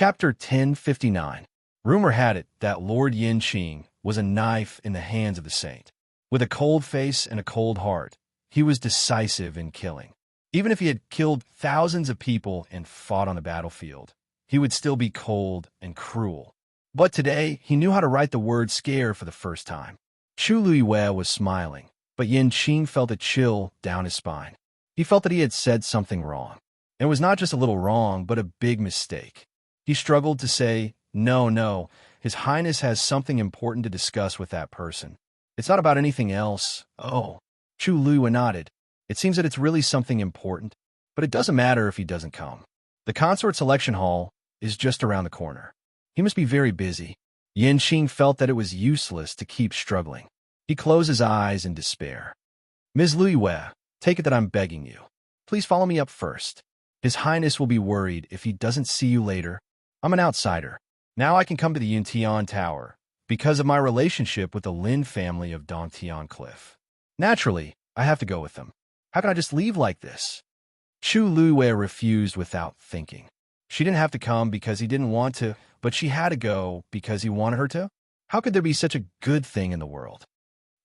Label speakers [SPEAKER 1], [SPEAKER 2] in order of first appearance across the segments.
[SPEAKER 1] Chapter 1059. Rumor had it that Lord Yin Qing was a knife in the hands of the saint. With a cold face and a cold heart, he was decisive in killing. Even if he had killed thousands of people and fought on the battlefield, he would still be cold and cruel. But today, he knew how to write the word scare for the first time. Chu Luiyue was smiling, but Yin Qing felt a chill down his spine. He felt that he had said something wrong. And it was not just a little wrong, but a big mistake. He struggled to say, No, His Highness has something important to discuss with that person. It's not about anything else. Oh. Chu Luiyue nodded. It seems that it's really something important, but it doesn't matter if he doesn't come. The consort selection hall is just around the corner. He must be very busy. Yin Qing felt that it was useless to keep struggling. He closed his eyes in despair. Ms. Luiyue, take it that I'm begging you. Please follow me up first. His Highness will be worried if he doesn't see you later. I'm an outsider. Now I can come to the Yuntian Tower because of my relationship with the Lin family of Dongtian Cliff. Naturally, I have to go with them. How can I just leave like this? Chu Luiyue refused without thinking. She didn't have to come because he didn't want to, but she had to go because he wanted her to? How could there be such a good thing in the world?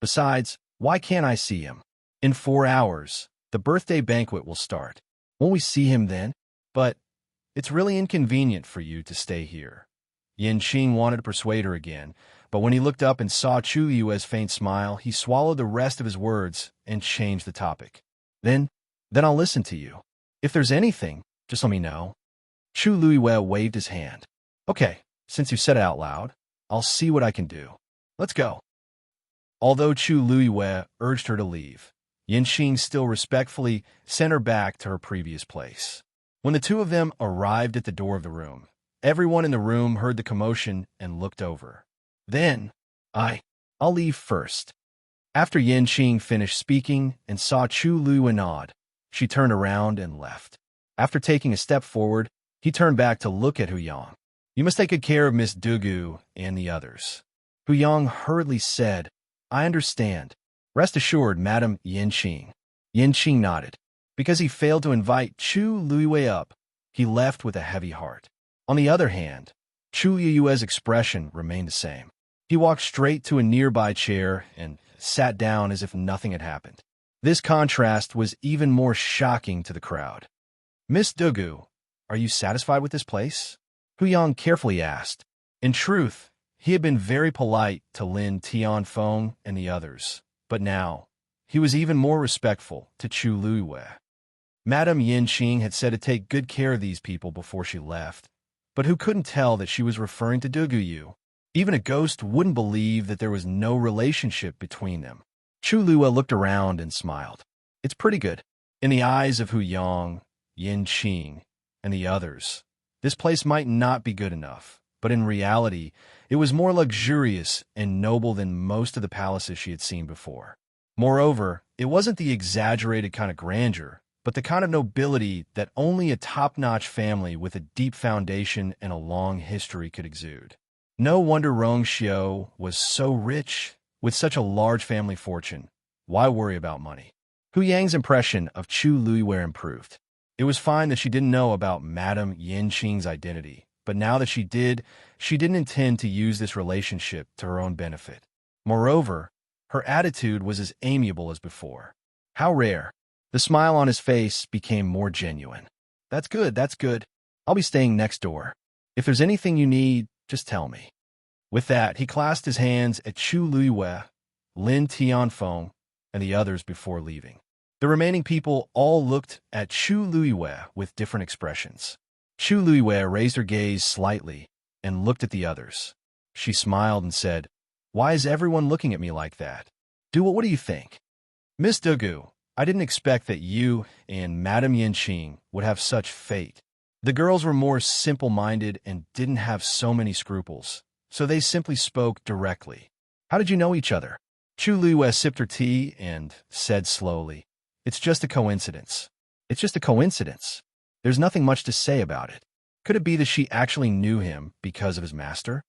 [SPEAKER 1] Besides, why can't I see him? In 4 hours, the birthday banquet will start. Won't we see him then? But it's really inconvenient for you to stay here. Yin Qing wanted to persuade her again, but when he looked up and saw Chu Luiyue's faint smile, he swallowed the rest of his words and changed the topic. Then I'll listen to you. If there's anything, just let me know. Chu Luiyue waved his hand. Okay, since you said it out loud, I'll see what I can do. Let's go. Although Chu Luiyue urged her to leave, Yin Qing still respectfully sent her back to her previous place. When the two of them arrived at the door of the room, everyone in the room heard the commotion and looked over. Then, I'll leave first. After Yin Qing finished speaking and saw Chu Luiyue nod, she turned around and left. After taking a step forward, he turned back to look at Huyang. You must take good care of Miss Dugu and the others. Huyang hurriedly said, I understand. Rest assured, Madam Yin Qing. Yin Qing nodded. Because he failed to invite Chu Luiyue up, he left with a heavy heart. On the other hand, Chu Luiyue's expression remained the same. He walked straight to a nearby chair and sat down as if nothing had happened. This contrast was even more shocking to the crowd. Miss Dugu, are you satisfied with this place? Huyang carefully asked. In truth, he had been very polite to Lin Tianfeng and the others, but now he was even more respectful to Chu Luiyue. Madame Yin Qing had said to take good care of these people before she left, but who couldn't tell that she was referring to Dugu? Even a ghost wouldn't believe that there was no relationship between them. Chu Luiyue looked around and smiled. It's pretty good. In the eyes of Huyang, Yin Qing, and the others, this place might not be good enough, but in reality, it was more luxurious and noble than most of the palaces she had seen before. Moreover, it wasn't the exaggerated kind of grandeur, but the kind of nobility that only a top-notch family with a deep foundation and a long history could exude. No wonder Rong Xiu was so rich, with such a large family fortune. Why worry about money? Huyang's impression of Chu Luiyue improved. It was fine that she didn't know about Madame Yin Qing's identity, but now that she did, she didn't intend to use this relationship to her own benefit. Moreover, her attitude was as amiable as before. How rare. The smile on his face became more genuine. That's good. I'll be staying next door. If there's anything you need, just tell me. With that, he clasped his hands at Chu Luiyue, Lin Tianfeng, and the others before leaving. The remaining people all looked at Chu Luiyue with different expressions. Chu Luiyue raised her gaze slightly and looked at the others. She smiled and said, Why is everyone looking at me like that? What do you think? Miss Dugu, I didn't expect that you and Madame Yin Qing would have such fate. The girls were more simple-minded and didn't have so many scruples, so they simply spoke directly. How did you know each other? Chu Luiyue sipped her tea and said slowly, It's just a coincidence. It's just a coincidence. There's nothing much to say about it. Could it be that she actually knew him because of his master?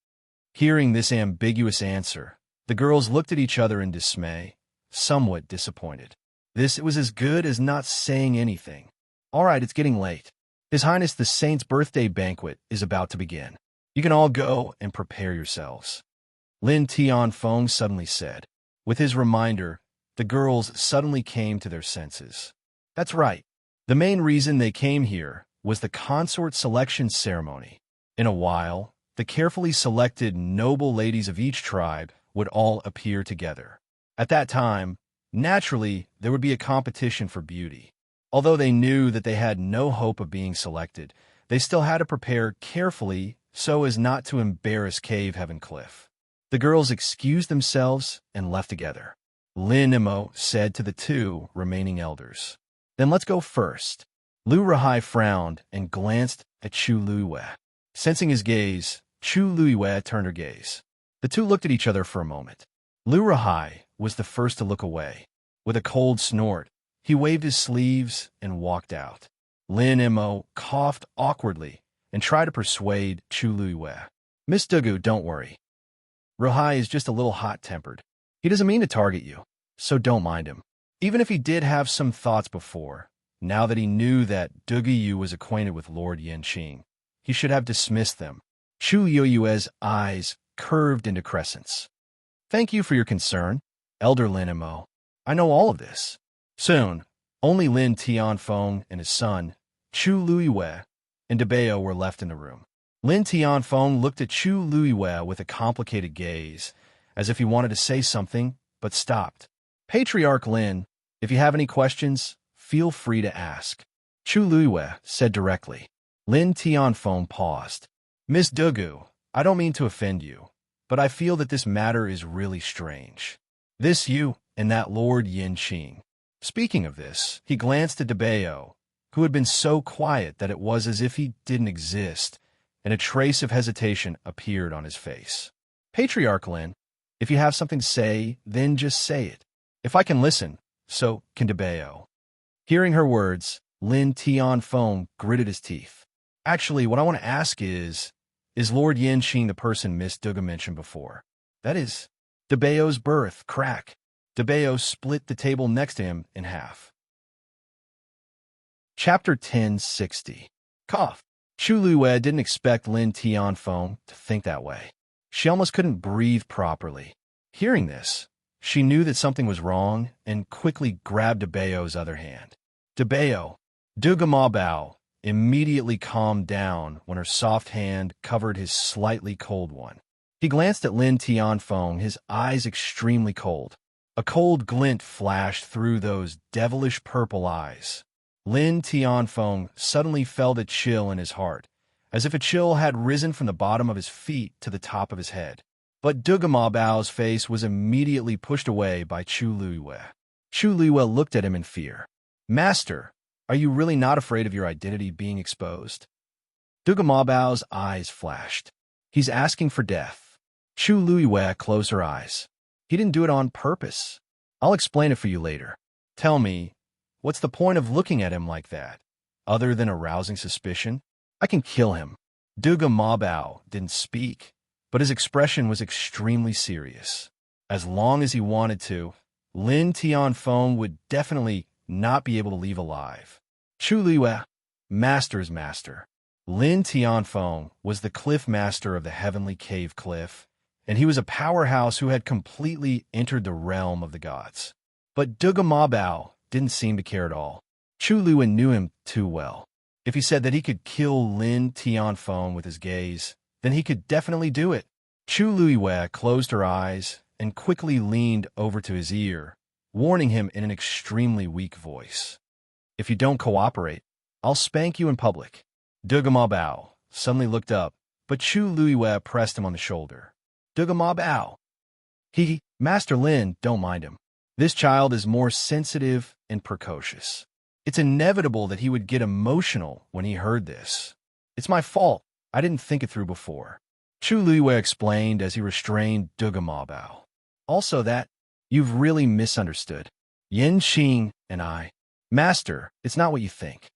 [SPEAKER 1] Hearing this ambiguous answer, the girls looked at each other in dismay, somewhat disappointed. It was as good as not saying anything. All right, it's getting late. His Highness the Saint's birthday banquet is about to begin. You can all go and prepare yourselves. Lin Tianfeng suddenly said. With his reminder, the girls suddenly came to their senses. That's right. The main reason they came here was the consort selection ceremony. In a while, the carefully selected noble ladies of each tribe would all appear together. At that time, naturally, there would be a competition for beauty. Although they knew that they had no hope of being selected, they still had to prepare carefully so as not to embarrass Cave Heaven Cliff. The girls excused themselves and left together. Lin Imo said to the two remaining elders, "Then let's go first." Lu Rahai frowned and glanced at Chu Luiyue. Sensing his gaze, Chu Luiyue turned her gaze. The two looked at each other for a moment. Lu Rahai was the first to look away. With a cold snort, he waved his sleeves and walked out. Lin Imo coughed awkwardly and tried to persuade Chu Luiyue. "Miss Dugu, don't worry. Rahai is just a little hot-tempered. He doesn't mean to target you, so don't mind him." Even if he did have some thoughts before, now that he knew that Dugu was acquainted with Lord Yanqing, he should have dismissed them. Chu Luiyue's eyes curved into crescents. "Thank you for your concern, Elder Lin Imo. I know all of this." Soon, only Lin Tianfeng and his son, Chu Luiyue, and Debao were left in the room. Lin Tianfeng looked at Chu Luiyue with a complicated gaze, as if he wanted to say something, but stopped. "Patriarch Lin, if you have any questions, feel free to ask," Chu Luiyue said directly. Lin Tianfeng paused. "Miss Dugu, I don't mean to offend you, but I feel that this matter is really strange. This you and that Lord Yanqing." Speaking of this, he glanced at Debao, who had been so quiet that it was as if he didn't exist, and a trace of hesitation appeared on his face. "Patriarch Lin, if you have something to say, then just say it. If I can listen, so can Debao." Hearing her words, Lin Tianfeng gritted his teeth. "Actually, what I want to ask is Lord Yanqing the person Miss Dugu mentioned before?" "That is Debao's birth, crack." Debao split the table next to him in half. Chapter 1060. Cough. Chu Luiyue didn't expect Lin Tianfeng to think that way. She almost couldn't breathe properly. Hearing this, she knew that something was wrong and quickly grabbed Debao's other hand. Debao, Dugu Bao, immediately calmed down when her soft hand covered his slightly cold one. He glanced at Lin Tianfeng, his eyes extremely cold. A cold glint flashed through those devilish purple eyes. Lin Tianfeng suddenly felt a chill in his heart, as if a chill had risen from the bottom of his feet to the top of his head. But Dugu Bao's face was immediately pushed away by Chu Luiyue. Chu Luiyue looked at him in fear. "Master, are you really not afraid of your identity being exposed?" Dugu Bao's eyes flashed. "He's asking for death." Chu Luiyue closed her eyes. "He didn't do it on purpose. I'll explain it for you later. Tell me, what's the point of looking at him like that, other than arousing suspicion? I can kill him." Dugu Bao didn't speak, but his expression was extremely serious. As long as he wanted to, Lin Tianfeng would definitely not be able to leave alive. Chu Luiyue, master is master. Lin Tianfeng was the cliff master of the Heavenly Cave Cliff, and he was a powerhouse who had completely entered the realm of the gods. But Dugu Bao didn't seem to care at all. Chu Luiyue knew him too well. If he said that he could kill Lin Tianfeng with his gaze, then he could definitely do it. Chu Luiyue closed her eyes and quickly leaned over to his ear, warning him in an extremely weak voice. "If you don't cooperate, I'll spank you in public." Dugu Bao suddenly looked up, but Chu Luiyue pressed him on the shoulder. "Dugu Bao. Master Lin, don't mind him. This child is more sensitive and precocious. It's inevitable that he would get emotional when he heard this. It's my fault. I didn't think it through before." Chu Luiyue explained as he restrained Dugu Bao. "Also that, you've really misunderstood. Yanqing and I. Master, it's not what you think."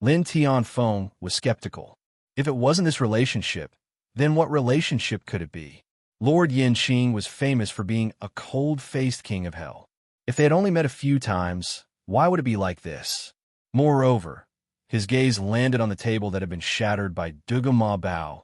[SPEAKER 1] Lin Tianfeng was skeptical. If it wasn't this relationship, then what relationship could it be? Lord Yanqing was famous for being a cold-faced king of hell. If they had only met a few times, why would it be like this? Moreover, His gaze landed on the table that had been shattered by Duga Ma Bao,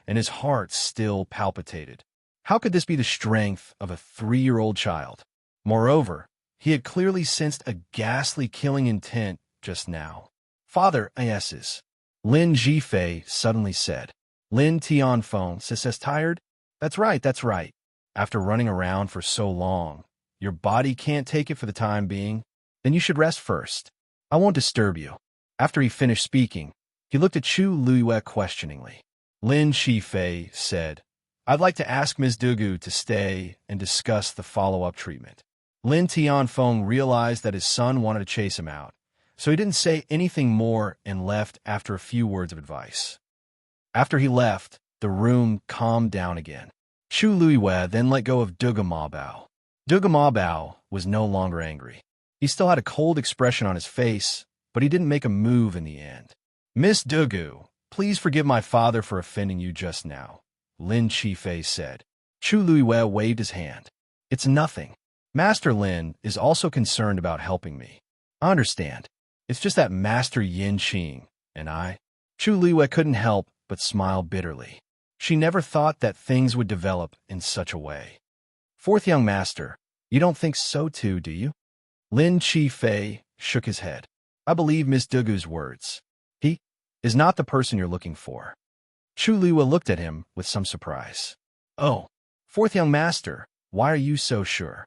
[SPEAKER 1] and his heart still palpitated. How could this be the strength of a 3-year-old child? Moreover, he had clearly sensed a ghastly killing intent just now. Father, Iesis, Lin Jifei suddenly said. Lin Tianfeng says tired? That's right, that's right. After running around for so long, your body can't take it for the time being. Then you should rest first. I won't disturb you. After he finished speaking, he looked at Chu Luiyue questioningly. Lin Shifei said, I'd like to ask Ms. Dugu to stay and discuss the follow-up treatment. Lin Tianfeng realized that his son wanted to chase him out, so he didn't say anything more and left after a few words of advice. After he left, the room calmed down again. Chu Luiyue then let go of Duga Ma Bao. Duga Ma Bao was no longer angry. He still had a cold expression on his face, but he didn't make a move in the end. Miss Dugu, please forgive my father for offending you just now, Lin Qifei said. Chu Luiyue waved his hand. It's nothing. Master Lin is also concerned about helping me. I understand. It's just that Master Yin Qing and I. Chu Luiyue couldn't help but smile bitterly. She never thought that things would develop in such a way. Fourth young master, you don't think so too, do you? Lin Qifei shook his head. I believe Miss Dugu's words. He is not the person you're looking for. Chu Luiyue looked at him with some surprise. Oh, fourth young master, why are you so sure?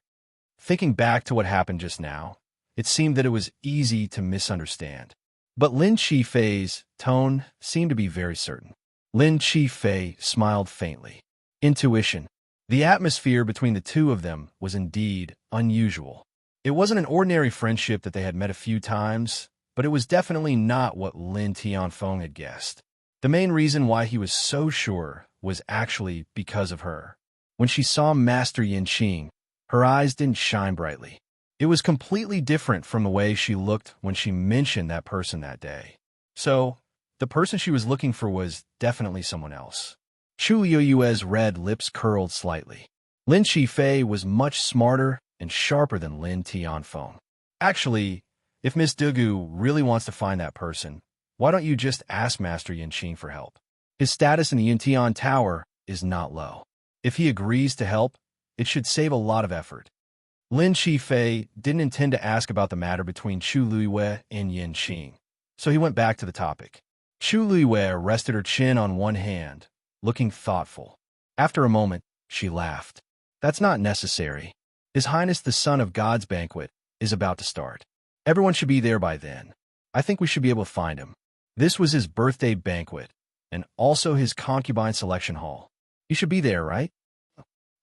[SPEAKER 1] Thinking back to what happened just now, it seemed that it was easy to misunderstand. But Lin Qifei's tone seemed to be very certain. Lin Qifei smiled faintly. Intuition. The atmosphere between the two of them was indeed unusual. It wasn't an ordinary friendship that they had met a few times, but it was definitely not what Lin Tianfeng had guessed. The main reason why he was so sure was actually because of her. When she saw Master Yin Qing, her eyes didn't shine brightly. It was completely different from the way she looked when she mentioned that person that day. So, the person she was looking for was definitely someone else. Chu Luiyue's red lips curled slightly. Lin Qifei was much smarter and sharper than Lin Tianfeng. Actually, if Miss Dugu really wants to find that person, why don't you just ask Master Yin Qing for help? His status in the Yintian Tower is not low. If he agrees to help, it should save a lot of effort. Lin Qifei didn't intend to ask about the matter between Chu Luiyue and Yin Qing, so he went back to the topic. Chu Luiyue rested her chin on one hand, looking thoughtful. After a moment, she laughed. That's not necessary. His Highness the Son of God's banquet is about to start. Everyone should be there by then. I think we should be able to find him. This was his birthday banquet, and also his concubine selection hall. He should be there, right?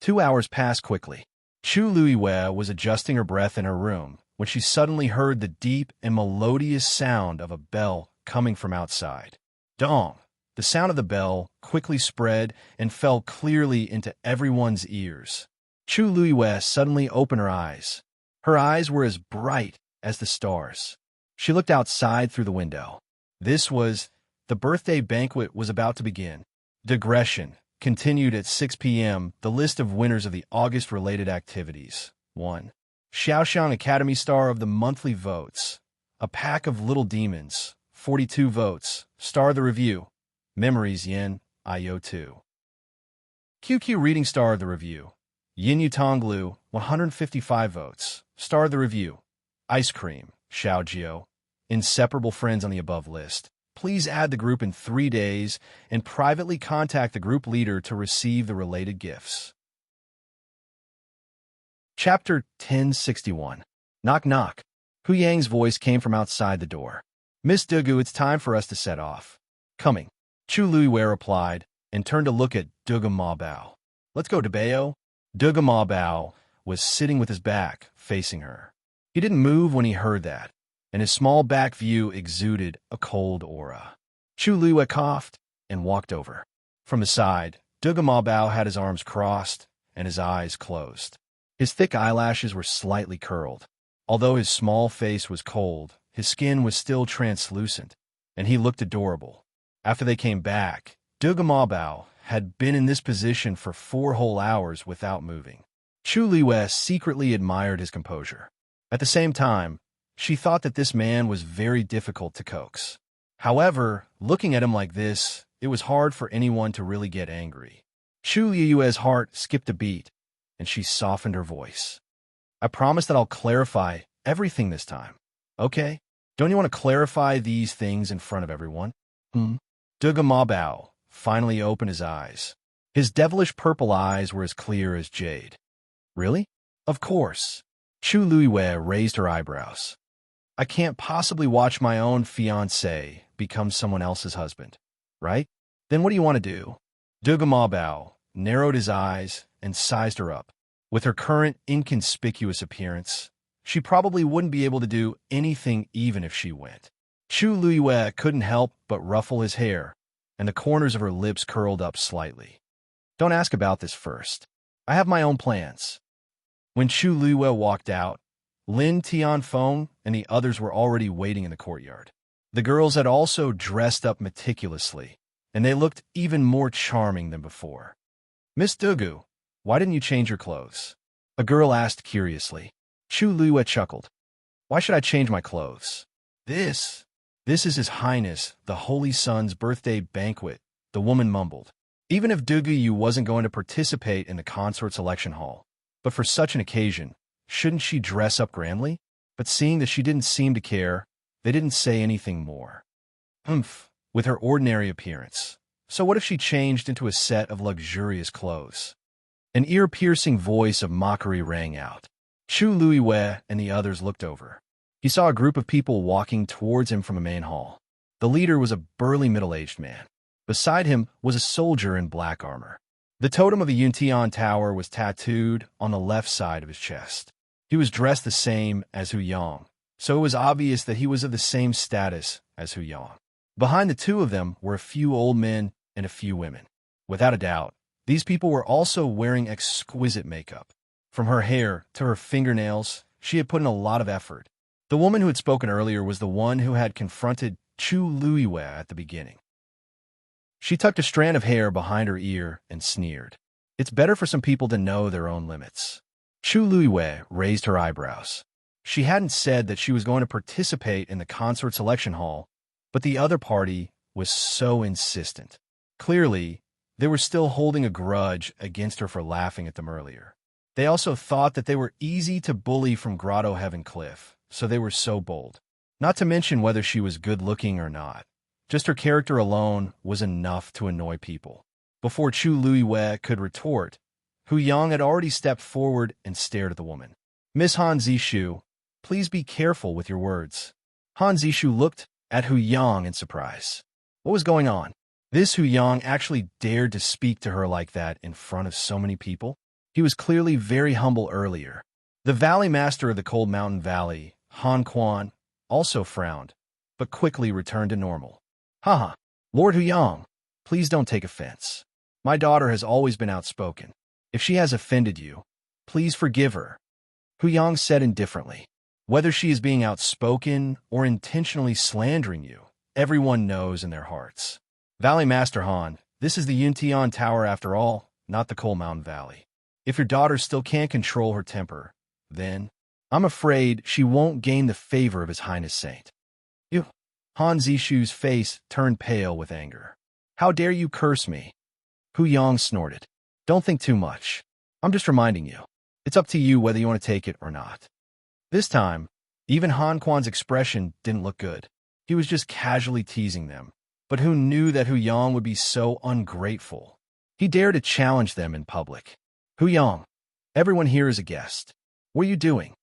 [SPEAKER 1] 2 hours passed quickly. Chu Luiyue was adjusting her breath in her room when she suddenly heard the deep and melodious sound of a bell coming from outside. Dong! The sound of the bell quickly spread and fell clearly into everyone's ears. Chu Luiyue suddenly opened her eyes. Her eyes were as bright as the stars. She looked outside through the window. The birthday banquet was about to begin. Digression. Continued at 6 p.m., the list of winners of the August-related activities. 1. Xiaoxiang Academy Star of the monthly votes. A Pack of Little Demons. 42 votes. Star of the Review. Memories Yin, IO 2. QQ Reading Star of the Review. Yin Yutonglu, 155 votes. Star of the Review. Ice Cream, Xiaojiao. Inseparable friends on the above list. Please add the group in 3 days and privately contact the group leader to receive the related gifts. Chapter 1061. Knock knock. Hu Yang's voice came from outside the door. Miss Dugu, it's time for us to set off. Coming. Chu Luiyue replied and turned to look at Duga Ma Bao. Let's go to Bao. Duga Ma Bao was sitting with his back facing her. He didn't move when he heard that, and his small back view exuded a cold aura. Chu Luiyue coughed and walked over. From the side, Duga Ma Bao had his arms crossed and his eyes closed. His thick eyelashes were slightly curled. Although his small face was cold, his skin was still translucent, and he looked adorable. After they came back, Duga Ma Bao had been in this position for 4 whole hours without moving. Chu Luiyue secretly admired his composure. At the same time, she thought that this man was very difficult to coax. However, looking at him like this, it was hard for anyone to really get angry. Chu Liyue's heart skipped a beat, and she softened her voice. I promise that I'll clarify everything this time. Okay? Don't you want to clarify these things in front of everyone? Duga Mabao finally opened his eyes. His devilish purple eyes were as clear as jade. Really? Of course. Chu Liyue raised her eyebrows. I can't possibly watch my own fiancé become someone else's husband, right? Then what do you want to do? Duga Mabao narrowed his eyes and sized her up. With her current inconspicuous appearance, she probably wouldn't be able to do anything even if she went. Chu Liyue couldn't help but ruffle his hair, and the corners of her lips curled up slightly. Don't ask about this first. I have my own plans. When Chu Liyue walked out, Lin Tianfeng and the others were already waiting in the courtyard. The girls had also dressed up meticulously, and they looked even more charming than before. Miss Dugu, why didn't you change your clothes? A girl asked curiously. Chu Liyue chuckled. Why should I change my clothes? This is His Highness, the Holy Sun's birthday banquet, the woman mumbled. Even if Dugu wasn't going to participate in the consort selection hall, but for such an occasion, shouldn't she dress up grandly? But seeing that she didn't seem to care, they didn't say anything more. With her ordinary appearance. So what if she changed into a set of luxurious clothes? An ear-piercing voice of mockery rang out. Chu Liyue and the others looked over. He saw a group of people walking towards him from a main hall. The leader was a burly middle-aged man. Beside him was a soldier in black armor. The totem of the Yuntian Tower was tattooed on the left side of his chest. He was dressed the same as Hu Yang, so it was obvious that he was of the same status as Hu Yang. Behind the two of them were a few old men and a few women. Without a doubt, these people were also wearing exquisite makeup. From her hair to her fingernails, she had put in a lot of effort. The woman who had spoken earlier was the one who had confronted Chu Liyue at the beginning. She tucked a strand of hair behind her ear and sneered. It's better for some people to know their own limits. Chu Liyue raised her eyebrows. She hadn't said that she was going to participate in the consort selection hall, but the other party was so insistent. Clearly, they were still holding a grudge against her for laughing at them earlier. They also thought that they were easy to bully from Grotto Heaven Cliff, so they were so bold. Not to mention whether she was good-looking or not. Just her character alone was enough to annoy people. Before Chu Liyue could retort, Hu Yang had already stepped forward and stared at the woman. Miss Han Zishu, please be careful with your words. Han Zishu looked at Hu Yang in surprise. What was going on? This Hu Yang actually dared to speak to her like that in front of so many people? He was clearly very humble earlier. The Valley Master of the Cold Mountain Valley, Han Quan, also frowned, but quickly returned to normal. Haha, Lord Hu Yang, please don't take offense. My daughter has always been outspoken. If she has offended you, please forgive her. Hu Yang said indifferently. Whether she is being outspoken or intentionally slandering you, everyone knows in their hearts. Valley Master Han, this is the Yuntian Tower after all, not the Cold Mountain Valley. If your daughter still can't control her temper, then I'm afraid she won't gain the favor of His Highness Saint. You. Han Zishu's face turned pale with anger. How dare you curse me? Hu Yang snorted. Don't think too much. I'm just reminding you. It's up to you whether you want to take it or not. This time, even Han Quan's expression didn't look good. He was just casually teasing them. But who knew that Hu Yang would be so ungrateful? He dared to challenge them in public. Hu Yang, everyone here is a guest. What are you doing?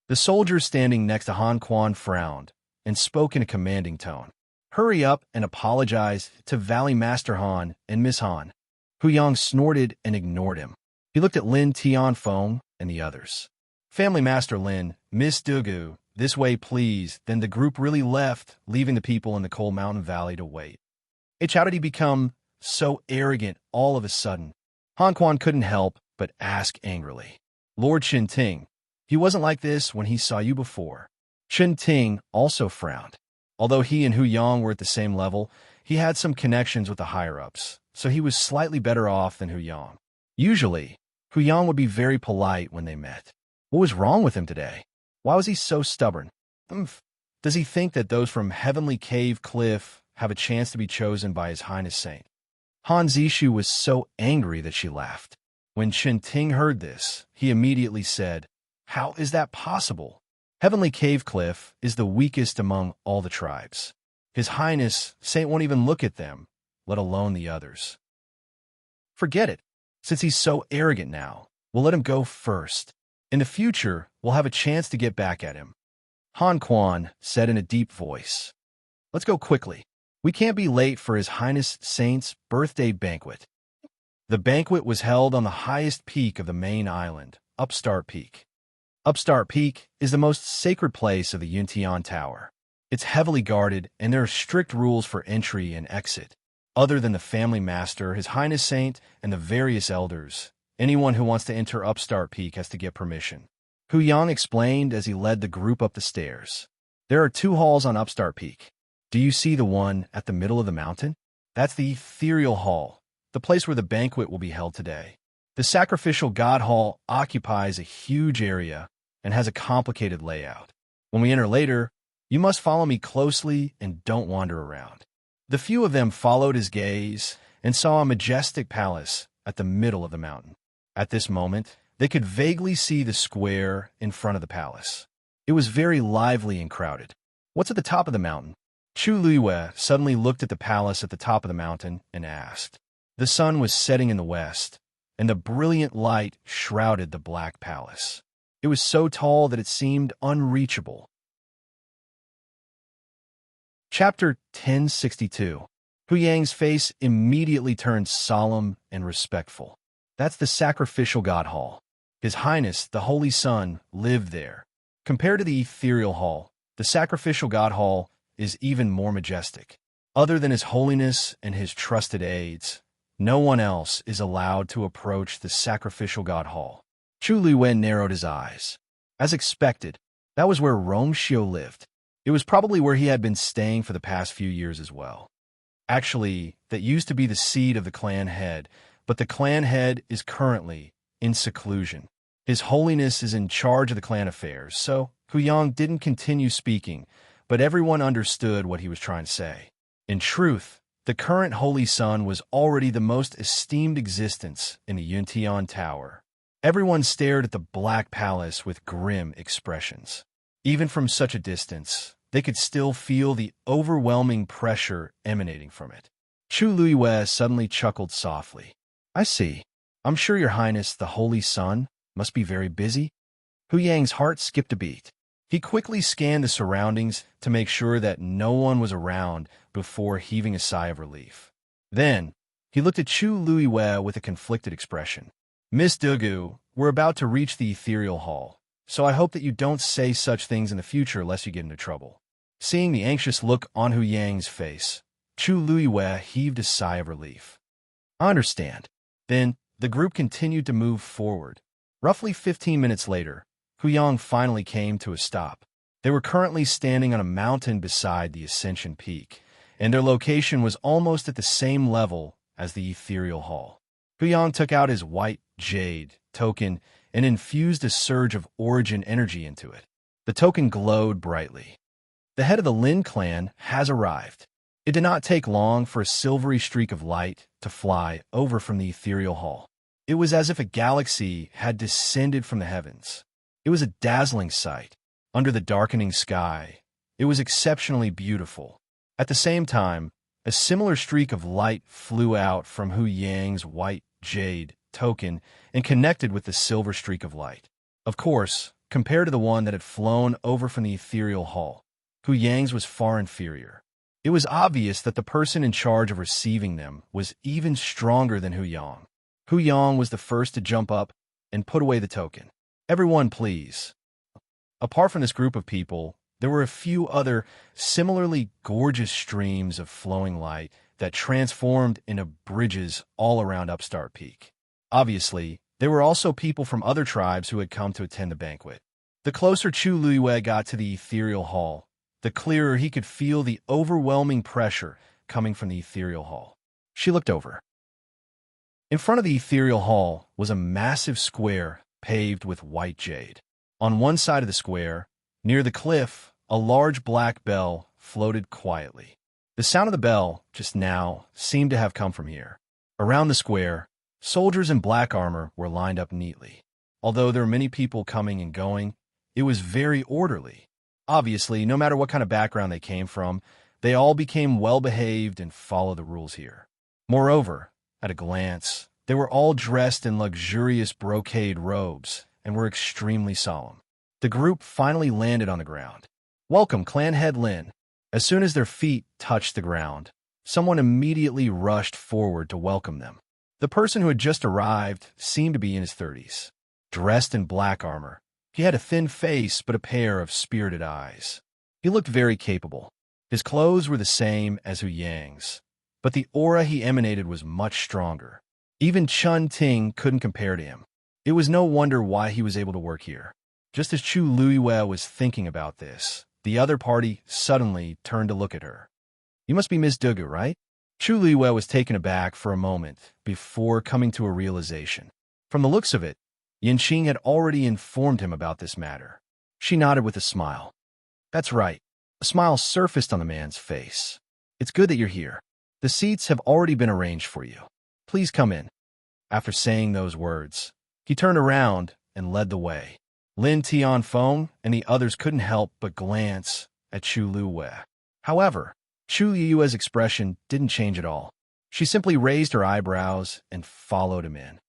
[SPEAKER 1] The soldier standing next to Han Quan frowned and spoke in a commanding tone. Hurry up and apologize to Valley Master Han and Miss Han. Hu Yang snorted and ignored him. He looked at Lin Tianfeng and the others. Family Master Lin, Miss Dugu, this way please. Then the group really left, leaving the people in the Cold Mountain Valley to wait. How did he become so arrogant all of a sudden? Han Quan couldn't help but ask angrily. Lord Shinting, he wasn't like this when he saw you before. Shinting also frowned. Although he and Hu Yang were at the same level, he had some connections with the higher-ups, so he was slightly better off than Hu Yang. Usually, Hu Yang would be very polite when they met. What was wrong with him today? Why was he so stubborn? Does he think that those from Heavenly Cave Cliff have a chance to be chosen by His Highness Saint. Han Zishu was so angry that she laughed. When Chen Ting heard this, he immediately said, "How is that possible? Heavenly Cave Cliff is the weakest among all the tribes. His Highness Saint won't even look at them, let alone the others. Forget it. Since he's so arrogant now, we'll let him go first. In the future, we'll have a chance to get back at him." Han Quan said in a deep voice, "Let's go quickly. We can't be late for His Highness Saint's birthday banquet." The banquet was held on the highest peak of the main island, Upstart Peak. Upstart Peak is the most sacred place of the Yuntian Tower. It's heavily guarded, and there are strict rules for entry and exit. Other than the family master, His Highness Saint, and the various elders, anyone who wants to enter Upstart Peak has to get permission. Hu Yang explained as he led the group up the stairs. There are 2 halls on Upstart Peak. Do you see the one at the middle of the mountain? That's the Ethereal Hall, the place where the banquet will be held today. The Sacrificial God Hall occupies a huge area and has a complicated layout. When we enter later, you must follow me closely and don't wander around. The few of them followed his gaze and saw a majestic palace at the middle of the mountain. At this moment, they could vaguely see the square in front of the palace. It was very lively and crowded. "What's at the top of the mountain?" Chu Luiyue suddenly looked at the palace at the top of the mountain and asked. The sun was setting in the west, and the brilliant light shrouded the black palace. It was so tall that it seemed unreachable. Chapter 1062. Hu Yang's face immediately turned solemn and respectful. That's the Sacrificial God Hall. His Highness, the Holy Sun, lived there. Compared to the Ethereal Hall, the Sacrificial God Hall is even more majestic. Other than His Holiness and his trusted aides, no one else is allowed to approach the Sacrificial God Hall. Chu Luiyue narrowed his eyes. As expected, that was where Rome Shio lived. It was probably where he had been staying for the past few years as well. Actually, that used to be the seat of the clan head, but the clan head is currently in seclusion. His Holiness is in charge of the clan affairs, so Hu Yang didn't continue speaking, but everyone understood what he was trying to say. In truth, the current Holy Sun was already the most esteemed existence in the Yuntian Tower. Everyone stared at the Black Palace with grim expressions. Even from such a distance, they could still feel the overwhelming pressure emanating from it. Chu Luiyue suddenly chuckled softly. "I see. I'm sure Your Highness, the Holy Sun, must be very busy." Hu Yang's heart skipped a beat. He quickly scanned the surroundings to make sure that no one was around before heaving a sigh of relief. Then, he looked at Chu Luiyue with a conflicted expression. "Miss Dugu, we're about to reach the Ethereal Hall, so I hope that you don't say such things in the future lest you get into trouble." Seeing the anxious look on Hu Yang's face, Chu Luiyue heaved a sigh of relief. "I understand." Then, the group continued to move forward. Roughly 15 minutes later, Hu Yang finally came to a stop. They were currently standing on a mountain beside the Ascension Peak, and their location was almost at the same level as the Ethereal Hall. Hu Yang took out his white jade token and infused a surge of origin energy into it. The token glowed brightly. The head of the Lin clan has arrived. It did not take long for a silvery streak of light to fly over from the Ethereal Hall. It was as if a galaxy had descended from the heavens. It was a dazzling sight. Under the darkening sky, it was exceptionally beautiful. At the same time, a similar streak of light flew out from Hu Yang's white jade token and connected with the silver streak of light. Of course, compared to the one that had flown over from the Ethereal Hall, Hu Yang's was far inferior. It was obvious that the person in charge of receiving them was even stronger than Hu Yang. Hu Yang was the first to jump up and put away the token. "Everyone, please." Apart from this group of people, there were a few other similarly gorgeous streams of flowing light that transformed into bridges all around Upstart Peak. Obviously, there were also people from other tribes who had come to attend the banquet. The closer Chu Luiyue got to the Ethereal Hall, the clearer he could feel the overwhelming pressure coming from the Ethereal Hall. She looked over. In front of the Ethereal Hall was a massive square paved with white jade. On one side of the square, near the cliff, a large black bell floated quietly. The sound of the bell, just now, seemed to have come from here. Around the square, soldiers in black armor were lined up neatly. Although there were many people coming and going, it was very orderly. Obviously, no matter what kind of background they came from, they all became well-behaved and followed the rules here. Moreover, at a glance, they were all dressed in luxurious brocade robes and were extremely solemn. The group finally landed on the ground. "Welcome, Clan Head Lin." As soon as their feet touched the ground, someone immediately rushed forward to welcome them. The person who had just arrived seemed to be in his 30s. Dressed in black armor, he had a thin face but a pair of spirited eyes. He looked very capable. His clothes were the same as Hu Yang's, but the aura he emanated was much stronger. Even Chun Ting couldn't compare to him. It was no wonder why he was able to work here. Just as Chu Luiwei was thinking about this, the other party suddenly turned to look at her. "You must be Miss Dugu, right?" Chu Luiwei was taken aback for a moment before coming to a realization. From the looks of it, Yanqing had already informed him about this matter. She nodded with a smile. "That's right." A smile surfaced on the man's face. "It's good that you're here. The seats have already been arranged for you. Please come in." After saying those words, he turned around and led the way. Lin Tianfeng and the others couldn't help but glance at Chu Luiwei. However, Chu Luiwei's expression didn't change at all. She simply raised her eyebrows and followed him in.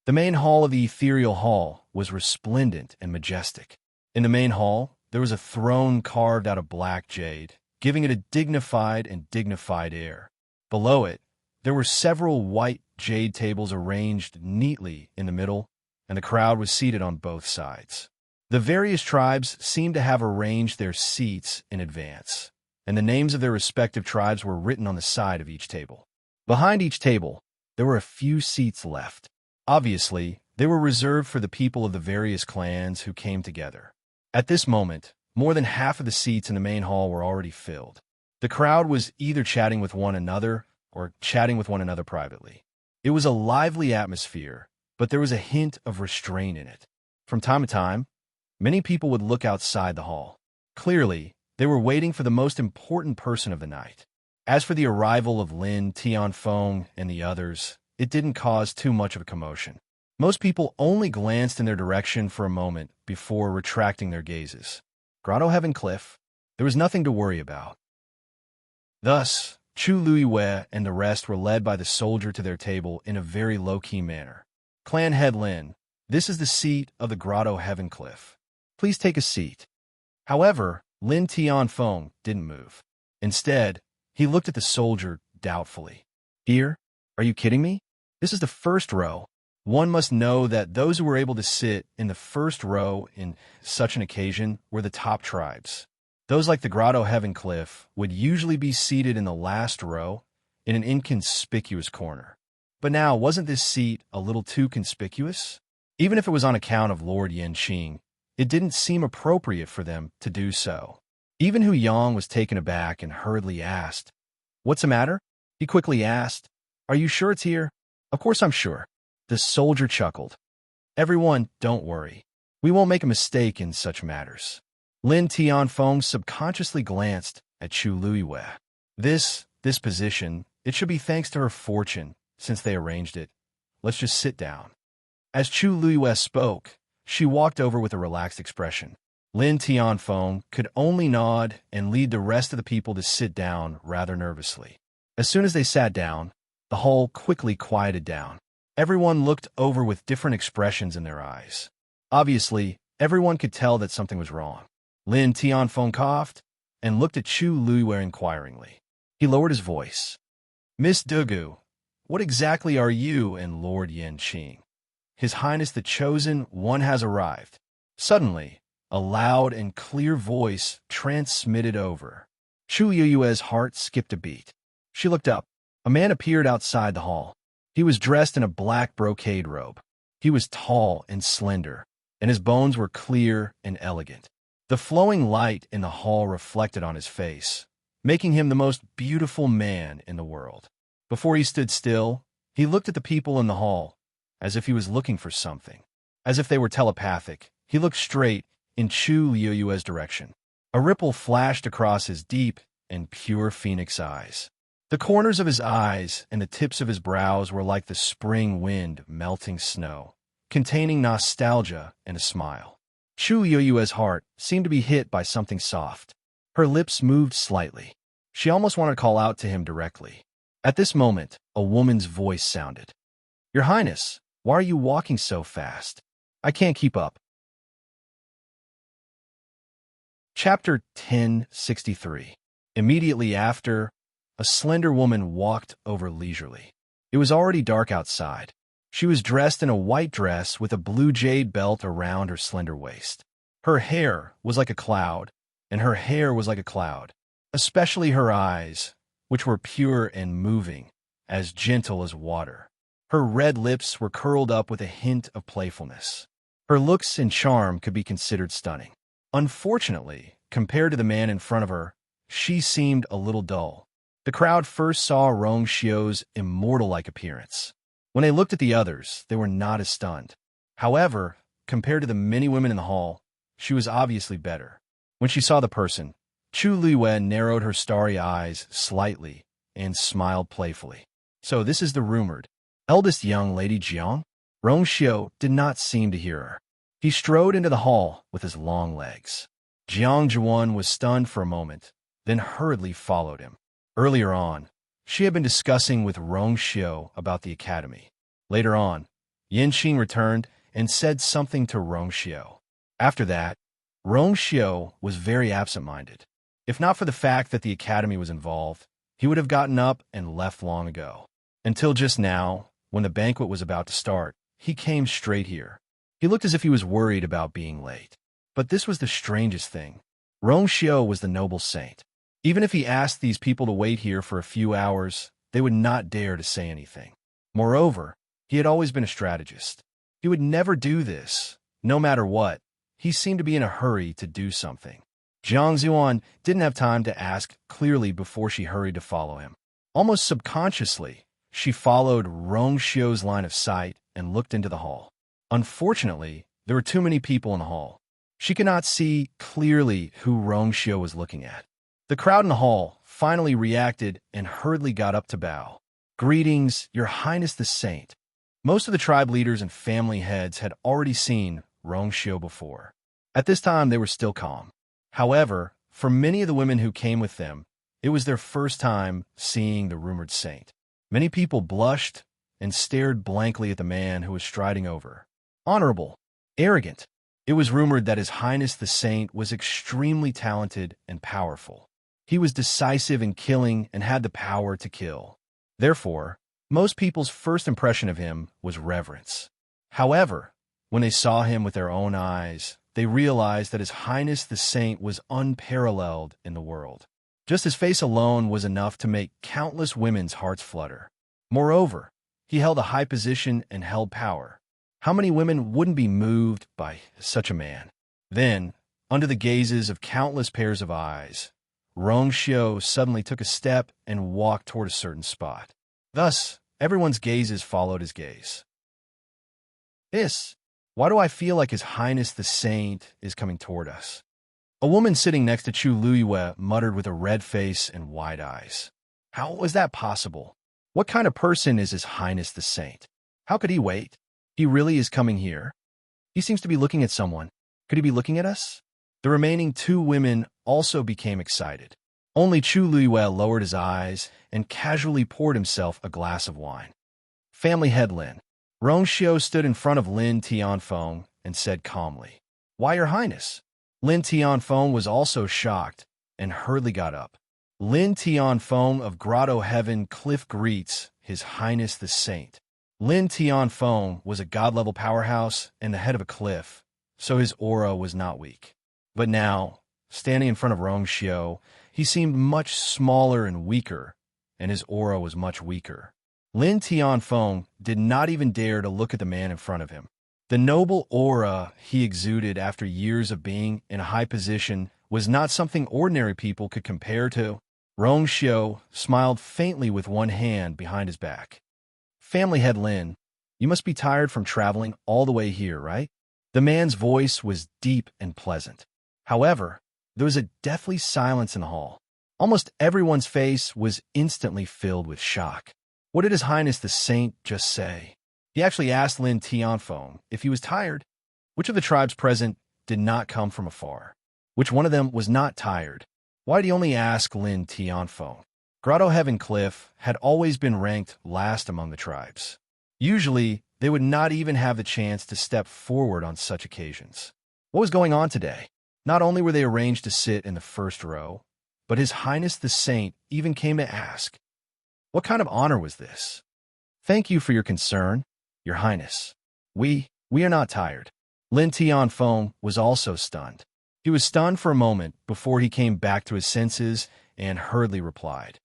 [SPEAKER 1] The main hall of the ethereal hall was resplendent and majestic. In the main hall, there was a throne carved out of black jade, giving it a dignified air. Below it, there were several white jade tables arranged neatly in the middle, and the crowd was seated on both sides. The various tribes seemed to have arranged their seats in advance, and the names of their respective tribes were written on the side of each table. Behind each table, there were a few seats left. Obviously, they were reserved for the people of the various clans who came together. At this moment, more than half of the seats in the main hall were already filled. The crowd was either chatting with one another or chatting with one another privately. It was a lively atmosphere, but there was a hint of restraint in it. From time to time, many people would look outside the hall. Clearly, they were waiting for the most important person of the night. As for the arrival of Lin Tianfeng and the others, it didn't cause too much of a commotion. Most people only glanced in their direction for a moment before retracting their gazes. Grotto Heaven Cliff, there was nothing to worry about. Thus, Chu Luiwei and the rest were led by the soldier to their table in a very low-key manner. "Clan Head Lin, this is the seat of the Grotto Heaven Cliff. Please take a seat." However, Lin Tianfeng didn't move. Instead, he looked at the soldier doubtfully. "Here? Are you kidding me? This is the first row. One must know that those who were able to sit in the first row in such an occasion were the top tribes. Those like the Grotto Heaven Cliff would usually be seated in the last row in an inconspicuous corner. But now, wasn't this seat a little too conspicuous? Even if it was on account of Lord Yanqing, it didn't seem appropriate for them to do so. Even Hu Yang was taken aback and hurriedly asked, "What's the matter?" He quickly asked, "Are you sure it's here?" "Of course I'm sure." The soldier chuckled. "Everyone, don't worry. We won't make a mistake in such matters." Lin Tianfeng subconsciously glanced at Chu Luiwei. This position, it should be thanks to her fortune, since they arranged it. Let's just sit down. As Chu Luiwei spoke, she walked over with a relaxed expression. Lin Tianfeng could only nod and lead the rest of the people to sit down rather nervously. As soon as they sat down, the hall quickly quieted down. Everyone looked over with different expressions in their eyes. Obviously, everyone could tell that something was wrong. Lin Tianfeng coughed and looked at Chu Luiwei inquiringly. He lowered his voice. "Miss Dugu, what exactly are you and Lord Yanqing? His Highness the Chosen One has arrived." Suddenly, a loud and clear voice transmitted over. Chu Luiwei's heart skipped a beat. She looked up. A man appeared outside the hall. He was dressed in a black brocade robe. He was tall and slender, and his bones were clear and elegant. The flowing light in the hall reflected on his face, making him the most beautiful man in the world. Before he stood still, he looked at the people in the hall, as if he was looking for something. As if they were telepathic, he looked straight in Chu Luiwei's direction. A ripple flashed across his deep, and pure phoenix eyes. The corners of his eyes and the tips of his brows were like the spring wind melting snow, containing nostalgia and a smile. Chu Yoyue's heart seemed to be hit by something soft. Her lips moved slightly. She almost wanted to call out to him directly. At this moment, a woman's voice sounded. "Your Highness, why are you walking so fast? I can't keep up." Chapter 1063. Immediately after, a slender woman walked over leisurely. It was already dark outside. She was dressed in a white dress with a blue jade belt around her slender waist. Her hair was like a cloud, and her hair was like a cloud, especially her eyes, which were pure and moving, as gentle as water. Her red lips were curled up with a hint of playfulness. Her looks and charm could be considered stunning. Unfortunately, compared to the man in front of her, she seemed a little dull. The crowd first saw Rong Xiu's immortal-like appearance. When they looked at the others, they were not as stunned. However, compared to the many women in the hall, she was obviously better. When she saw the person, Chu Liyue narrowed her starry eyes slightly and smiled playfully. "So this is the rumored eldest young lady Jiang?" Rong Xiu did not seem to hear her. He strode into the hall with his long legs. Jiang Zhuan was stunned for a moment, then hurriedly followed him. Earlier on, she had been discussing with Rong Xiu about the academy. Later on, Yanqing returned and said something to Rong Xiu. After that, Rong Xiu was very absent-minded. If not for the fact that the academy was involved, he would have gotten up and left long ago. Until just now, when the banquet was about to start, he came straight here. He looked as if he was worried about being late. But this was the strangest thing. Rong Xiu was the noble saint. Even if he asked these people to wait here for a few hours, they would not dare to say anything. Moreover, he had always been a strategist. He would never do this, no matter what. He seemed to be in a hurry to do something. Jiang Zuan didn't have time to ask clearly before she hurried to follow him. Almost subconsciously, she followed Rong Xiu's line of sight and looked into the hall. Unfortunately, there were too many people in the hall. She could not see clearly who Rong Xiu was looking at. The crowd in the hall finally reacted and hurriedly got up to bow. "Greetings, Your Highness the Saint." Most of the tribe leaders and family heads had already seen Rong Xiu before. At this time, they were still calm. However, for many of the women who came with them, it was their first time seeing the rumored saint. Many people blushed and stared blankly at the man who was striding over. Honorable, arrogant. It was rumored that His Highness the Saint was extremely talented and powerful. He was decisive in killing and had the power to kill. Therefore, most people's first impression of him was reverence. However, when they saw him with their own eyes, they realized that His Highness the Saint was unparalleled in the world. Just his face alone was enough to make countless women's hearts flutter. Moreover, he held a high position and held power. How many women wouldn't be moved by such a man? Then, under the gazes of countless pairs of eyes, Rong Xiu suddenly took a step and walked toward a certain spot. Thus, everyone's gazes followed his gaze. Why do I feel like His Highness the Saint is coming toward us? A woman sitting next to Chu Liyue muttered with a red face and wide eyes. How was that possible? What kind of person is His Highness the Saint? How could he wait? He really is coming here? He seems to be looking at someone. Could he be looking at us? The remaining two women also became excited. Only Chu Liyue lowered his eyes and casually poured himself a glass of wine. Family head Lin. Rong Xiu stood in front of Lin Tianfeng and said calmly, "Why, Your Highness?" Lin Tianfeng was also shocked and hurriedly got up. Lin Tianfeng of Grotto Heaven Cliff greets His Highness the Saint. Lin Tianfeng was a god-level powerhouse and the head of a cliff, so his aura was not weak. But now, standing in front of Rong Xiu, he seemed much smaller and weaker, and his aura was much weaker. Lin Tianfeng did not even dare to look at the man in front of him. The noble aura he exuded after years of being in a high position was not something ordinary people could compare to. Rong Xiu smiled faintly with one hand behind his back. Family head Lin, you must be tired from traveling all the way here, right? The man's voice was deep and pleasant. However, there was a deathly silence in the hall. Almost everyone's face was instantly filled with shock. What did His Highness the Saint just say? He actually asked Lin Tianfeng if he was tired. Which of the tribes present did not come from afar? Which one of them was not tired? Why did he only ask Lin Tianfeng? Grotto Heaven Cliff had always been ranked last among the tribes. Usually, they would not even have the chance to step forward on such occasions. What was going on today? Not only were they arranged to sit in the first row, but His Highness the Saint even came to ask, what kind of honor was this? Thank you for your concern, Your Highness. We are not tired. Lin Tianfeng was also stunned. He was stunned for a moment before he came back to his senses and hurriedly replied,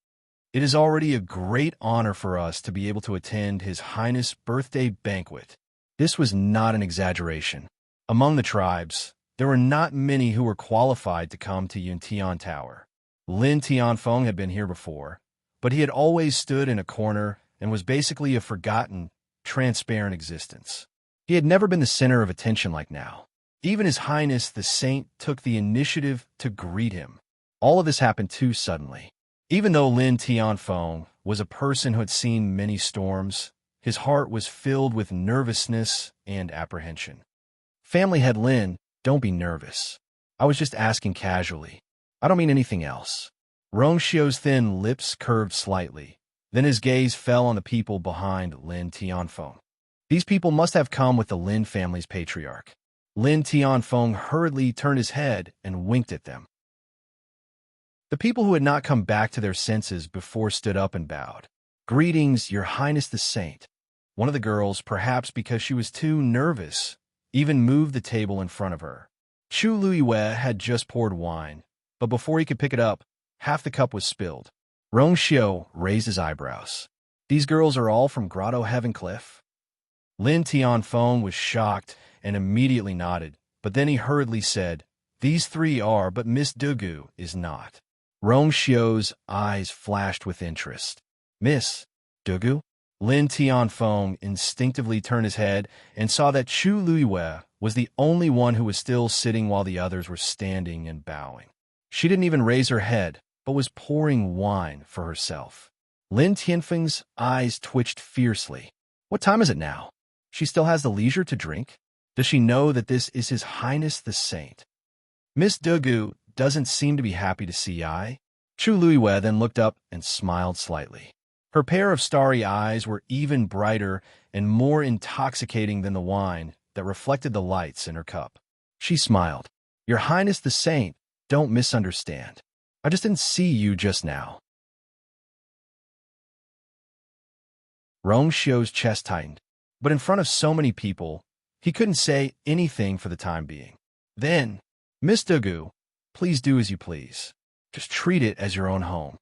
[SPEAKER 1] "It is already a great honor for us to be able to attend His Highness' birthday banquet." This was not an exaggeration. Among the tribes, there were not many who were qualified to come to Yuntian Tower. Lin Tianfeng had been here before, but he had always stood in a corner and was basically a forgotten, transparent existence. He had never been the center of attention like now. Even His Highness the Saint took the initiative to greet him. All of this happened too suddenly. Even though Lin Tianfeng was a person who had seen many storms, his heart was filled with nervousness and apprehension. Family head Lin, don't be nervous. I was just asking casually. I don't mean anything else. Rongxiu's thin lips curved slightly. Then his gaze fell on the people behind Lin Tianfeng. These people must have come with the Lin family's patriarch. Lin Tianfeng hurriedly turned his head and winked at them. The people who had not come back to their senses before stood up and bowed. Greetings, Your Highness the Saint. One of the girls, perhaps because she was too nervous, even moved the table in front of her. Chu Luiyue had just poured wine, but before he could pick it up, half the cup was spilled. Rongxiu raised his eyebrows. These girls are all from Grotto Heaven Cliff? Lin Tianfeng was shocked and immediately nodded, but then he hurriedly said, "These three are, but Miss Dugu is not." Rongxiu's eyes flashed with interest. "Miss Dugu?" Lin Tianfeng instinctively turned his head and saw that Chu Luiyue was the only one who was still sitting while the others were standing and bowing. She didn't even raise her head, but was pouring wine for herself. Lin Tianfeng's eyes twitched fiercely. What time is it now? She still has the leisure to drink? Does she know that this is His Highness the Saint? Miss Dugu doesn't seem to be happy to see I. Chu Luiyue then looked up and smiled slightly. Her pair of starry eyes were even brighter and more intoxicating than the wine that reflected the lights in her cup. She smiled. "Your Highness the Saint, don't misunderstand. I just didn't see you just now." Rongxiu's chest tightened, but in front of so many people, he couldn't say anything for the time being. Then, "Miss Dugu, please do as you please. Just treat it as your own home."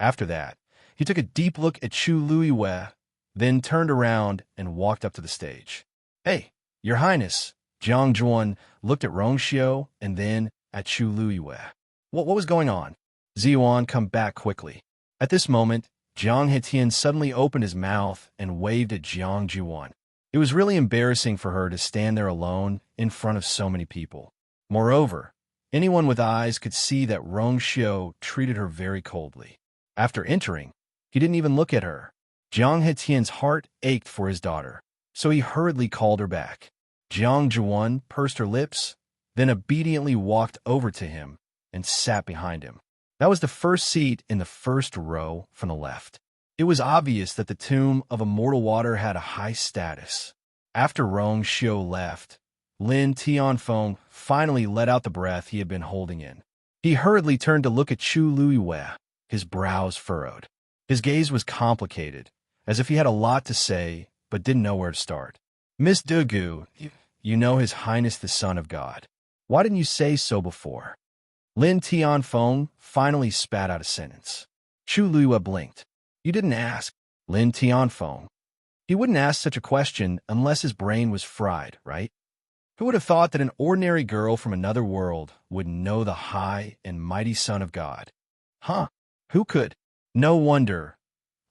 [SPEAKER 1] After that, he took a deep look at Chu Luiyue, then turned around and walked up to the stage. "Hey, Your Highness," Jiang Zhuan looked at Rongxiu and then at Chu Luiyue. What was going on? Ziyuan come back quickly. At this moment, Jiang Hetian suddenly opened his mouth and waved at Jiang Zhuan. It was really embarrassing for her to stand there alone in front of so many people. Moreover, anyone with eyes could see that Rongxiu treated her very coldly. After entering, he didn't even look at her. Jiang Hetian's heart ached for his daughter, so he hurriedly called her back. Jiang Zhuan pursed her lips, then obediently walked over to him and sat behind him. That was the first seat in the first row from the left. It was obvious that the tomb of Immortal Water had a high status. After Rongxiu left, Lin Tianfeng finally let out the breath he had been holding in. He hurriedly turned to look at Chu Luiyue, his brows furrowed. His gaze was complicated, as if he had a lot to say, but didn't know where to start. "Miss Dugu, you know His Highness the Son of God. Why didn't you say so before?" Lin Tianfeng finally spat out a sentence. Chu Luiyue blinked. "You didn't ask, Lin Tianfeng." He wouldn't ask such a question unless his brain was fried, right? Who would have thought that an ordinary girl from another world would know the high and mighty Son of God? Huh? Who could? No wonder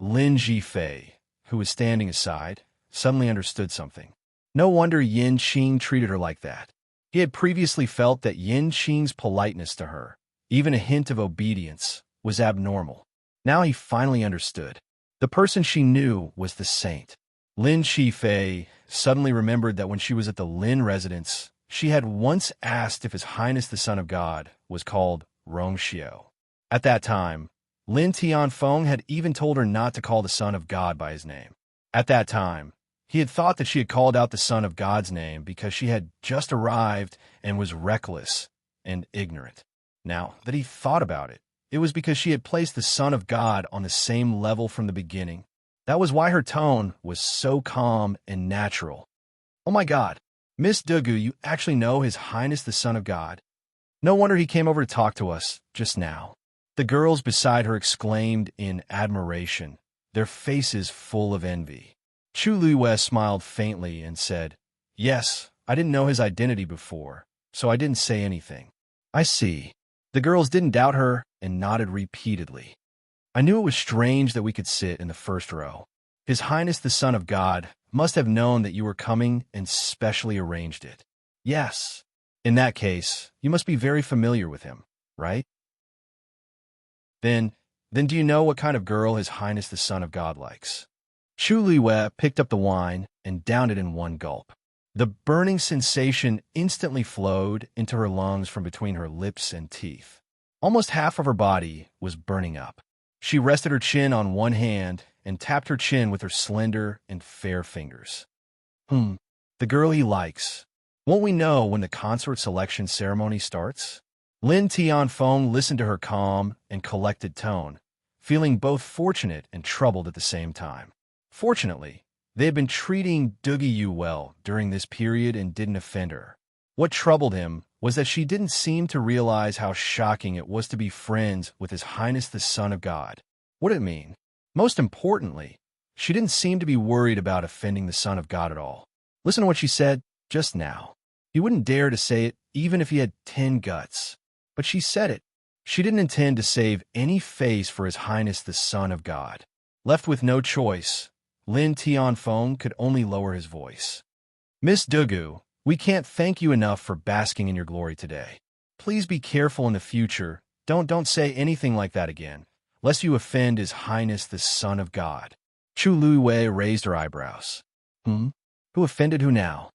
[SPEAKER 1] Lin Zhifei, who was standing aside, suddenly understood something. No wonder Yin Qing treated her like that. He had previously felt that Yin Qing's politeness to her, even a hint of obedience, was abnormal. Now he finally understood. The person she knew was the saint. Lin Shifei suddenly remembered that when she was at the Lin residence, she had once asked if His Highness the Son of God was called Rongxiu. At that time, Lin Tianfeng had even told her not to call the Son of God by his name. At that time, he had thought that she had called out the Son of God's name because she had just arrived and was reckless and ignorant. Now that he thought about it, it was because she had placed the Son of God on the same level from the beginning. That was why her tone was so calm and natural. "Oh my God, Miss Dugu, you actually know His Highness the Son of God? No wonder he came over to talk to us just now." The girls beside her exclaimed in admiration, their faces full of envy. Chu Luiwei smiled faintly and said, "Yes, I didn't know his identity before, so I didn't say anything." "I see." The girls didn't doubt her and nodded repeatedly. "I knew it was strange that we could sit in the first row. His Highness the Son of God must have known that you were coming and specially arranged it." "Yes. In that case, you must be very familiar with him, right? Then do you know what kind of girl His Highness the Son of God likes?" Chu Luiwei picked up the wine and downed it in one gulp. The burning sensation instantly flowed into her lungs from between her lips and teeth. Almost half of her body was burning up. She rested her chin on one hand and tapped her chin with her slender and fair fingers. The girl he likes. Won't we know when the consort selection ceremony starts?" Lin Tianfeng listened to her calm and collected tone, feeling both fortunate and troubled at the same time. Fortunately, they had been treating Dugi Yu well during this period and didn't offend her. What troubled him was that she didn't seem to realize how shocking it was to be friends with His Highness the Son of God. What did it mean? Most importantly, she didn't seem to be worried about offending the Son of God at all. Listen to what she said just now. He wouldn't dare to say it even if he had 10 guts. But she said it. She didn't intend to save any face for His Highness the Son of God. Left with no choice, Lin Tianfeng could only lower his voice. "Miss Dugu, we can't thank you enough for basking in your glory today. Please be careful in the future. Don't say anything like that again, lest you offend His Highness the Son of God." Chu Luiwei raised her eyebrows. Who offended who now?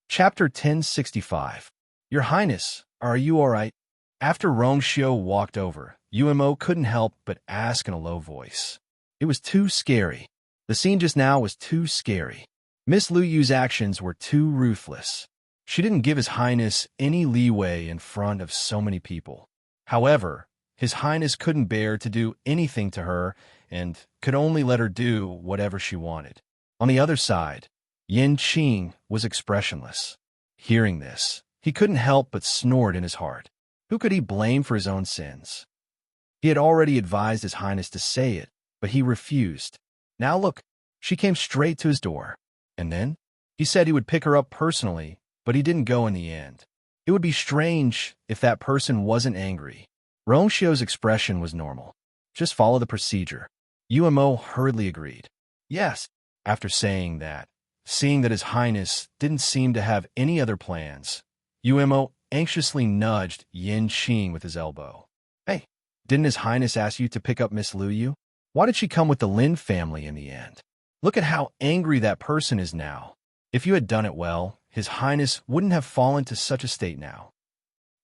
[SPEAKER 1] Chapter 1065. "Your Highness, are you all right?" After Rongxiu walked over, Umo couldn't help but ask in a low voice. It was too scary. The scene just now was too scary. Miss Lu Yu's actions were too ruthless. She didn't give His Highness any leeway in front of so many people. However, His Highness couldn't bear to do anything to her and could only let her do whatever she wanted. On the other side, Yin Qing was expressionless. Hearing this, he couldn't help but snort in his heart. Who could he blame for his own sins? He had already advised His Highness to say it, but he refused. Now look, she came straight to his door. And then? He said he would pick her up personally, but he didn't go in the end. It would be strange if that person wasn't angry. Rongxiu's expression was normal. Just follow the procedure. Umo hurriedly agreed. Yes. After saying that, seeing that His Highness didn't seem to have any other plans, Umo anxiously nudged Yin Qing with his elbow. "Hey, didn't His Highness ask you to pick up Miss Lu Yu? Why did she come with the Lin family in the end? Look at how angry that person is now. If you had done it well, His Highness wouldn't have fallen to such a state now."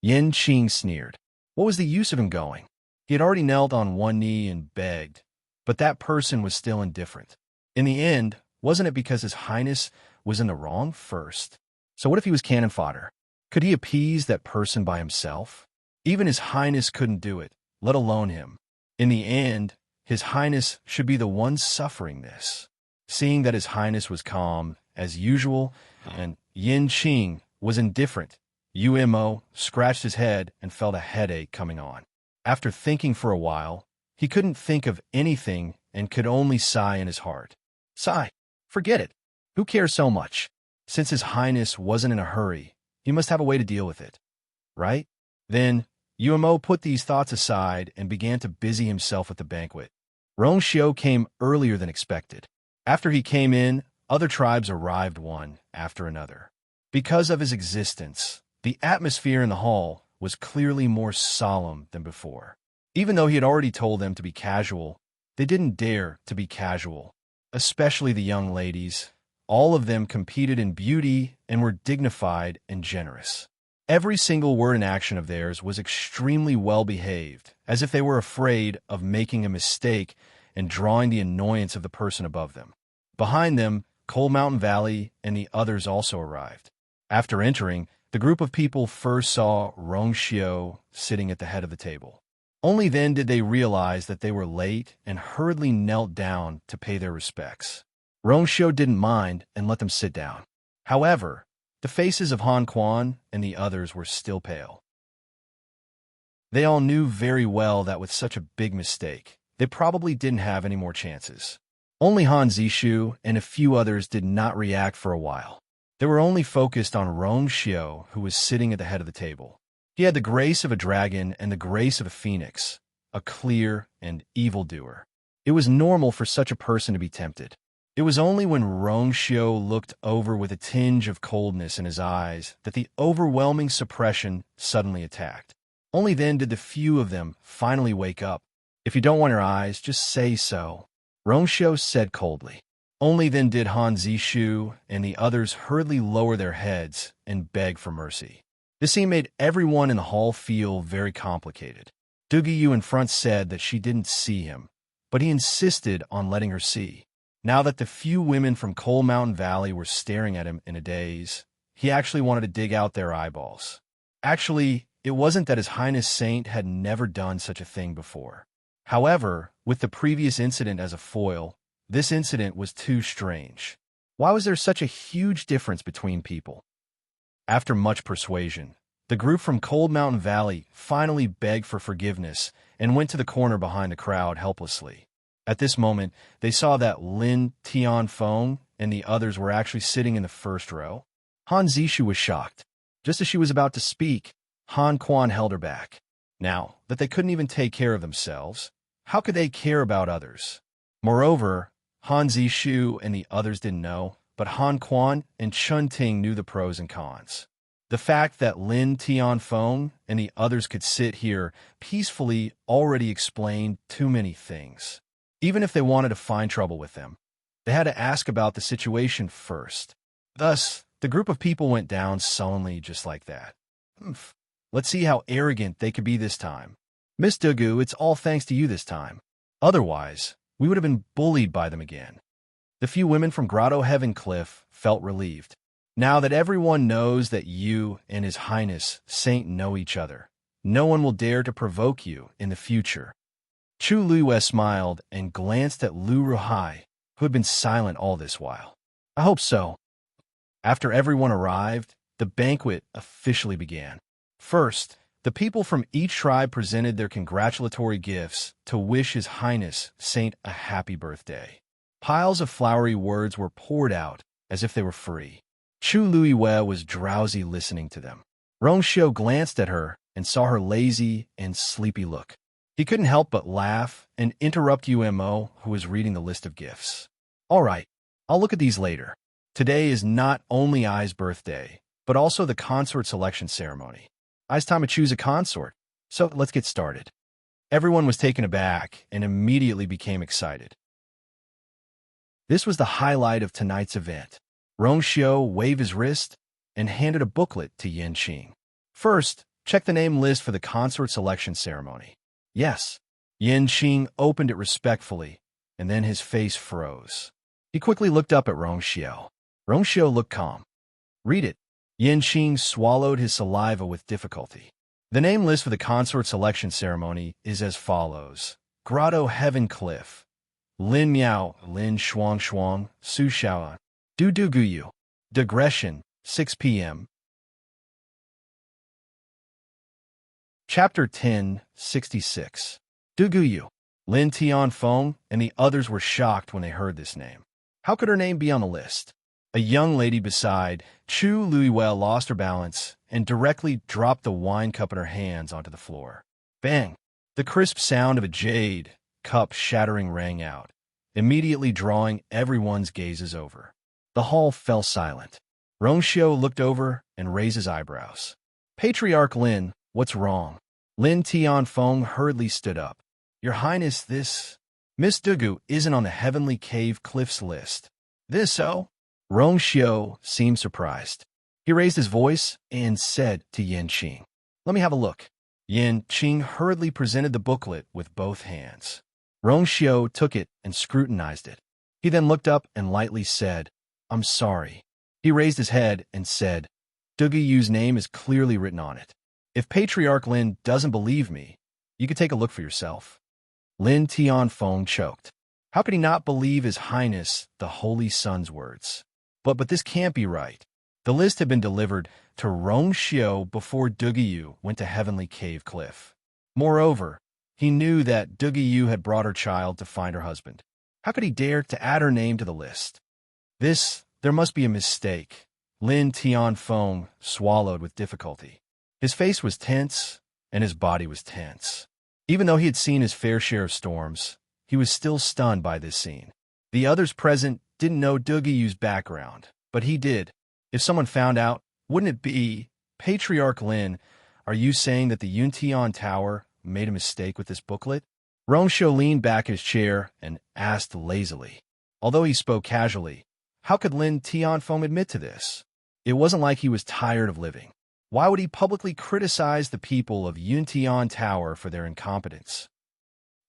[SPEAKER 1] Yin Qing sneered. What was the use of him going? He had already knelt on one knee and begged, but that person was still indifferent. In the end, wasn't it because His Highness was in the wrong first? So what if he was cannon fodder? Could he appease that person by himself? Even His Highness couldn't do it, let alone him. In the end, His Highness should be the one suffering this. Seeing that His Highness was calm, as usual, and Yin Qing was indifferent, Umo scratched his head and felt a headache coming on. After thinking for a while, he couldn't think of anything and could only sigh in his heart. Sigh. Forget it. Who cares so much? Since His Highness wasn't in a hurry, he must have a way to deal with it. Right? Then, Umo put these thoughts aside and began to busy himself at the banquet. Rongxiu came earlier than expected. After he came in, other tribes arrived one after another. Because of his existence, the atmosphere in the hall was clearly more solemn than before. Even though he had already told them to be casual, they didn't dare to be casual, especially the young ladies. All of them competed in beauty and were dignified and generous. Every single word and action of theirs was extremely well-behaved, as if they were afraid of making a mistake and drawing the annoyance of the person above them. Behind them, Cold Mountain Valley and the others also arrived. After entering, the group of people first saw Rongxiu sitting at the head of the table. Only then did they realize that they were late and hurriedly knelt down to pay their respects. Rongxiu didn't mind and let them sit down. However, the faces of Han Quan and the others were still pale. They all knew very well that with such a big mistake, they probably didn't have any more chances. Only Han Zishu and a few others did not react for a while. They were only focused on Rongxiu, who was sitting at the head of the table. He had the grace of a dragon and the grace of a phoenix, a clear and evildoer. It was normal for such a person to be tempted. It was only when Rongxiu looked over with a tinge of coldness in his eyes that the overwhelming suppression suddenly attacked. Only then did the few of them finally wake up. "If you don't want your eyes, just say so," Rongxiu said coldly. Only then did Han Zishu and the others hurriedly lower their heads and beg for mercy. This scene made everyone in the hall feel very complicated. Duguyu in front said that she didn't see him, but he insisted on letting her see. Now that the few women from Coal Mountain Valley were staring at him in a daze, he actually wanted to dig out their eyeballs. Actually, it wasn't that His Highness Saint had never done such a thing before. However, with the previous incident as a foil, this incident was too strange. Why was there such a huge difference between people? After much persuasion, the group from Cold Mountain Valley finally begged for forgiveness and went to the corner behind the crowd helplessly. At this moment, they saw that Lin Tianfeng and the others were actually sitting in the first row. Han Zishu was shocked. Just as she was about to speak, Han Quan held her back. Now, that they couldn't even take care of themselves, how could they care about others? Moreover, Han Zishu and the others didn't know, but Han Quan and Chun Ting knew the pros and cons. The fact that Lin Tianfeng and the others could sit here peacefully already explained too many things. Even if they wanted to find trouble with them, they had to ask about the situation first. Thus, the group of people went down sullenly just like that. Let's see how arrogant they could be this time. Miss Dugu, it's all thanks to you this time. Otherwise, we would have been bullied by them again. The few women from Grotto Heaven Cliff felt relieved. Now that everyone knows that you and His Highness Saint know each other, no one will dare to provoke you in the future. Chu Luiwei smiled and glanced at Lu Ruhai, who had been silent all this while. I hope so. After everyone arrived, the banquet officially began. First, the people from each tribe presented their congratulatory gifts to wish His Highness Saint a happy birthday. Piles of flowery words were poured out as if they were free. Chu Luiwei was drowsy listening to them. Rongxiu glanced at her and saw her lazy and sleepy look. He couldn't help but laugh and interrupt Umo, who was reading the list of gifts. All right, I'll look at these later. Today is not only Ai's birthday, but also the consort selection ceremony. Ai's time to choose a consort, so let's get started. Everyone was taken aback and immediately became excited. This was the highlight of tonight's event. Rongxiu waved his wrist and handed a booklet to Yanqing. First, check the name list for the consort selection ceremony. Yes. Yanqing opened it respectfully, and then his face froze. He quickly looked up at Rongxiu. Rongxiu looked calm. Read it. Yanqing swallowed his saliva with difficulty. The name list for the consort selection ceremony is as follows. Grotto Heaven Cliff. Lin Miao, Lin Shuang, Su Xiaoan. Du Guyu. Digression, 6 p.m. Chapter 1066. Duguyu. Lin Tianfeng and the others were shocked when they heard this name. How could her name be on the list? A young lady beside Chu Luiwei lost her balance and directly dropped the wine cup in her hands onto the floor. Bang! The crisp sound of a jade cup shattering rang out, immediately drawing everyone's gazes over. The hall fell silent. Rongxiu looked over and raised his eyebrows. Patriarch Lin, What's wrong? Lin Tianfeng hurriedly stood up. Your Highness, this Miss Dugu isn't on the Heavenly Cave Cliffs list. This so? Rong Xiu seemed surprised. He raised his voice and said to Yin Qing, "Let me have a look." Yin Qing hurriedly presented the booklet with both hands. Rong Xiu took it and scrutinized it. He then looked up and lightly said, "I'm sorry." He raised his head and said, "Dugu Yu's name is clearly written on it. If Patriarch Lin doesn't believe me, you could take a look for yourself." Lin Tianfeng choked. How could he not believe His Highness, the Holy Sun's words? But this can't be right. The list had been delivered to Rong Xiu before Dugu Yu went to Heavenly Cave Cliff. Moreover, he knew that Dugu Yu had brought her child to find her husband. How could he dare to add her name to the list? There must be a mistake. Lin Tianfeng swallowed with difficulty. His face was tense, and his body was tense. Even though he had seen his fair share of storms, he was still stunned by this scene. The others present didn't know Dugu Yu's background, but he did. If someone found out, wouldn't it be, "Patriarch Lin, are you saying that the Yuntian Tower made a mistake with this booklet?" Rong Xiu leaned back in his chair and asked lazily. Although he spoke casually, how could Lin Tianfeng admit to this? It wasn't like he was tired of living. Why would he publicly criticize the people of Yuntian Tower for their incompetence?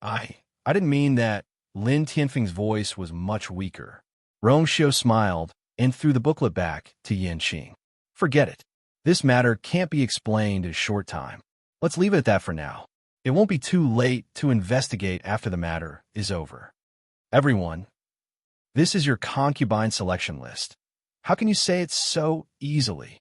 [SPEAKER 1] I didn't mean that. Lin Tianfeng's voice was much weaker. Rong Xiu smiled and threw the booklet back to Yin Qing. Forget it. This matter can't be explained in a short time. Let's leave it at that for now. It won't be too late to investigate after the matter is over. Everyone, this is your concubine selection list. How can you say it so easily?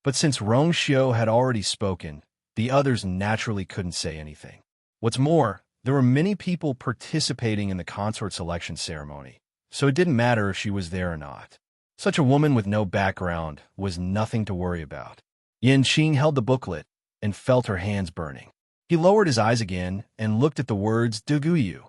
[SPEAKER 1] But since Rong Xiu had already spoken, the others naturally couldn't say anything. What's more, there were many people participating in the consort selection ceremony, so it didn't matter if she was there or not. Such a woman with no background was nothing to worry about. Yin Qing held the booklet and felt her hands burning. He lowered his eyes again and looked at the words Dugu Yu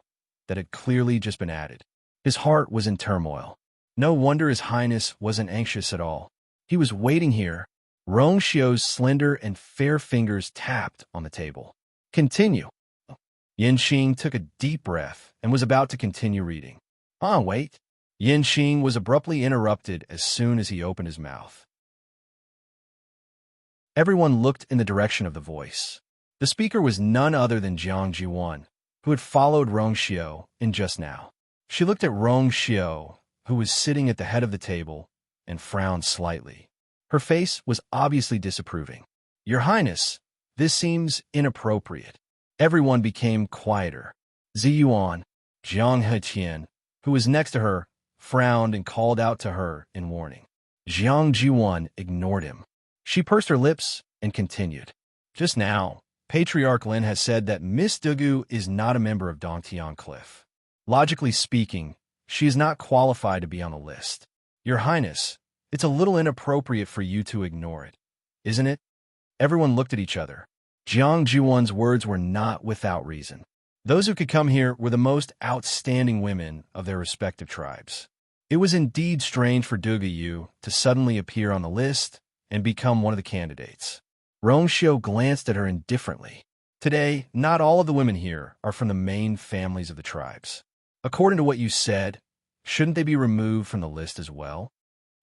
[SPEAKER 1] that had clearly just been added. His heart was in turmoil. No wonder His Highness wasn't anxious at all. He was waiting here. Rong Xiu's slender and fair fingers tapped on the table. Continue. Yin Qing took a deep breath and was about to continue reading. Wait. Yin Qing was abruptly interrupted as soon as he opened his mouth. Everyone looked in the direction of the voice. The speaker was none other than Jiang Jiwan, who had followed Rong Xiu in just now. She looked at Rong Xiu, who was sitting at the head of the table, and frowned slightly. Her face was obviously disapproving. Your Highness, this seems inappropriate. Everyone became quieter. Ziyuan, Jiang Hetian, who was next to her, frowned and called out to her in warning. Jiang Jiwan ignored him. She pursed her lips and continued. Just now, Patriarch Lin has said that Miss Dugu is not a member of Dongtian Cliff. Logically speaking, she is not qualified to be on the list. Your Highness, it's a little inappropriate for you to ignore it, isn't it? Everyone looked at each other. Jiang Jiwan's words were not without reason. Those who could come here were the most outstanding women of their respective tribes. It was indeed strange for Dugu Yu to suddenly appear on the list and become one of the candidates. Rong Xiu glanced at her indifferently. Today, not all of the women here are from the main families of the tribes. According to what you said, shouldn't they be removed from the list as well?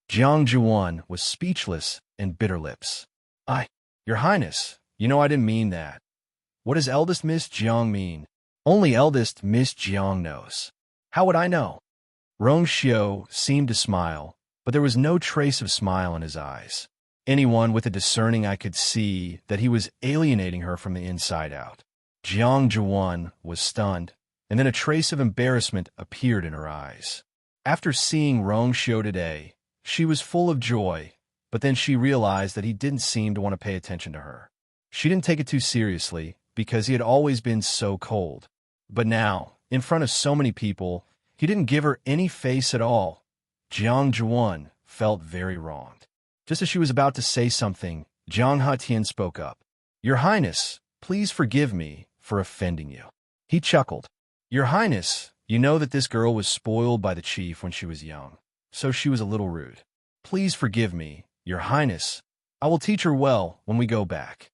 [SPEAKER 1] Jiang Jiwan was speechless and bitter lips. Your Highness, you know I didn't mean that. What does eldest Miss Jiang mean? Only eldest Miss Jiang knows. How would I know? Rong Xiu seemed to smile, but there was no trace of smile in his eyes. Anyone with a discerning eye could see that he was alienating her from the inside out. Jiang Jiwan was stunned, and then a trace of embarrassment appeared in her eyes. After seeing Rong Xiu today, she was full of joy, but then she realized that he didn't seem to want to pay attention to her. She didn't take it too seriously, because he had always been so cold. But now, in front of so many people, he didn't give her any face at all. Jiang Jiwan felt very wronged. Just as she was about to say something, Jiang Hetian spoke up. Your Highness, please forgive me for offending you. He chuckled. Your Highness, you know that this girl was spoiled by the chief when she was young, so she was a little rude. Please forgive me, Your Highness. I will teach her well when we go back.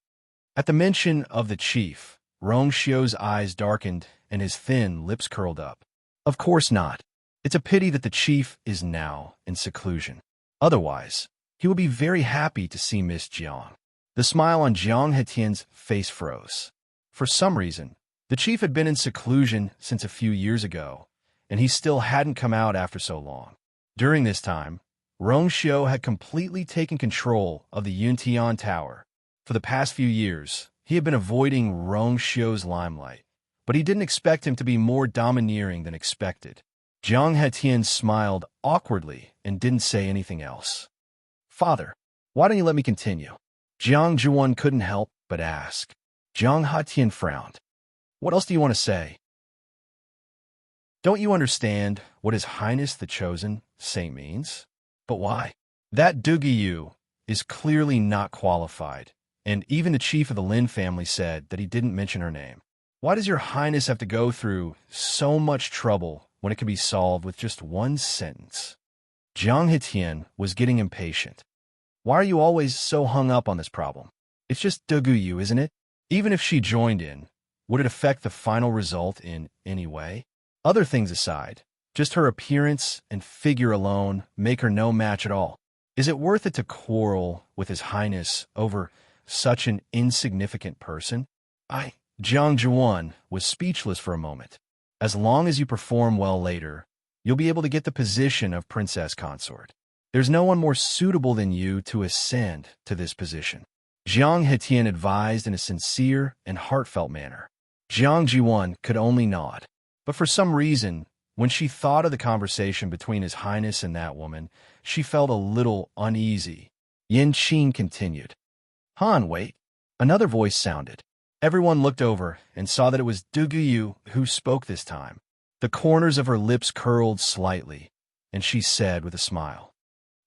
[SPEAKER 1] At the mention of the chief, Rong Xiu's eyes darkened and his thin lips curled up. Of course not. It's a pity that the chief is now in seclusion. Otherwise, he would be very happy to see Miss Jiang. The smile on Jiang Hetian's face froze. For some reason, the chief had been in seclusion since a few years ago, and he still hadn't come out after so long. During this time, Rong Xiu had completely taken control of the Yuntian Tower. For the past few years, he had been avoiding Rong Xiu's limelight, but he didn't expect him to be more domineering than expected. Jiang Hetian smiled awkwardly and didn't say anything else. Father, why don't you let me continue? Jiang Zhuan couldn't help but ask. Jiang Hetian frowned. What else do you want to say? Don't you understand what His Highness the Chosen Saint means? But why? That Dugiyu is clearly not qualified, and even the chief of the Lin family said that he didn't mention her name. Why does your highness have to go through so much trouble when it can be solved with just one sentence? Jiang Hetian was getting impatient. Why are you always so hung up on this problem? It's just Duguyu, isn't it? Even if she joined in, would it affect the final result in any way? Other things aside, just her appearance and figure alone make her no match at all. Is it worth it to quarrel with His Highness over such an insignificant person? Jiang Zhuan was speechless for a moment. As long as you perform well later, you'll be able to get the position of princess consort. There's no one more suitable than you to ascend to this position. Jiang Hetian advised in a sincere and heartfelt manner. Jiang Zhuan could only nod. But for some reason, when she thought of the conversation between His Highness and that woman, she felt a little uneasy. Yin Qing continued. Han, wait. Another voice sounded. Everyone looked over and saw that it was Duguyu who spoke this time. The corners of her lips curled slightly, and she said with a smile,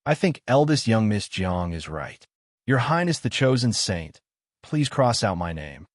[SPEAKER 1] I think eldest young Miss Jiang is right. Your Highness the Chosen Saint, please cross out my name.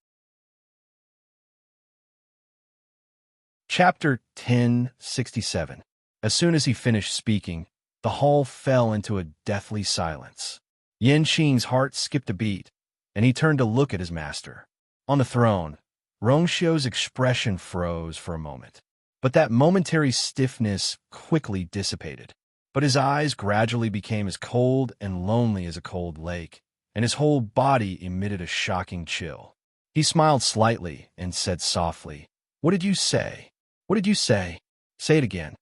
[SPEAKER 1] Chapter 1067. As soon as he finished speaking, the hall fell into a deathly silence. Yin Qing's heart skipped a beat, and he turned to look at his master. On the throne, Rong Xiu's expression froze for a moment, but that momentary stiffness quickly dissipated. But his eyes gradually became as cold and lonely as a cold lake, and his whole body emitted a shocking chill. He smiled slightly and said softly, What did you say? What did you say? Say it again.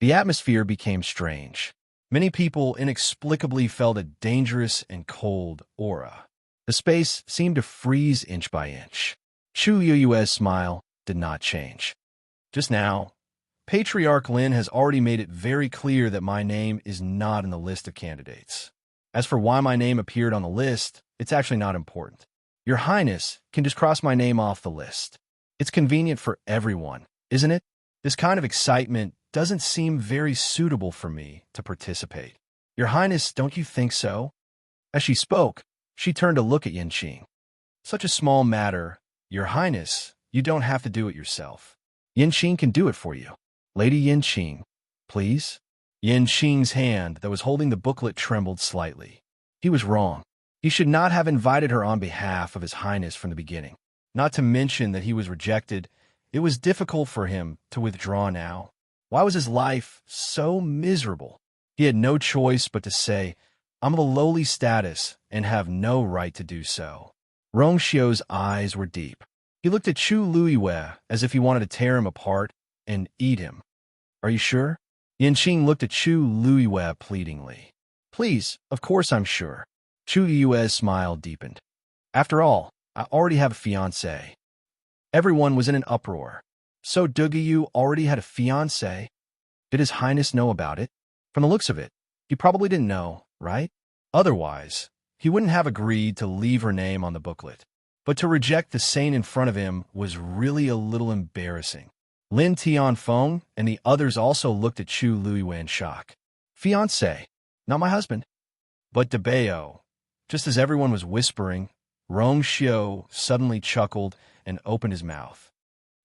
[SPEAKER 1] The atmosphere became strange. Many people inexplicably felt a dangerous and cold aura. The space seemed to freeze inch by inch. Chu Yu's smile did not change. Just now, Patriarch Lin has already made it very clear that my name is not in the list of candidates. As for why my name appeared on the list, it's actually not important. Your Highness can just cross my name off the list. It's convenient for everyone, isn't it? This kind of excitement doesn't seem very suitable for me to participate. Your Highness, don't you think so? As she spoke, she turned to look at Yin Qing. Such a small matter, Your Highness, you don't have to do it yourself. Yin Qing can do it for you. Lady Yin Qing, please. Yin Qing's hand that was holding the booklet trembled slightly. He was wrong. He should not have invited her on behalf of His Highness from the beginning. Not to mention that he was rejected, it was difficult for him to withdraw now. Why was his life so miserable? He had no choice but to say, I'm of a lowly status and have no right to do so. Rong Xiu's eyes were deep. He looked at Chu Luiwei as if he wanted to tear him apart and eat him. Are you sure? Yin Qing looked at Chu Luiwei pleadingly. Please, of course I'm sure. Chu Yue's smile deepened. After all, I already have a fiancé. Everyone was in an uproar. So Duguyu already had a fiancé? Did His Highness know about it? From the looks of it, he probably didn't know, right? Otherwise, he wouldn't have agreed to leave her name on the booklet. But to reject the saint in front of him was really a little embarrassing. Lin Tianfeng and the others also looked at Chu Luiwei in shock. Fiancé, not my husband. But Debeo, just as everyone was whispering, Rong Xiu suddenly chuckled and opened his mouth.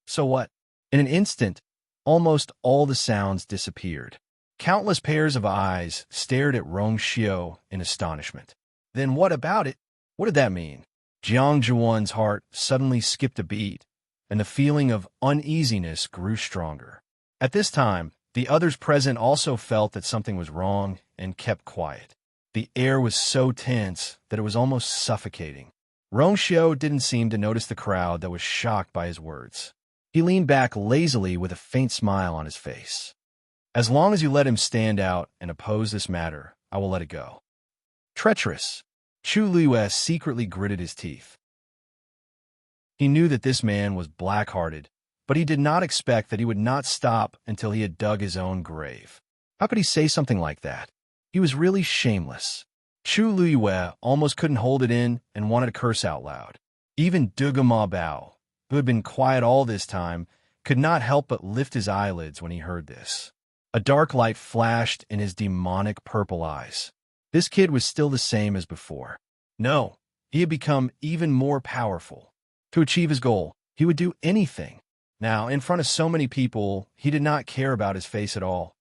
[SPEAKER 1] So what? In an instant, almost all the sounds disappeared. Countless pairs of eyes stared at Rong Xiu in astonishment. Then what about it? What did that mean? Jiang Zhuan's heart suddenly skipped a beat, and the feeling of uneasiness grew stronger. At this time, the others present also felt that something was wrong and kept quiet. The air was so tense that it was almost suffocating. Rongxiu didn't seem to notice the crowd that was shocked by his words. He leaned back lazily with a faint smile on his face. As long as you let him stand out and oppose this matter, I will let it go. Treacherous. Chu Liyue secretly gritted his teeth. He knew that this man was black-hearted, but he did not expect that he would not stop until he had dug his own grave. How could he say something like that? He was really shameless. Chu Liyue almost couldn't hold it in and wanted to curse out loud. Even Dugama Bao, who had been quiet all this time, could not help but lift his eyelids when he heard this. A dark light flashed in his demonic purple eyes. This kid was still the same as before. No, he had become even more powerful. To achieve his goal, he would do anything. Now, in front of so many people, he did not care about his face at all.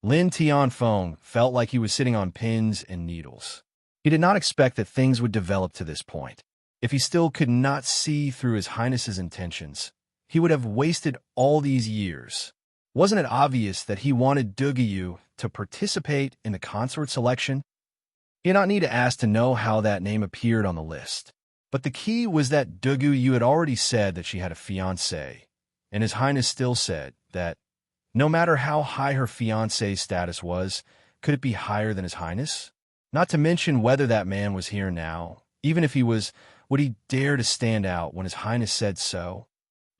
[SPEAKER 1] Lin Tianfeng felt like he was sitting on pins and needles. He did not expect that things would develop to this point. If he still could not see through His Highness's intentions, he would have wasted all these years. Wasn't it obvious that he wanted Duguyu to participate in the consort selection? He did not need to ask to know how that name appeared on the list. But the key was that Duguyu had already said that she had a fiancé, and His Highness still said that no matter how high her fiancé's status was, could it be higher than His Highness? Not to mention whether that man was here now. Even if he was, would he dare to stand out when His Highness said so?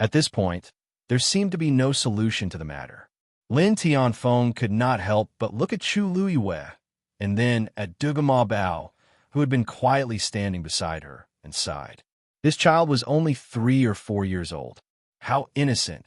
[SPEAKER 1] At this point, there seemed to be no solution to the matter. Lin Tianfeng could not help but look at Chu Liyue, and then at Dugama Bao, who had been quietly standing beside her, and sighed. This child was only 3 or 4 years old. How innocent.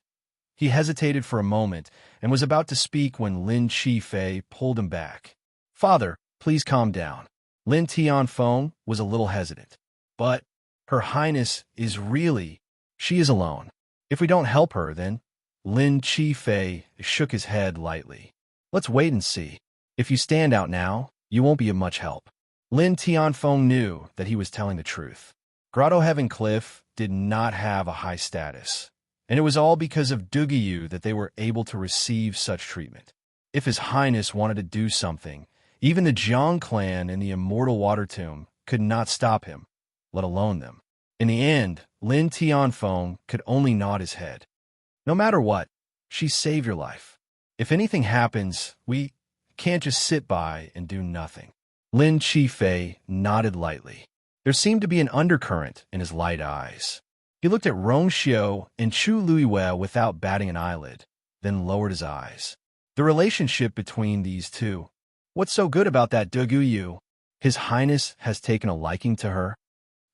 [SPEAKER 1] He hesitated for a moment and was about to speak when Lin Qifei pulled him back. Father, please calm down. Lin Tianfeng was a little hesitant. But Her Highness is really... She is alone. If we don't help her, then... Lin Qifei shook his head lightly. Let's wait and see. If you stand out now, you won't be of much help. Lin Tianfeng knew that he was telling the truth. Grotto Heaven Cliff did not have a high status, and it was all because of Duguyu that they were able to receive such treatment. If His Highness wanted to do something, even the Jiang clan in the Immortal Water Tomb could not stop him, let alone them. In the end, Lin Tianfeng could only nod his head. No matter what, she saved your life. If anything happens, we can't just sit by and do nothing. Lin Qifei nodded lightly. There seemed to be an undercurrent in his light eyes. He looked at Rongxiu and Chu Liyue without batting an eyelid, then lowered his eyes. The relationship between these two. What's so good about that Duguyu? His Highness has taken a liking to her.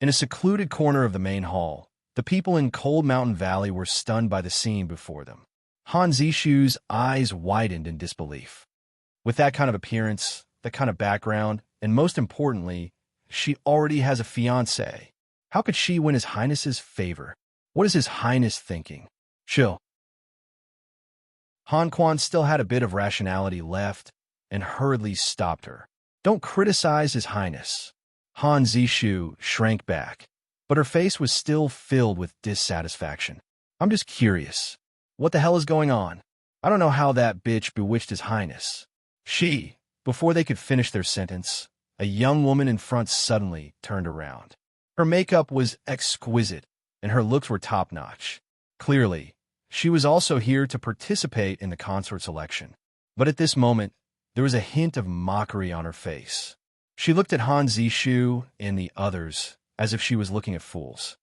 [SPEAKER 1] In a secluded corner of the main hall, the people in Cold Mountain Valley were stunned by the scene before them. Han Zishu's eyes widened in disbelief. With that kind of appearance, that kind of background, and most importantly, she already has a fiancé. How could she win His Highness's favor? What is His Highness thinking? Chill. Han Quan still had a bit of rationality left and hurriedly stopped her. Don't criticize His Highness. Han Zishu shrank back, but her face was still filled with dissatisfaction. I'm just curious. What the hell is going on? I don't know how that bitch bewitched His Highness. Before they could finish their sentence, a young woman in front suddenly turned around. Her makeup was exquisite, and her looks were top-notch. Clearly, she was also here to participate in the consort selection. But at this moment, there was a hint of mockery on her face. She looked at Han Zishu and the others as if she was looking at fools.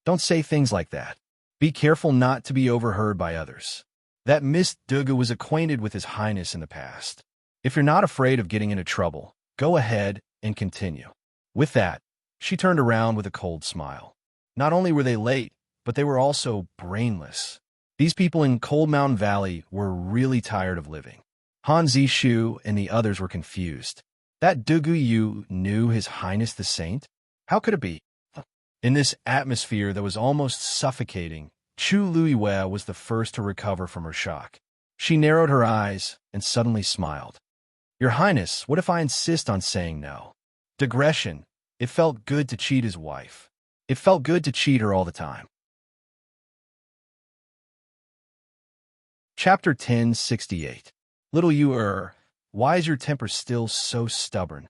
[SPEAKER 1] Don't say things like that. Be careful not to be overheard by others. That Miss Dugu was acquainted with His Highness in the past. If you're not afraid of getting into trouble, go ahead and continue. With that, she turned around with a cold smile. Not only were they late, but they were also brainless. These people in Cold Mountain Valley were really tired of living. Han Zishu and the others were confused. That Duguyu knew His Highness the Saint? How could it be? In this atmosphere that was almost suffocating, Chu Liyue was the first to recover from her shock. She narrowed her eyes and suddenly smiled. Your Highness, what if I insist on saying no? Digression. It felt good to cheat his wife. It felt good to cheat her all the time. Chapter 1068. Little you, why is your temper still so stubborn?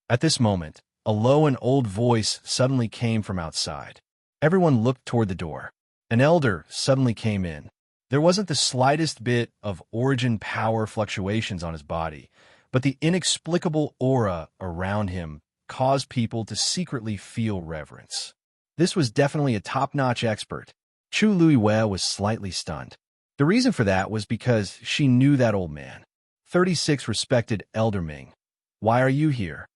[SPEAKER 1] At this moment, a low and old voice suddenly came from outside. Everyone looked toward the door. An elder suddenly came in. There wasn't the slightest bit of origin power fluctuations on his body, but the inexplicable aura around him caused people to secretly feel reverence. This was definitely a top-notch expert. Chu Luiwei was slightly stunned. The reason for that was because she knew that old man. 36 respected Elder Ming. Why are you here?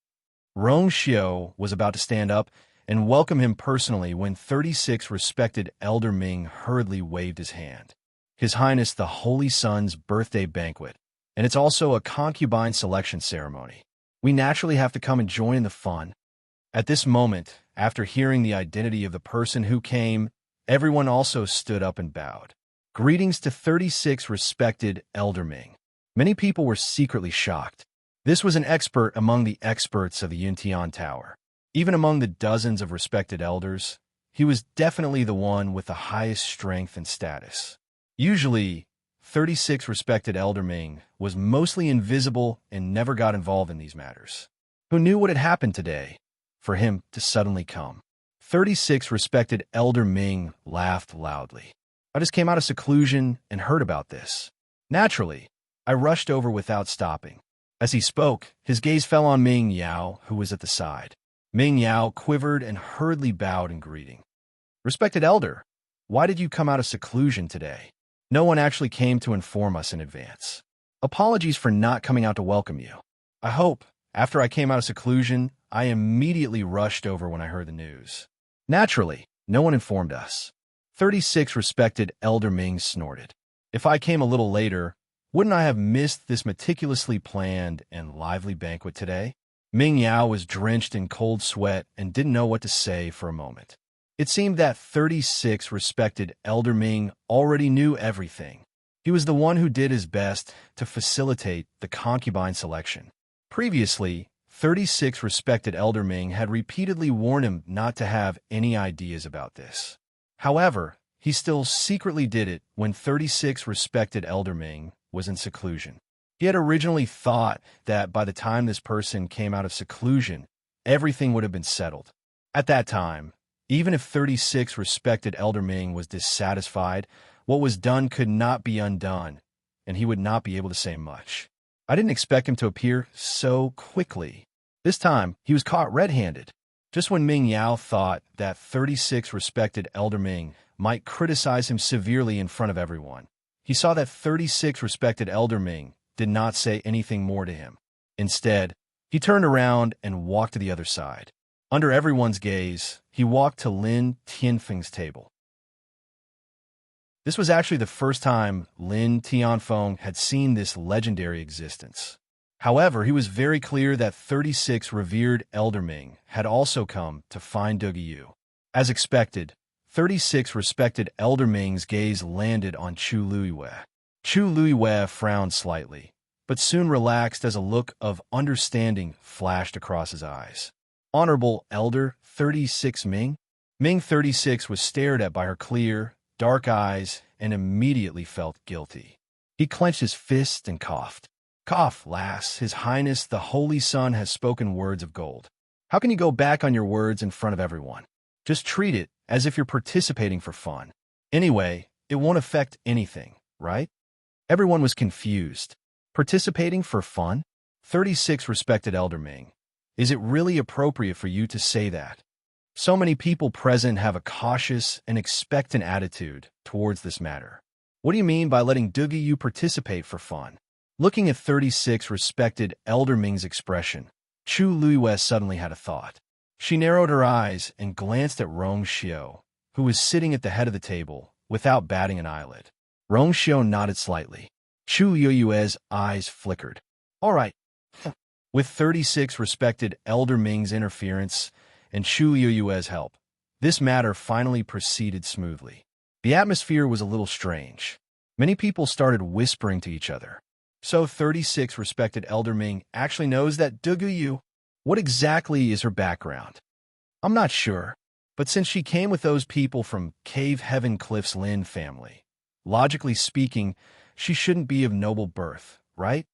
[SPEAKER 1] Rong Xiao was about to stand up and welcome him personally when 36 respected Elder Ming hurriedly waved his hand. His Highness the Holy Sun's birthday banquet, and it's also a concubine selection ceremony. We naturally have to come and join in the fun. At this moment, after hearing the identity of the person who came, everyone also stood up and bowed. Greetings to 36 respected Elder Ming. Many people were secretly shocked. This was an expert among the experts of the Yuntian Tower. Even among the dozens of respected elders, he was definitely the one with the highest strength and status. Usually, 36 respected Elder Ming was mostly invisible and never got involved in these matters. Who knew what had happened today for him to suddenly come? 36 respected Elder Ming laughed loudly. I just came out of seclusion and heard about this. Naturally, I rushed over without stopping. As he spoke, his gaze fell on Ming Yao, who was at the side. Ming Yao quivered and hurriedly bowed in greeting. Respected Elder, why did you come out of seclusion today? No one actually came to inform us in advance. Apologies for not coming out to welcome you. I hope, after I came out of seclusion, I immediately rushed over when I heard the news. Naturally, no one informed us. 36 respected Elder Ming snorted. If I came a little later, wouldn't I have missed this meticulously planned and lively banquet today? Ming Yao was drenched in cold sweat and didn't know what to say for a moment. It seemed that 36 respected Elder Ming already knew everything. He was the one who did his best to facilitate the concubine selection. Previously, 36 respected Elder Ming had repeatedly warned him not to have any ideas about this. However, he still secretly did it when 36 respected Elder Ming was in seclusion. He had originally thought that by the time this person came out of seclusion, everything would have been settled. At that time, even if 36 respected Elder Ming was dissatisfied, what was done could not be undone, and he would not be able to say much. I didn't expect him to appear so quickly. This time, he was caught red-handed. Just when Ming Yao thought that 36 respected Elder Ming might criticize him severely in front of everyone, he saw that 36 respected Elder Ming did not say anything more to him. Instead, he turned around and walked to the other side. Under everyone's gaze, he walked to Lin Tianfeng's table. This was actually the first time Lin Tianfeng had seen this legendary existence. However, he was very clear that 36 revered Elder Ming had also come to find Dugiyu. As expected, 36 respected Elder Ming's gaze landed on Chu Luiwei. Chu Luiwei frowned slightly, but soon relaxed as a look of understanding flashed across his eyes. Honorable Elder 36 Ming? Ming 36 was stared at by her clear, dark eyes and immediately felt guilty. He clenched his fist and coughed. Cough, lass, His Highness the Holy Sun has spoken words of gold. How can you go back on your words in front of everyone? Just treat it as if you're participating for fun. Anyway, it won't affect anything, right? Everyone was confused. Participating for fun? 36 respected Elder Ming. Is it really appropriate for you to say that? So many people present have a cautious and expectant attitude towards this matter. What do you mean by letting Dugiyu participate for fun? Looking at 36 respected Elder Ming's expression, Chu Luiwei suddenly had a thought. She narrowed her eyes and glanced at Rong Xiao, who was sitting at the head of the table, without batting an eyelid. Rong Xiao nodded slightly. Chu Luiwei's eyes flickered. All right. With 36 respected Elder Ming's interference and Chu Luiwei's help, this matter finally proceeded smoothly. The atmosphere was a little strange. Many people started whispering to each other. So 36 respected Elder Ming actually knows that Dugiyu. What exactly is her background? I'm not sure. But since she came with those people from Cave Heaven Cliff's Lin family, logically speaking, she shouldn't be of noble birth, right?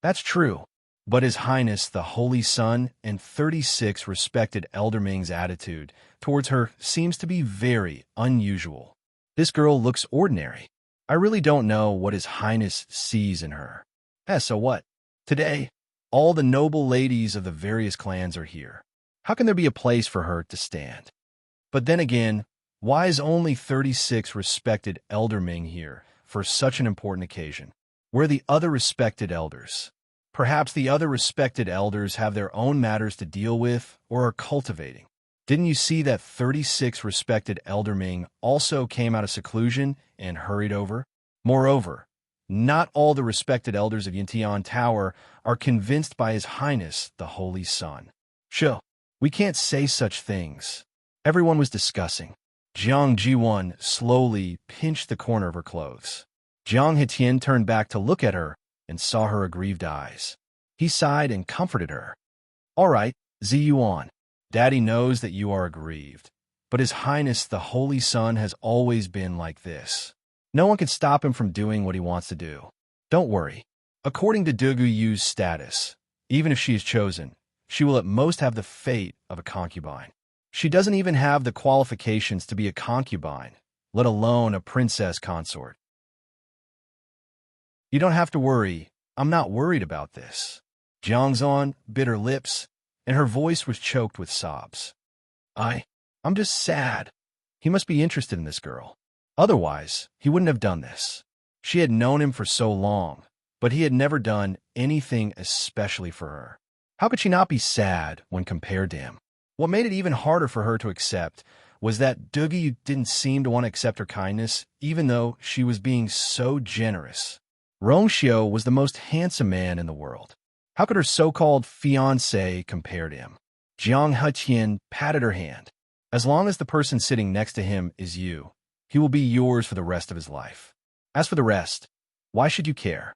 [SPEAKER 1] That's true. But His Highness the Holy Sun and 36 respected Elder Ming's attitude towards her seems to be very unusual. This girl looks ordinary. I really don't know what His Highness sees in her. So what? Today, all the noble ladies of the various clans are here. How can there be a place for her to stand? But then again, why is only 36 respected Elder Ming here for such an important occasion? Where are the other respected elders? Perhaps the other respected elders have their own matters to deal with or are cultivating. Didn't you see that 36 respected Elder Ming also came out of seclusion and hurried over? Moreover, not all the respected elders of Yintian Tower are convinced by His Highness the Holy Sun. Sure, we can't say such things. Everyone was discussing. Jiang Jiwon slowly pinched the corner of her clothes. Jiang Hetien turned back to look at her and saw her aggrieved eyes. He sighed and comforted her. All right, Ziyuan. Daddy knows that you are aggrieved, but His Highness the Holy Sun has always been like this. No one can stop him from doing what he wants to do. Don't worry. According to Dugu Yu's status, even if she is chosen, she will at most have the fate of a concubine. She doesn't even have the qualifications to be a concubine, let alone a princess consort. You don't have to worry. I'm not worried about this. Jiangzon bit her lips, and her voice was choked with sobs. I'm just sad. He must be interested in this girl. Otherwise, he wouldn't have done this. She had known him for so long, but he had never done anything especially for her. How could she not be sad when compared to him? What made it even harder for her to accept was that Dugi didn't seem to want to accept her kindness, even though she was being so generous. Rongxiu was the most handsome man in the world. How could her so-called fiancé compare to him? Jiang Hetian patted her hand. As long as the person sitting next to him is you, he will be yours for the rest of his life. As for the rest, why should you care?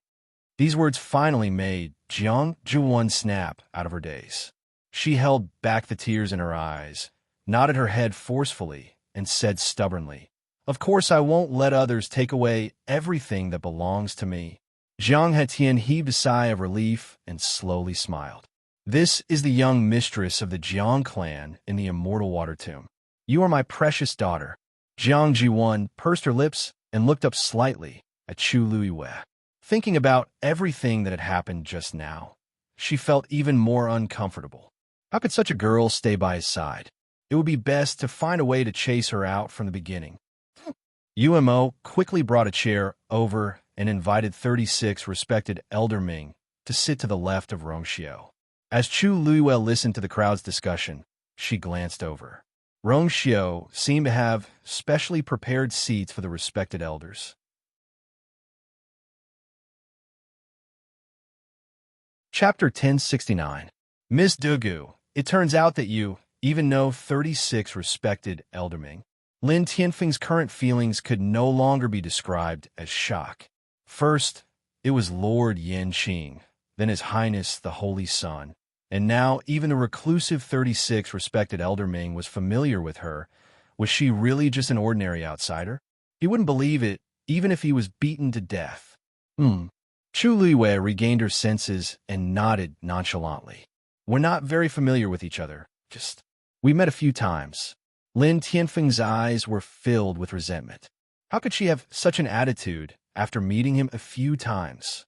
[SPEAKER 1] These words finally made Jiang Jiwon snap out of her daze. She held back the tears in her eyes, nodded her head forcefully, and said stubbornly, Of course I won't let others take away everything that belongs to me. Jiang Hetien heaved a sigh of relief and slowly smiled. This is the young mistress of the Jiang clan in the Immortal Water Tomb. You are my precious daughter. Jiang Jiwon pursed her lips and looked up slightly at Chu Luiwei. Thinking about everything that had happened just now, she felt even more uncomfortable. How could such a girl stay by his side? It would be best to find a way to chase her out from the beginning. UMO quickly brought a chair over and invited 36 respected Elder Ming to sit to the left of Rongxiu. As Chu Luiwei listened to the crowd's discussion, she glanced over. Rongxiu seemed to have specially prepared seats for the respected elders. Chapter 1069. Miss Dugu, it turns out that you even know 36 respected Elder Ming. Lin Tianfeng's current feelings could no longer be described as shock. First, it was Lord Yanqing, then His Highness the Holy Sun, and now even the reclusive 36 respected Elder Ming was familiar with her. Was she really just an ordinary outsider? He wouldn't believe it, even if he was beaten to death. Chu Luiwei regained her senses and nodded nonchalantly. We're not very familiar with each other. We met a few times. Lin Tianfeng's eyes were filled with resentment. How could she have such an attitude after meeting him a few times?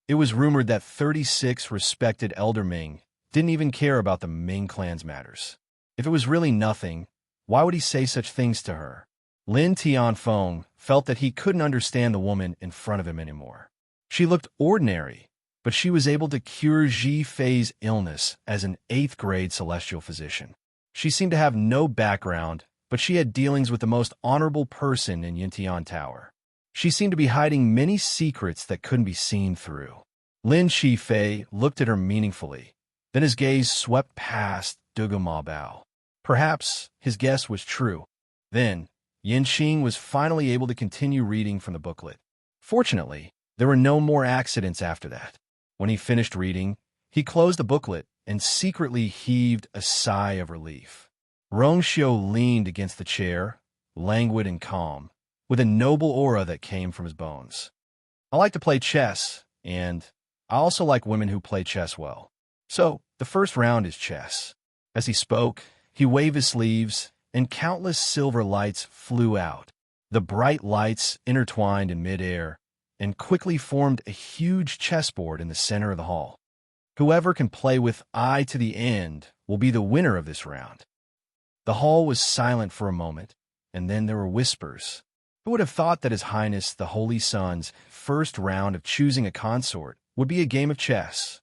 [SPEAKER 1] It was rumored that 36 respected Elder Ming didn't even care about the Ming clan's matters. If it was really nothing, why would he say such things to her? Lin Tianfeng felt that he couldn't understand the woman in front of him anymore. She looked ordinary, but she was able to cure Ji Fei's illness as an 8th grade celestial physician. She seemed to have no background, but she had dealings with the most honorable person in Yintian Tower. She seemed to be hiding many secrets that couldn't be seen through. Lin Shifei looked at her meaningfully. Then his gaze swept past Dugu Mabao. Perhaps his guess was true. Then, Yanqing was finally able to continue reading from the booklet. Fortunately, there were no more accidents after that. When he finished reading, he closed the booklet and secretly heaved a sigh of relief. Rongxiu leaned against the chair, languid and calm, with a noble aura that came from his bones. I like to play chess, and I also like women who play chess well. So, the first round is chess. As he spoke, he waved his sleeves, and countless silver lights flew out. The bright lights intertwined in midair and quickly formed a huge chessboard in the center of the hall. Whoever can play with eye to the end will be the winner of this round. The hall was silent for a moment, and then there were whispers. Who would have thought that His Highness the Holy Sun's first round of choosing a consort would be a game of chess?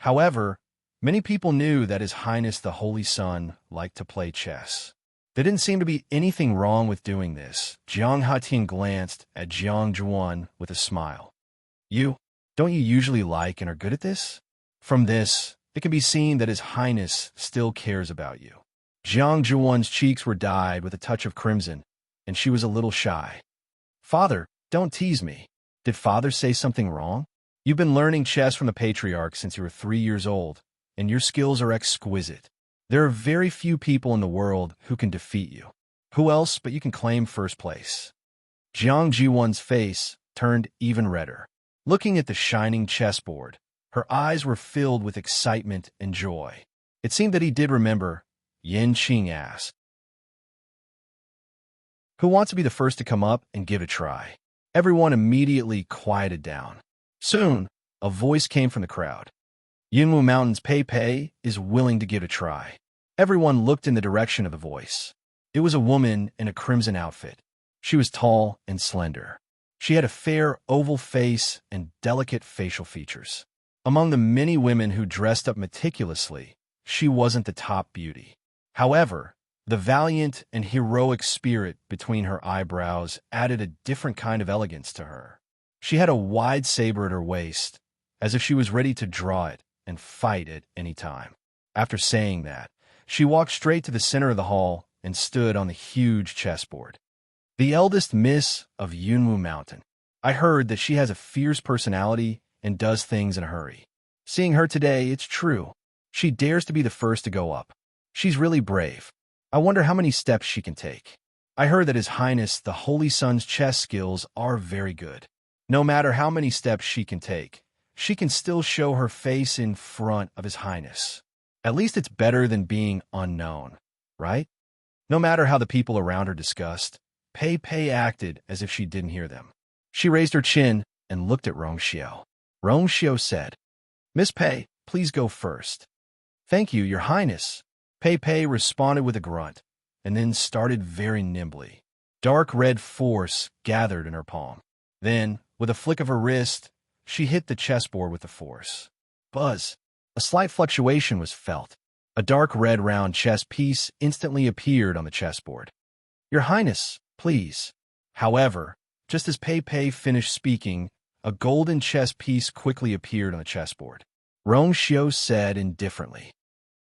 [SPEAKER 1] However, many people knew that His Highness the Holy Sun liked to play chess. There didn't seem to be anything wrong with doing this. Jiang Hating glanced at Jiang Zhuan with a smile. Don't you usually like and are good at this? From this, it can be seen that His Highness still cares about you. Jiang Zhuan's cheeks were dyed with a touch of crimson, and she was a little shy. Father, don't tease me. Did Father say something wrong? You've been learning chess from the Patriarch since you were 3 years old, and your skills are exquisite. There are very few people in the world who can defeat you. Who else but you can claim first place? Jiang Jiwan's face turned even redder. Looking at the shining chessboard, her eyes were filled with excitement and joy. It seemed that he did remember. Yin Qing asked, "Who wants to be the first to come up and give it a try?" Everyone immediately quieted down. Soon, a voice came from the crowd. Yunwu Mountain's Pei Pei is willing to give it a try. Everyone looked in the direction of the voice. It was a woman in a crimson outfit. She was tall and slender. She had a fair oval face and delicate facial features. Among the many women who dressed up meticulously, she wasn't the top beauty. However, the valiant and heroic spirit between her eyebrows added a different kind of elegance to her. She had a wide saber at her waist, as if she was ready to draw it and fight at any time. After saying that, she walked straight to the center of the hall and stood on the huge chessboard. The eldest miss of Yunwu Mountain. I heard that she has a fierce personality and does things in a hurry. Seeing her today, it's true. She dares to be the first to go up. She's really brave. I wonder how many steps she can take. I heard that His Highness the Holy Sun's chess skills are very good. No matter how many steps she can take, she can still show her face in front of His Highness. At least it's better than being unknown, right? No matter how the people around her discussed, Pei Pei acted as if she didn't hear them. She raised her chin and looked at Rongxiu. Rongxiu said, "Miss Pei, please go first." "Thank you, Your Highness." Pei Pei responded with a grunt, and then started very nimbly. Dark red force gathered in her palm. Then, with a flick of her wrist, she hit the chessboard with the force. Buzz! A slight fluctuation was felt. A dark red round chess piece instantly appeared on the chessboard. "Your Highness, please." However, just as Pei Pei finished speaking, a golden chess piece quickly appeared on the chessboard. Rongxiu said indifferently,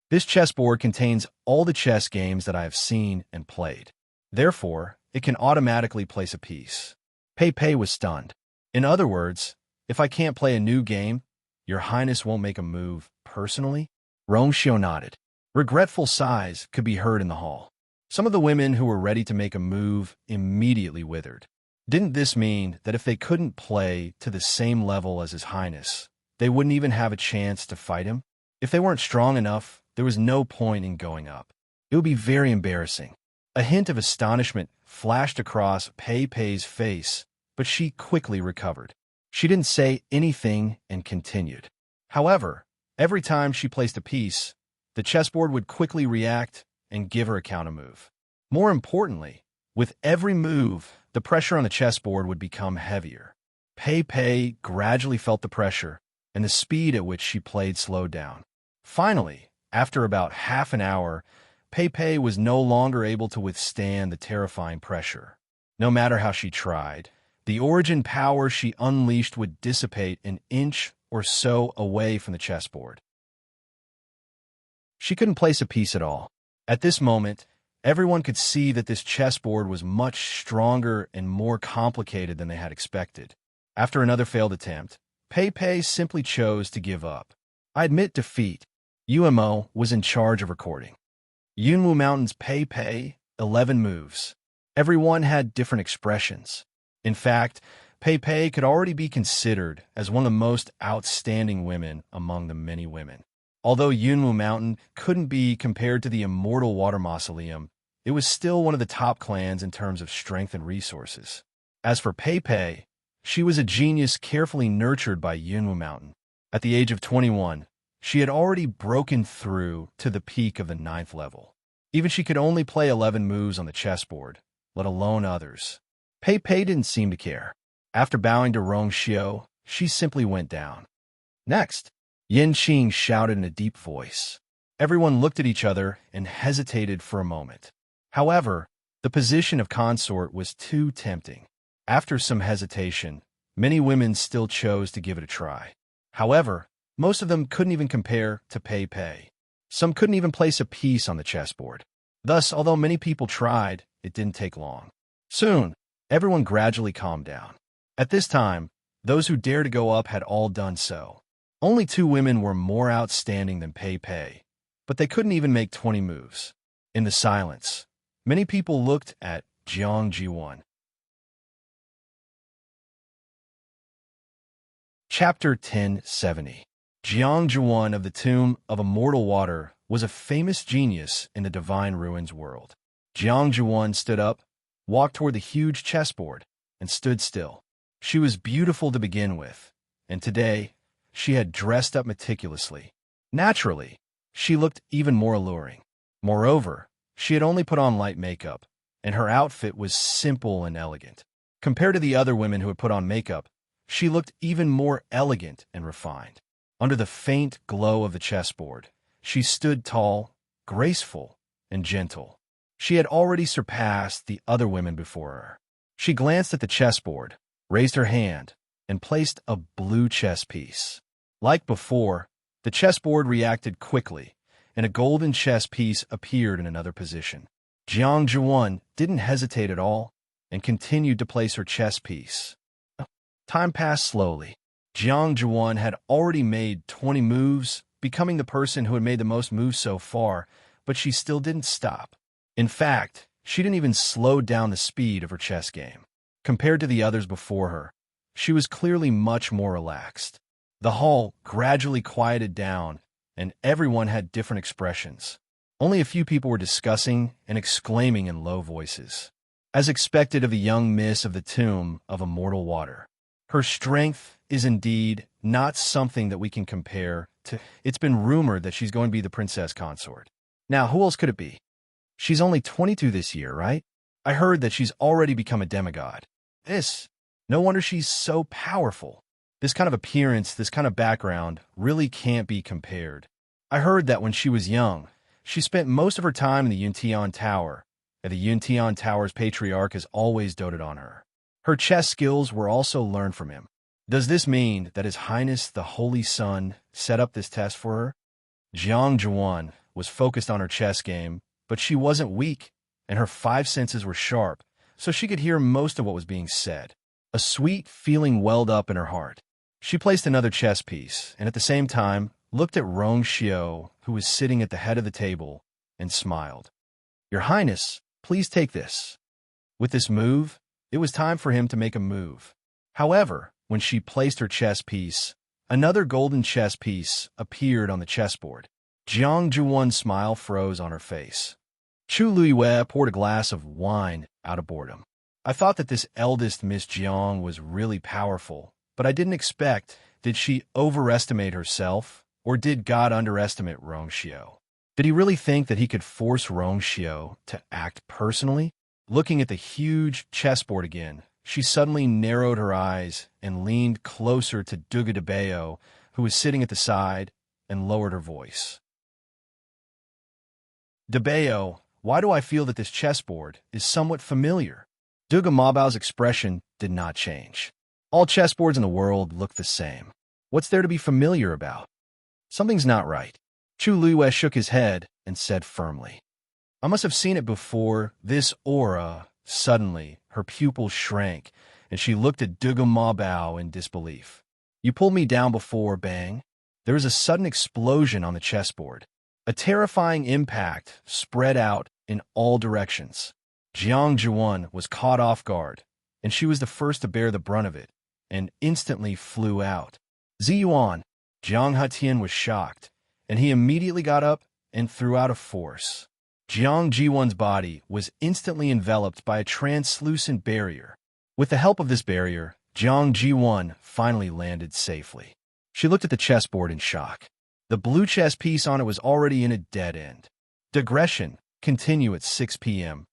[SPEAKER 1] "This chessboard contains all the chess games that I have seen and played. Therefore, it can automatically place a piece." Pei Pei was stunned. In other words, if I can't play a new game, Your Highness won't make a move personally? Rongxiu nodded. Regretful sighs could be heard in the hall. Some of the women who were ready to make a move immediately withered. Didn't this mean that if they couldn't play to the same level as His Highness, they wouldn't even have a chance to fight him? If they weren't strong enough, there was no point in going up. It would be very embarrassing. A hint of astonishment flashed across Pei Pei's face, but she quickly recovered. She didn't say anything and continued. However, every time she placed a piece, the chessboard would quickly react and give her a counter-move. More importantly, with every move, the pressure on the chessboard would become heavier. Pei Pei gradually felt the pressure, and the speed at which she played slowed down. Finally, after about half an hour, Pei Pei was no longer able to withstand the terrifying pressure. No matter how she tried, the origin power she unleashed would dissipate an inch or so away from the chessboard. She couldn't place a piece at all. At this moment, everyone could see that this chessboard was much stronger and more complicated than they had expected. After another failed attempt, Pei Pei simply chose to give up. I admit defeat. UMO was in charge of recording. Yunwu Mountain's Pei Pei, 11 moves. Everyone had different expressions. In fact, Pei Pei could already be considered as one of the most outstanding women among the many women. Although Yunwu Mountain couldn't be compared to the immortal water mausoleum, it was still one of the top clans in terms of strength and resources. As for Pei Pei, she was a genius carefully nurtured by Yunwu Mountain. At the age of 21, she had already broken through to the peak of the 9th level. Even she could only play 11 moves on the chessboard, let alone others. Pei Pei didn't seem to care. After bowing to Rong Xiao, she simply went down. Next, Yin Qing shouted in a deep voice. Everyone looked at each other and hesitated for a moment. However, the position of consort was too tempting. After some hesitation, many women still chose to give it a try. However, most of them couldn't even compare to Pei Pei. Some couldn't even place a piece on the chessboard. Thus, although many people tried, it didn't take long. Soon, everyone gradually calmed down. At this time, those who dared to go up had all done so. Only 2 women were more outstanding than Pei Pei, but they couldn't even make 20 moves. In the silence, many people looked at Jiang Jiwan. Chapter 1070. Jiang Jiwan of the Tomb of Immortal Water was a famous genius in the Divine Ruins world. Jiang Jiwan stood up, walked toward the huge chessboard, and stood still. She was beautiful to begin with, and today, she had dressed up meticulously. Naturally, she looked even more alluring. Moreover, she had only put on light makeup, and her outfit was simple and elegant. Compared to the other women who had put on makeup, she looked even more elegant and refined. Under the faint glow of the chessboard, she stood tall, graceful, and gentle. She had already surpassed the other women before her. She glanced at the chessboard, raised her hand, and placed a blue chess piece. Like before, the chessboard reacted quickly, and a golden chess piece appeared in another position. Jiang Jiwan didn't hesitate at all and continued to place her chess piece. Time passed slowly. Jiang Jiwan had already made 20 moves, becoming the person who had made the most moves so far, but she still didn't stop. In fact, she didn't even slow down the speed of her chess game. Compared to the others before her, she was clearly much more relaxed. The hall gradually quieted down, and everyone had different expressions. Only a few people were discussing and exclaiming in low voices. As expected of a young miss of the Tomb of Immortal Water, her strength is indeed not something that we can compare to. It's been rumored that she's going to be the princess consort. Now, who else could it be? She's only 22 this year, right? I heard that she's already become a demigod. No wonder she's so powerful. This kind of appearance, this kind of background, really can't be compared. I heard that when she was young, she spent most of her time in the Yuntian Tower, and the Yuntian Tower's patriarch has always doted on her. Her chess skills were also learned from him. Does this mean that His Highness the Holy Sun set up this test for her? Jiang Jiwan was focused on her chess game, but she wasn't weak, and her 5 senses were sharp, so she could hear most of what was being said. A sweet feeling welled up in her heart. She placed another chess piece, and at the same time, looked at Rong Xiao, who was sitting at the head of the table, and smiled. Your Highness, please take this. With this move, it was time for him to make a move. However, when she placed her chess piece, another golden chess piece appeared on the chessboard. Jiang Jiwan's smile froze on her face. Chu Luiyue poured a glass of wine out of boredom. I thought that this eldest Miss Jiang was really powerful, but I didn't expect. Did she overestimate herself, or did God underestimate Rong Xiao? Did he really think that he could force Rong Xiao to act personally? Looking at the huge chessboard again, she suddenly narrowed her eyes and leaned closer to Duga de Bayo, who was sitting at the side, and lowered her voice. De Bayo, why do I feel that this chessboard is somewhat familiar? Duga Mabao's expression did not change. All chessboards in the world look the same. What's there to be familiar about? Something's not right. Chu Luiyue shook his head and said firmly, I must have seen it before. This aura. Suddenly, her pupils shrank, and she looked at Duga Mabao in disbelief. You pulled me down before, bang. There was a sudden explosion on the chessboard. A terrifying impact spread out in all directions. Jiang Zhuan was caught off guard, and she was the first to bear the brunt of it, and instantly flew out. Ziyuan, Jiang Hetian was shocked, and he immediately got up and threw out a force. Jiang Jiwan's body was instantly enveloped by a translucent barrier. With the help of this barrier, Jiang Jiwan finally landed safely. She looked at the chessboard in shock. The blue chess piece on it was already in a dead end. Digression. Continue at 6 p.m.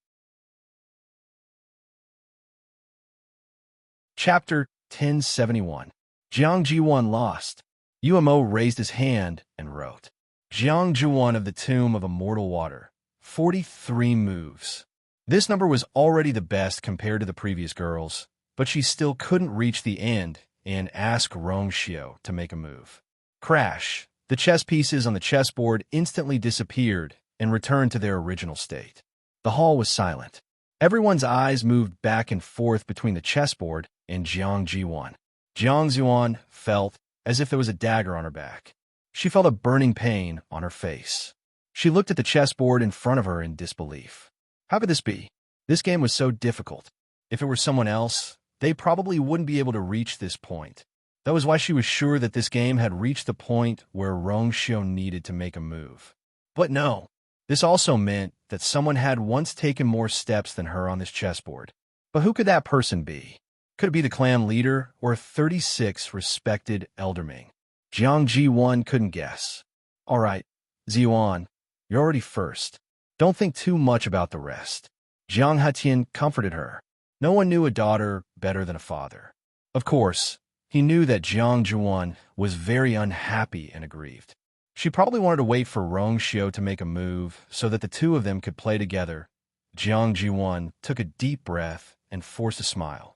[SPEAKER 1] Chapter 1071. Jiang Jiwan lost. Umo raised his hand and wrote, Jiang Jiwan of the Tomb of Immortal Water, 43 moves. This number was already the best compared to the previous girls, but she still couldn't reach the end and ask Rongxiu to make a move. Crash. The chess pieces on the chessboard instantly disappeared and returned to their original state. The hall was silent. Everyone's eyes moved back and forth between the chessboard and Jiang Jiwan. Jiang Zuan felt as if there was a dagger on her back. She felt a burning pain on her face. She looked at the chessboard in front of her in disbelief. How could this be? This game was so difficult. If it were someone else, they probably wouldn't be able to reach this point. That was why she was sure that this game had reached the point where Rongxiu needed to make a move. But no, this also meant that someone had once taken more steps than her on this chessboard. But who could that person be? Could it be the clan leader or a 36 respected elderming? Jiang Ji1 couldn't guess. All right, Ziyuan, you're already first. Don't think too much about the rest. Jiang Hetian comforted her. No one knew a daughter better than a father. Of course, he knew that Jiang Zhuan was very unhappy and aggrieved. She probably wanted to wait for Rongxiu to make a move so that the two of them could play together. Jiang Jiwan took a deep breath and forced a smile.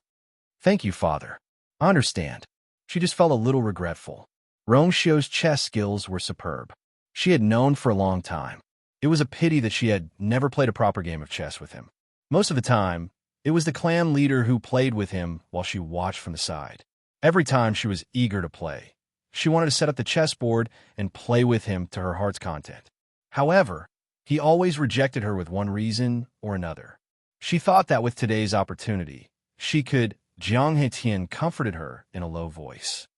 [SPEAKER 1] Thank you, father. I understand. She just felt a little regretful. Rongxiu's chess skills were superb. She had known for a long time. It was a pity that she had never played a proper game of chess with him. Most of the time, it was the clan leader who played with him while she watched from the side. Every time she was eager to play. She wanted to set up the chessboard and play with him to her heart's content. However, he always rejected her with one reason or another. She thought that with today's opportunity, she could. Jiang Hetian comforted her in a low voice.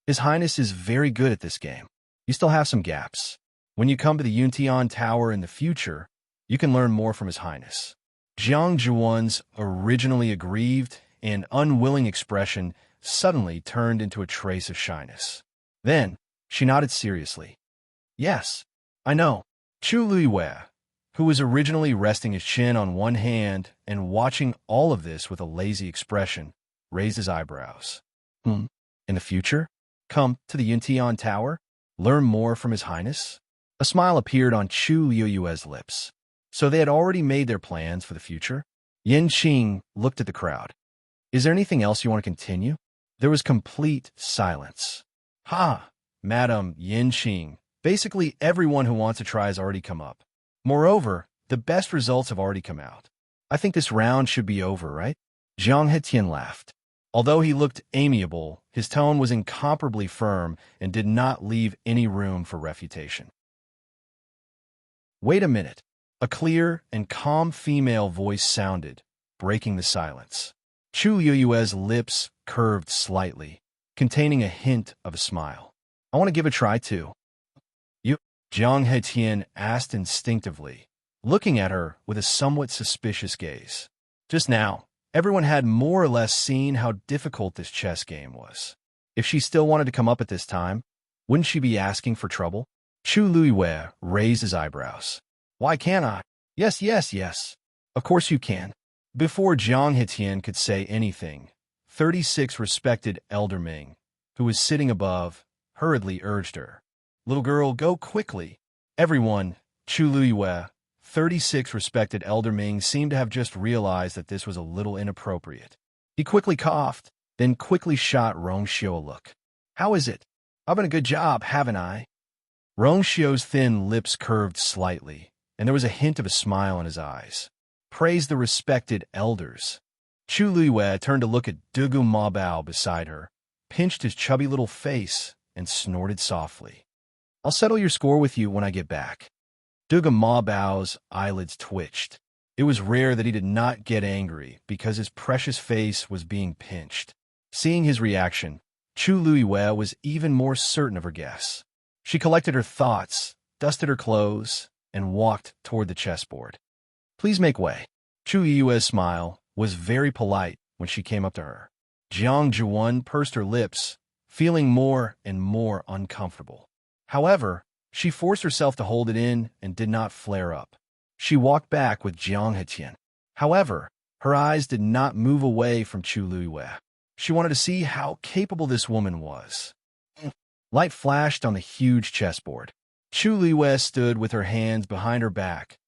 [SPEAKER 1] His Highness is very good at this game. You still have some gaps. When you come to the Yuntian Tower in the future, you can learn more from His Highness. Jiang Zhuan's originally aggrieved and unwilling expression suddenly turned into a trace of shyness. Then, she nodded seriously. Yes, I know. Chu Luiwei, who was originally resting his chin on one hand and watching all of this with a lazy expression, raised his eyebrows. In the future? Come to the Yuntian Tower? Learn more from His Highness? A smile appeared on Chu Luiwei's lips. So they had already made their plans for the future? Yin Qing looked at the crowd. Is there anything else you want to continue? There was complete silence. Ha! Madam Yin Qing. Basically, everyone who wants to try has already come up. Moreover, the best results have already come out. I think this round should be over, right? Jiang Hetian laughed. Although he looked amiable, his tone was incomparably firm and did not leave any room for refutation. Wait a minute. A clear and calm female voice sounded, breaking the silence. Chu Yueyue's lips curved slightly, containing a hint of a smile. I want to give a try, too. You? Jiang Hetian asked instinctively, looking at her with a somewhat suspicious gaze. Just now, everyone had more or less seen how difficult this chess game was. If she still wanted to come up at this time, wouldn't she be asking for trouble? Chu Luiwei raised his eyebrows. Why can't I? Yes, yes, yes. Of course you can. Before Jiang Hetian could say anything, 36 respected Elder Ming, who was sitting above, hurriedly urged her. Little girl, go quickly. Everyone, Chu Luiwei, 36 respected Elder Ming seemed to have just realized that this was a little inappropriate. He quickly coughed, then quickly shot Rongxiu a look. How is it? I've done a good job, haven't I? Rongxiu's thin lips curved slightly, and there was a hint of a smile in his eyes. Praise the respected elders. Chu Luiwei turned to look at Dugu Mabao beside her, pinched his chubby little face, and snorted softly. I'll settle your score with you when I get back. Duga Ma Bao's eyelids twitched. It was rare that he did not get angry because his precious face was being pinched. Seeing his reaction, Chu Luiwei was even more certain of her guess. She collected her thoughts, dusted her clothes, and walked toward the chessboard. "Please make way." Chu Luiwei's smile was very polite when she came up to her. Jiang Zhuan pursed her lips, feeling more and more uncomfortable. However, she forced herself to hold it in and did not flare up. She walked back with Jiang Hetian. However, her eyes did not move away from Chu Luiwei. She wanted to see how capable this woman was. Light flashed on the huge chessboard. Chu Luiwei stood with her hands behind her back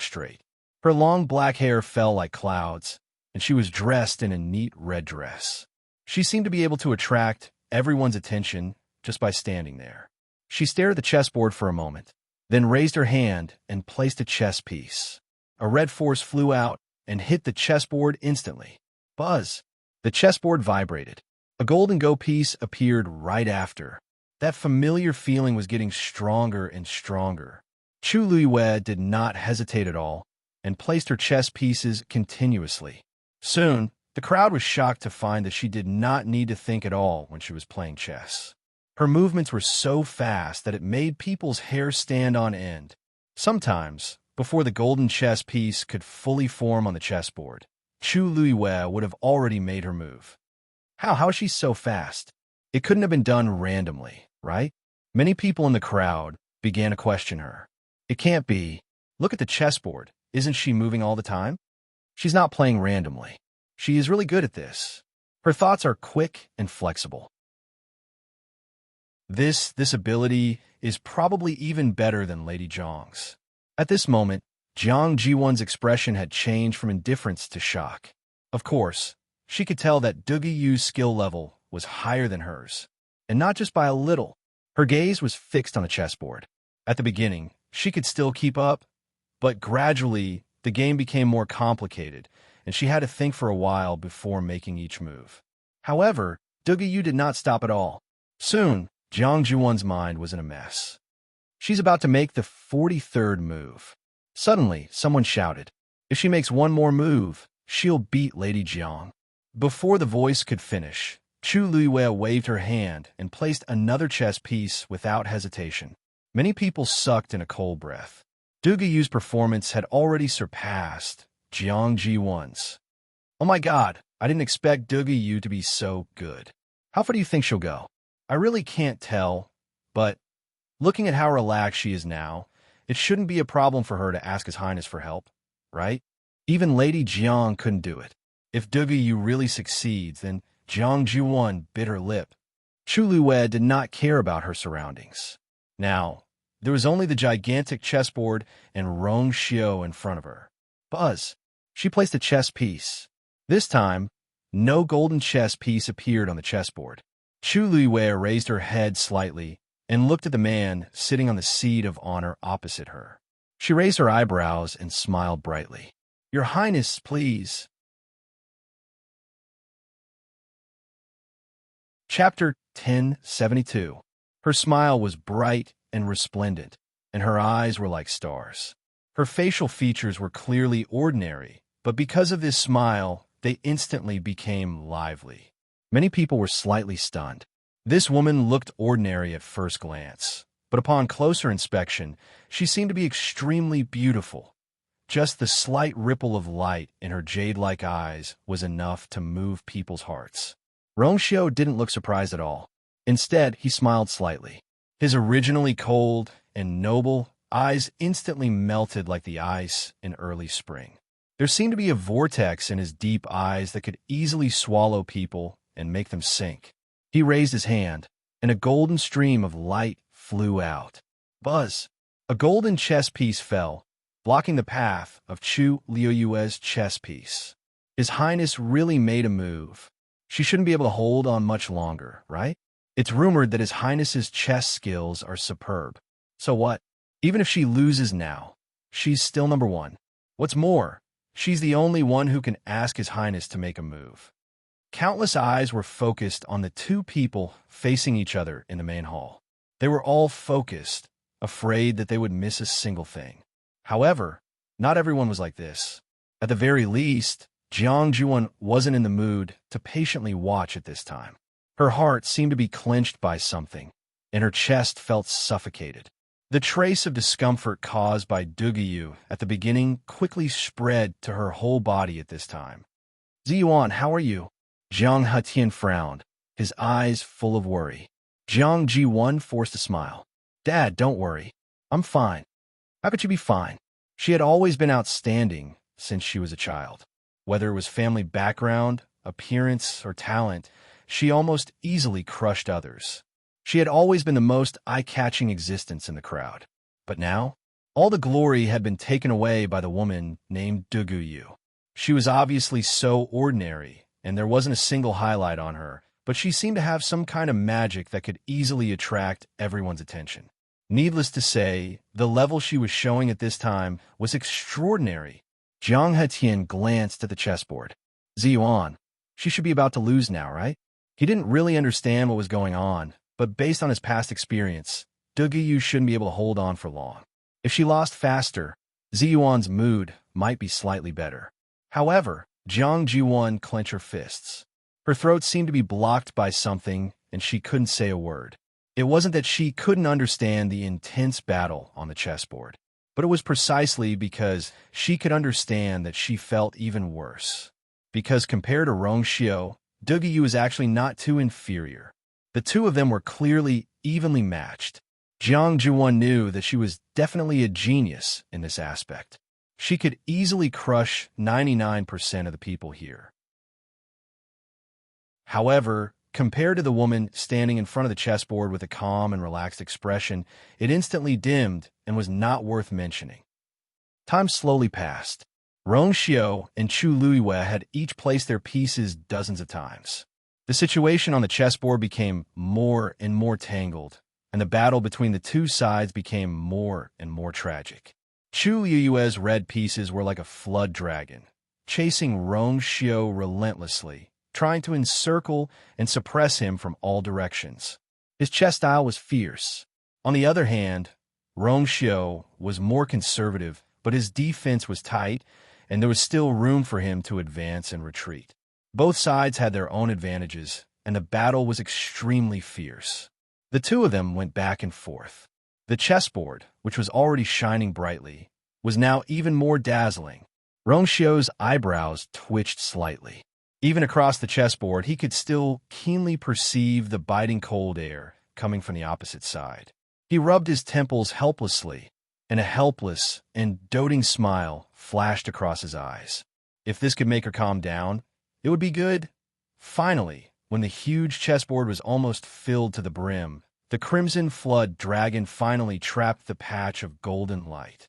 [SPEAKER 1] straight. Her long black hair fell like clouds, and she was dressed in a neat red dress. She seemed to be able to attract everyone's attention just by standing there. She stared at the chessboard for a moment, then raised her hand and placed a chess piece. A red force flew out and hit the chessboard instantly. Buzz! The chessboard vibrated. A golden go piece appeared right after. That familiar feeling was getting stronger and stronger. Chu Luiwei did not hesitate at all and placed her chess pieces continuously. Soon, the crowd was shocked to find that she did not need to think at all when she was playing chess. Her movements were so fast that it made people's hair stand on end. Sometimes, before the golden chess piece could fully form on the chessboard, Chu Luiwei would have already made her move. How is she so fast? It couldn't have been done randomly, right? Many people in the crowd began to question her. It can't be. Look at the chessboard. Isn't she moving all the time? She's not playing randomly. She is really good at this. Her thoughts are quick and flexible. This ability is probably even better than Lady Zhang's. At this moment, Jiang Jiwan's expression had changed from indifference to shock. Of course, she could tell that Duga Yu's skill level was higher than hers, and not just by a little. Her gaze was fixed on the chessboard. At the beginning, she could still keep up, but gradually, the game became more complicated, and she had to think for a while before making each move. However, Duga Yu did not stop at all. Soon, Jiang Zhuan's mind was in a mess. She's about to make the 43rd move. Suddenly, someone shouted, "If she makes one more move, she'll beat Lady Jiang." Before the voice could finish, Chu Luiwei waved her hand and placed another chess piece without hesitation. Many people sucked in a cold breath. Duga Yu's performance had already surpassed Jiang Jiwan's. "Oh my god, I didn't expect Duga Yu to be so good. How far do you think she'll go?" "I really can't tell, but looking at how relaxed she is now, it shouldn't be a problem for her to ask His Highness for help, right? Even Lady Jiang couldn't do it. If Duga Yu really succeeds, then Jiang Jiwan bit her lip." Chu Luiwei did not care about her surroundings. Now, there was only the gigantic chessboard and Rong Xiao in front of her. Buzz! She placed a chess piece. This time, no golden chess piece appeared on the chessboard. Chu Luiwei raised her head slightly and looked at the man sitting on the seat of honor opposite her. She raised her eyebrows and smiled brightly. "Your Highness, please." Chapter 1072. Her smile was bright and resplendent, and her eyes were like stars. Her facial features were clearly ordinary, but because of this smile, they instantly became lively. Many people were slightly stunned. This woman looked ordinary at first glance, but upon closer inspection, she seemed to be extremely beautiful. Just the slight ripple of light in her jade-like eyes was enough to move people's hearts. Rong Xiao didn't look surprised at all. Instead, he smiled slightly. His originally cold and noble eyes instantly melted like the ice in early spring. There seemed to be a vortex in his deep eyes that could easily swallow people and make them sink. He raised his hand, and a golden stream of light flew out. Buzz! A golden chess piece fell, blocking the path of Chu Luiwei's chess piece. His Highness really made a move. She shouldn't be able to hold on much longer, right? It's rumored that His Highness's chess skills are superb. So what? Even if she loses now, she's still number one. What's more, she's the only one who can ask His Highness to make a move. Countless eyes were focused on the two people facing each other in the main hall. They were all focused, afraid that they would miss a single thing. However, not everyone was like this. At the very least, Jiang Juan wasn't in the mood to patiently watch at this time. Her heart seemed to be clenched by something, and her chest felt suffocated. The trace of discomfort caused by Duguyu at the beginning quickly spread to her whole body at this time. Ziyuan, how are you? Jiang Hetian frowned, his eyes full of worry. Jiang Ji1 forced a smile. Dad, don't worry. I'm fine. How could you be fine? She had always been outstanding since she was a child. Whether it was family background, appearance, or talent, she almost easily crushed others. She had always been the most eye-catching existence in the crowd. But now, all the glory had been taken away by the woman named Duguyu. She was obviously so ordinary, and there wasn't a single highlight on her, but she seemed to have some kind of magic that could easily attract everyone's attention. Needless to say, the level she was showing at this time was extraordinary. Jiang Hetian glanced at the chessboard. Ziyuan, she should be about to lose now, right? He didn't really understand what was going on, but based on his past experience, Duguyu shouldn't be able to hold on for long. If she lost faster, Ziyuan's mood might be slightly better. However, Jiang Jiwon clenched her fists. Her throat seemed to be blocked by something, and she couldn't say a word. It wasn't that she couldn't understand the intense battle on the chessboard, but it was precisely because she could understand that she felt even worse. Because compared to Rongxiu, Duguyu was actually not too inferior. The two of them were clearly evenly matched. Jiang Jiwon knew that she was definitely a genius in this aspect. She could easily crush 99% of the people here. However, compared to the woman standing in front of the chessboard with a calm and relaxed expression, it instantly dimmed and was not worth mentioning. Time slowly passed. Rongxiu and Chu Luiyue had each placed their pieces dozens of times. The situation on the chessboard became more and more tangled, and the battle between the two sides became more and more tragic. Chu Luiyue's red pieces were like a flood dragon, chasing Rongxiu relentlessly, trying to encircle and suppress him from all directions. His chess style was fierce. On the other hand, Rongxiu was more conservative, but his defense was tight, and there was still room for him to advance and retreat. Both sides had their own advantages, and the battle was extremely fierce. The two of them went back and forth. The chessboard, which was already shining brightly, was now even more dazzling. Rongxiu's eyebrows twitched slightly. Even across the chessboard, he could still keenly perceive the biting cold air coming from the opposite side. He rubbed his temples helplessly, and a helpless and doting smile flashed across his eyes. If this could make her calm down, it would be good. Finally, when the huge chessboard was almost filled to the brim, the crimson flood dragon finally trapped the patch of golden light.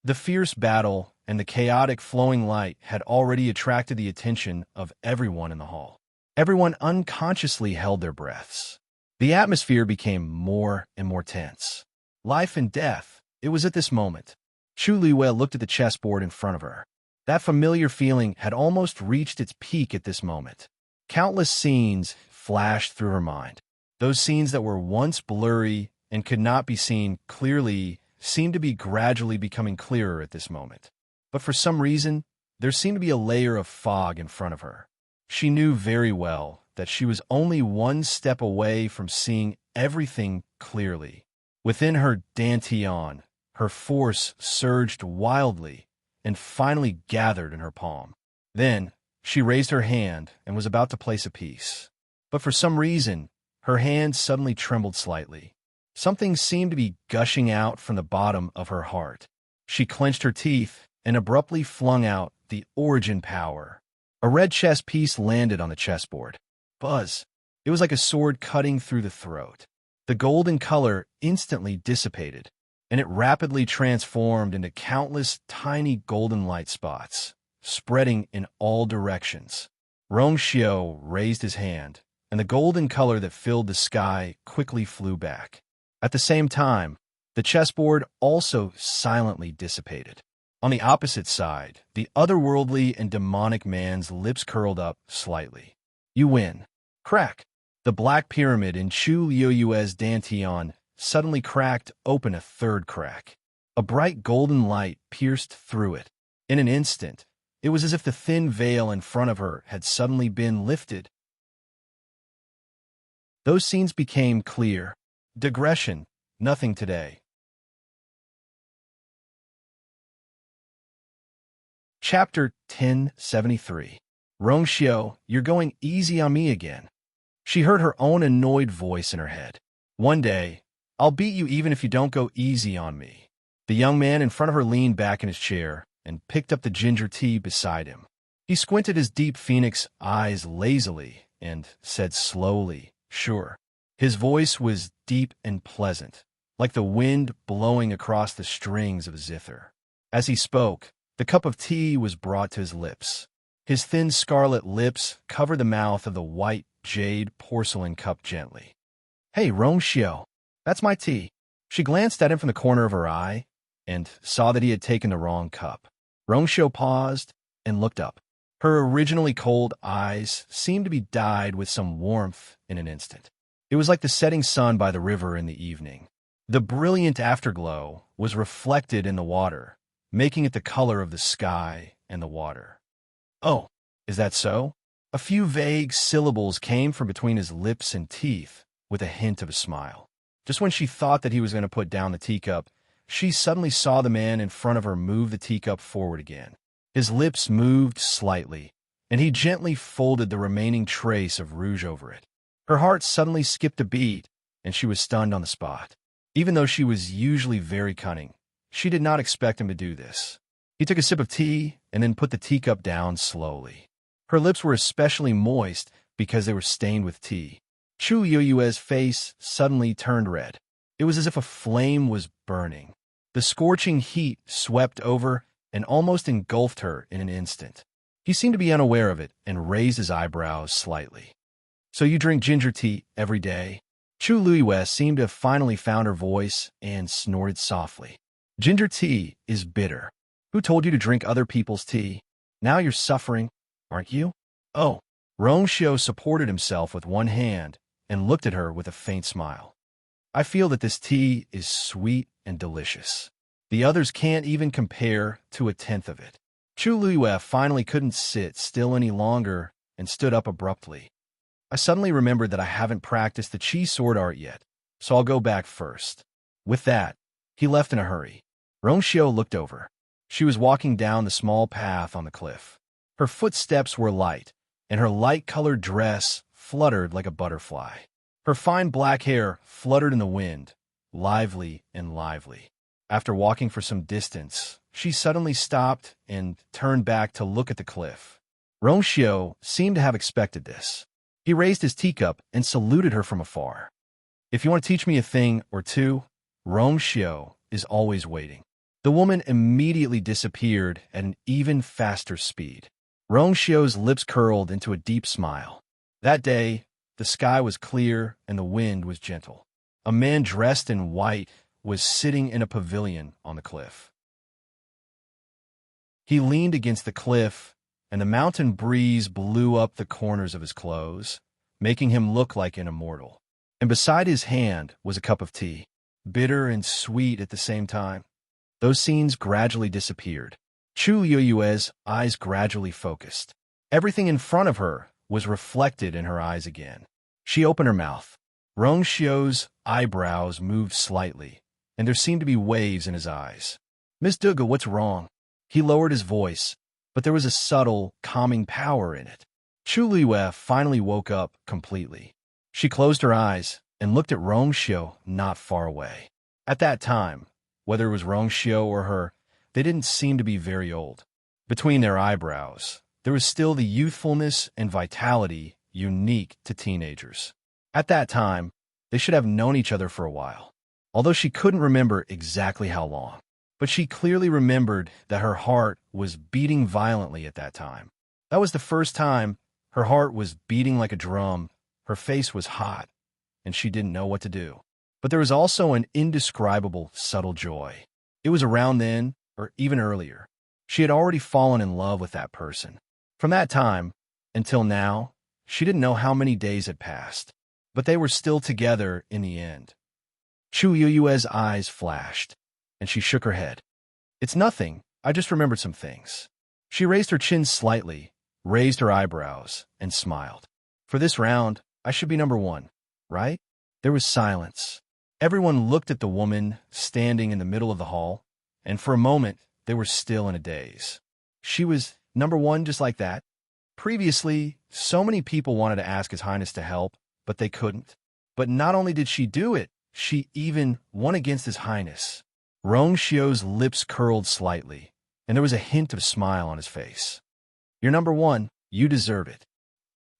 [SPEAKER 1] The fierce battle and the chaotic flowing light had already attracted the attention of everyone in the hall. Everyone unconsciously held their breaths. The atmosphere became more and more tense. Life and death, it was at this moment. Chu Luiyue looked at the chessboard in front of her. That familiar feeling had almost reached its peak at this moment. Countless scenes flashed through her mind. Those scenes that were once blurry and could not be seen clearly seemed to be gradually becoming clearer at this moment. But for some reason, there seemed to be a layer of fog in front of her. She knew very well that she was only one step away from seeing everything clearly. Within her dantian, her force surged wildly and finally gathered in her palm. Then, she raised her hand and was about to place a piece. But for some reason, her hand suddenly trembled slightly. Something seemed to be gushing out from the bottom of her heart. She clenched her teeth and abruptly flung out the origin power. A red chess piece landed on the chessboard. Buzz! It was like a sword cutting through the throat. The golden color instantly dissipated, and it rapidly transformed into countless tiny golden light spots, spreading in all directions. Rongxiu raised his hand, and the golden color that filled the sky quickly flew back. At the same time, the chessboard also silently dissipated. On the opposite side, the otherworldly and demonic man's lips curled up slightly. You win. Crack! The black pyramid in Chu Liuyue's dantian suddenly cracked open a third crack. A bright golden light pierced through it. In an instant, it was as if the thin veil in front of her had suddenly been lifted. Those scenes became clear. Digression, nothing today. Chapter 1073. Rongxiu, you're going easy on me again. She heard her own annoyed voice in her head. One day, I'll beat you even if you don't go easy on me. The young man in front of her leaned back in his chair and picked up the ginger tea beside him. He squinted his deep phoenix eyes lazily and said slowly, "Sure." His voice was deep and pleasant, like the wind blowing across the strings of a zither. As he spoke, the cup of tea was brought to his lips. His thin scarlet lips covered the mouth of the white jade porcelain cup gently. "Hey, Rongxiu, that's my tea." She glanced at him from the corner of her eye and saw that he had taken the wrong cup. Rongxiu paused and looked up. Her originally cold eyes seemed to be dyed with some warmth in an instant. It was like the setting sun by the river in the evening. The brilliant afterglow was reflected in the water, making it the color of the sky and the water. "Oh, is that so?" A few vague syllables came from between his lips and teeth, with a hint of a smile. Just when she thought that he was going to put down the teacup, she suddenly saw the man in front of her move the teacup forward again. His lips moved slightly, and he gently folded the remaining trace of rouge over it. Her heart suddenly skipped a beat, and she was stunned on the spot. Even though she was usually very cunning, she did not expect him to do this. He took a sip of tea and then put the teacup down slowly. Her lips were especially moist because they were stained with tea. Chu Yueyue's face suddenly turned red. It was as if a flame was burning. The scorching heat swept over and almost engulfed her in an instant. He seemed to be unaware of it and raised his eyebrows slightly. "So you drink ginger tea every day?" Chu Luiyue seemed to have finally found her voice and snorted softly. "Ginger tea is bitter. Who told you to drink other people's tea? Now you're suffering, aren't you?" "Oh." Rongxiu supported himself with one hand and looked at her with a faint smile. "I feel that this tea is sweet and delicious. The others can't even compare to a tenth of it." Chu Luiyue finally couldn't sit still any longer and stood up abruptly. "I suddenly remembered that I haven't practiced the Qi sword art yet, so I'll go back first." With that, he left in a hurry. Rongxiu looked over. She was walking down the small path on the cliff. Her footsteps were light, and her light-colored dress fluttered like a butterfly. Her fine black hair fluttered in the wind, lively and lively. After walking for some distance, she suddenly stopped and turned back to look at the cliff. Rongxiu seemed to have expected this. He raised his teacup and saluted her from afar. "If you want to teach me a thing or two, Rongxiu is always waiting." The woman immediately disappeared at an even faster speed. Rongxiu's lips curled into a deep smile. That day, the sky was clear and the wind was gentle. A man dressed in white was sitting in a pavilion on the cliff. He leaned against the cliff, and the mountain breeze blew up the corners of his clothes, making him look like an immortal. And beside his hand was a cup of tea, bitter and sweet at the same time. Those scenes gradually disappeared. Chu Yueyue's eyes gradually focused. Everything in front of her was reflected in her eyes again. She opened her mouth. Rongxiu's eyebrows moved slightly, and there seemed to be waves in his eyes. "Miss Duga, what's wrong?" He lowered his voice, but there was a subtle, calming power in it. Chu Luiyue finally woke up completely. She closed her eyes and looked at Rongxiu not far away. At that time, whether it was Rongxiu or her, they didn't seem to be very old. Between their eyebrows, there was still the youthfulness and vitality unique to teenagers. At that time, they should have known each other for a while, although she couldn't remember exactly how long. But she clearly remembered that her heart was beating violently at that time. That was the first time her heart was beating like a drum, her face was hot, and she didn't know what to do. But there was also an indescribable, subtle joy. It was around then, or even earlier. She had already fallen in love with that person. From that time, until now, she didn't know how many days had passed. But they were still together in the end. Chu Yu's eyes flashed, and she shook her head. It's nothing, I just remembered some things. She raised her chin slightly, raised her eyebrows, and smiled. For this round, I should be number one, right? There was silence. Everyone looked at the woman standing in the middle of the hall, and for a moment, they were still in a daze. She was number one just like that? Previously, so many people wanted to ask His Highness to help, but they couldn't. But not only did she do it, she even won against His Highness. Rong Xiu's lips curled slightly, and there was a hint of a smile on his face. You're number one. You deserve it.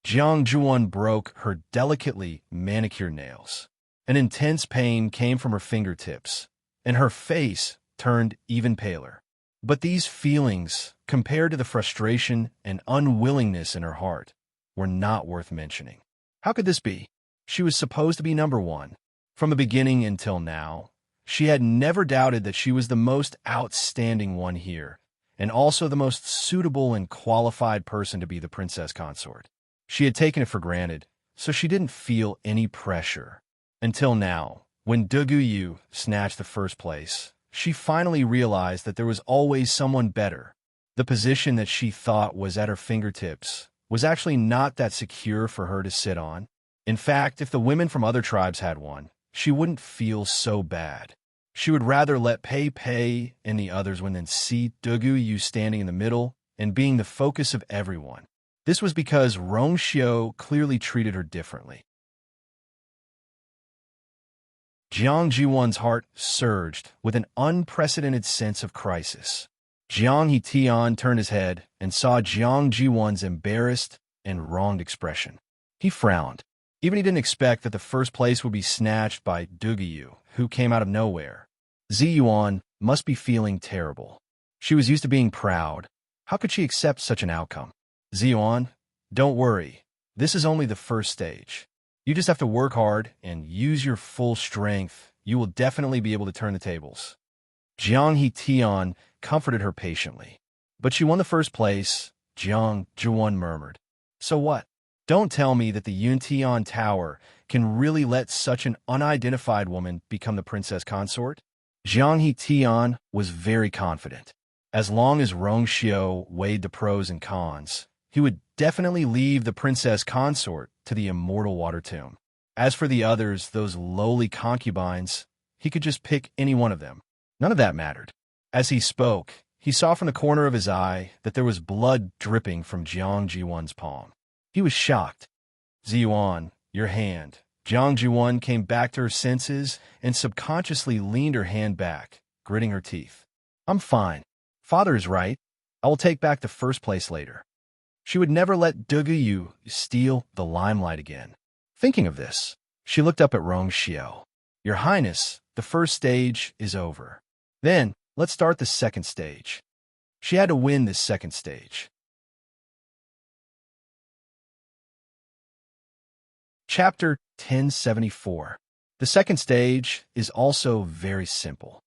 [SPEAKER 1] Jiang Zhuan broke her delicately manicured nails. An intense pain came from her fingertips, and her face turned even paler. But these feelings, compared to the frustration and unwillingness in her heart, were not worth mentioning. How could this be? She was supposed to be number one. From the beginning until now, she had never doubted that she was the most outstanding one here, and also the most suitable and qualified person to be the princess consort. She had taken it for granted, so she didn't feel any pressure. Until now, when Yu snatched the first place, she finally realized that there was always someone better. The position that she thought was at her fingertips was actually not that secure for her to sit on. In fact, if the women from other tribes had one, she wouldn't feel so bad. She would rather let Pei Pei and the others win than see Yu standing in the middle and being the focus of everyone. This was because Rong Xiu clearly treated her differently. Jiang Jiwan's heart surged with an unprecedented sense of crisis. Jiang Hitian turned his head and saw Jiang Jiwan's embarrassed and wronged expression. He frowned. Even he didn't expect that the first place would be snatched by Yu, who came out of nowhere. Ziyuan must be feeling terrible. She was used to being proud. How could she accept such an outcome? Ziyuan, don't worry. This is only the first stage. You just have to work hard and use your full strength. You will definitely be able to turn the tables. Jiang Hitian comforted her patiently. But she won the first place, Jiang Zhuan murmured. So what? Don't tell me that the Yuntian Tower can really let such an unidentified woman become the princess consort? Jiang Hitian was very confident. As long as Rong Xiu weighed the pros and cons, he would definitely leave the princess consort to the immortal water tomb. As for the others, those lowly concubines, he could just pick any one of them. None of that mattered. As he spoke, he saw from the corner of his eye that there was blood dripping from Jiang Jiwan's palm. He was shocked. Ziyuan, your hand. Jiang Jiwan came back to her senses and subconsciously leaned her hand back, gritting her teeth. I'm fine. Father is right. I will take back the first place later. She would never let Yu steal the limelight again. Thinking of this, she looked up at Rong Xiu. Your Highness, the first stage is over. Then, let's start the second stage. She had to win this second stage. Chapter 1074. The second stage is also very simple.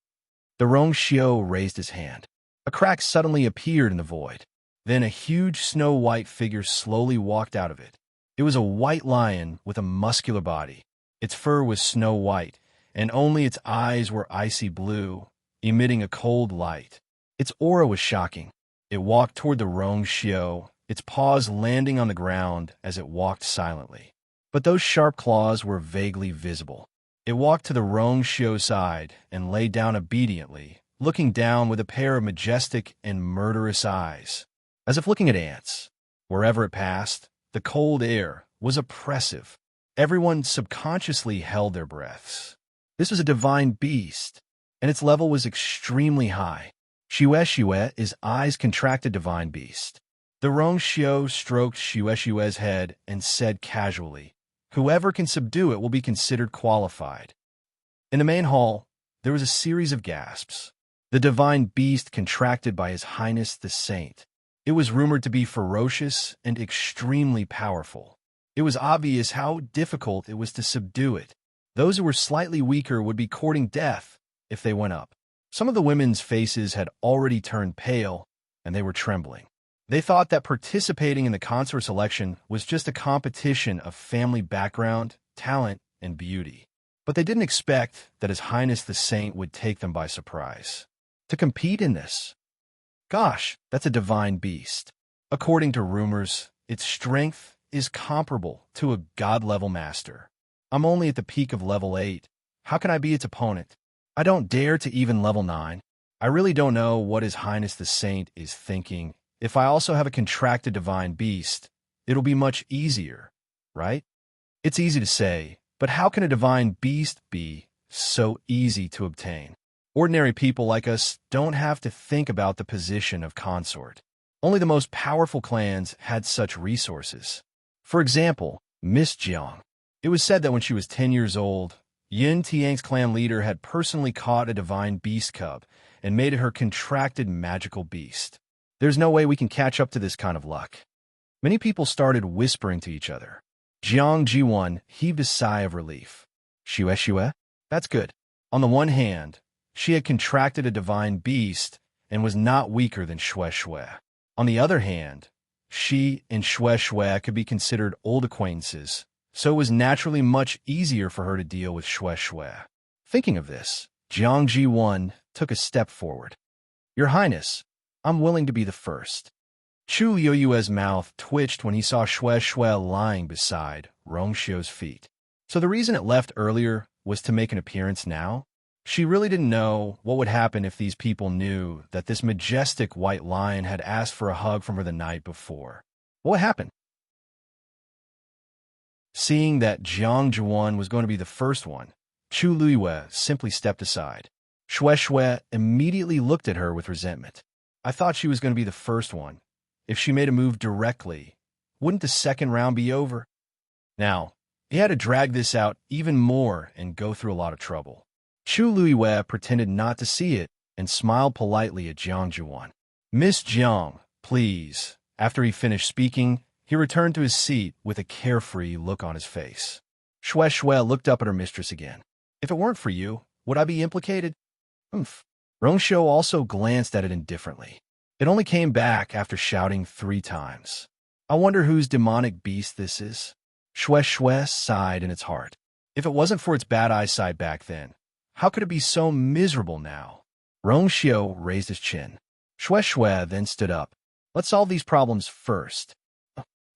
[SPEAKER 1] The Rong Xiu raised his hand. A crack suddenly appeared in the void. Then a huge snow-white figure slowly walked out of it. It was a white lion with a muscular body. Its fur was snow-white, and only its eyes were icy blue, emitting a cold light. Its aura was shocking. It walked toward the Rong Xiu, its paws landing on the ground as it walked silently. But those sharp claws were vaguely visible. It walked to the Rong Xiu's side and lay down obediently, looking down with a pair of majestic and murderous eyes, as if looking at ants. Wherever it passed, the cold air was oppressive. Everyone subconsciously held their breaths. This was a divine beast, and its level was extremely high. Xiue's eyes contracted divine beast. The Rong Xiu stroked Xiue's head and said casually, whoever can subdue it will be considered qualified. In the main hall, there was a series of gasps. The divine beast contracted by His Highness the Saint. It was rumored to be ferocious and extremely powerful. It was obvious how difficult it was to subdue it. Those who were slightly weaker would be courting death if they went up. Some of the women's faces had already turned pale, and they were trembling. They thought that participating in the consort selection was just a competition of family background, talent, and beauty. But they didn't expect that His Highness the Saint would take them by surprise. To compete in this? Gosh, that's a divine beast. According to rumors, its strength is comparable to a god-level master. I'm only at the peak of level 8. How can I be its opponent? I don't dare to even level 9. I really don't know what His Highness the Saint is thinking. If I also have a contracted divine beast, it'll be much easier, right? It's easy to say, but how can a divine beast be so easy to obtain? Ordinary people like us don't have to think about the position of consort. Only the most powerful clans had such resources. For example, Miss Jiang. It was said that when she was 10 years old, Yin Tiang's clan leader had personally caught a divine beast cub and made it her contracted magical beast. There's no way we can catch up to this kind of luck. Many people started whispering to each other. Jiang Jiwan heaved a sigh of relief. Shue? That's good. On the one hand, she had contracted a divine beast and was not weaker than Shue. On the other hand, she and Shue could be considered old acquaintances, so it was naturally much easier for her to deal with Shue. Thinking of this, Jiang Jiwan took a step forward. Your Highness, I'm willing to be the first. Chu Liuyue's mouth twitched when he saw Shue lying beside Rongxiu's feet. So the reason it left earlier was to make an appearance now? She really didn't know what would happen if these people knew that this majestic white lion had asked for a hug from her the night before. What happened? Seeing that Jiang Jiwan was going to be the first one, Chu Liyue simply stepped aside. Shue immediately looked at her with resentment. I thought she was going to be the first one. If she made a move directly, wouldn't the second round be over? Now, he had to drag this out even more and go through a lot of trouble. Chu Liyue pretended not to see it and smiled politely at Jiang Jiwan. Miss Jiang, please. After he finished speaking, he returned to his seat with a carefree look on his face. Shue looked up at her mistress again. If it weren't for you, would I be implicated? Rongxiu also glanced at it indifferently. It only came back after shouting 3 times. I wonder whose demonic beast this is. Shue sighed in its heart. If it wasn't for its bad eyesight back then, how could it be so miserable now? Rongxiu raised his chin. Shue then stood up. Let's solve these problems first.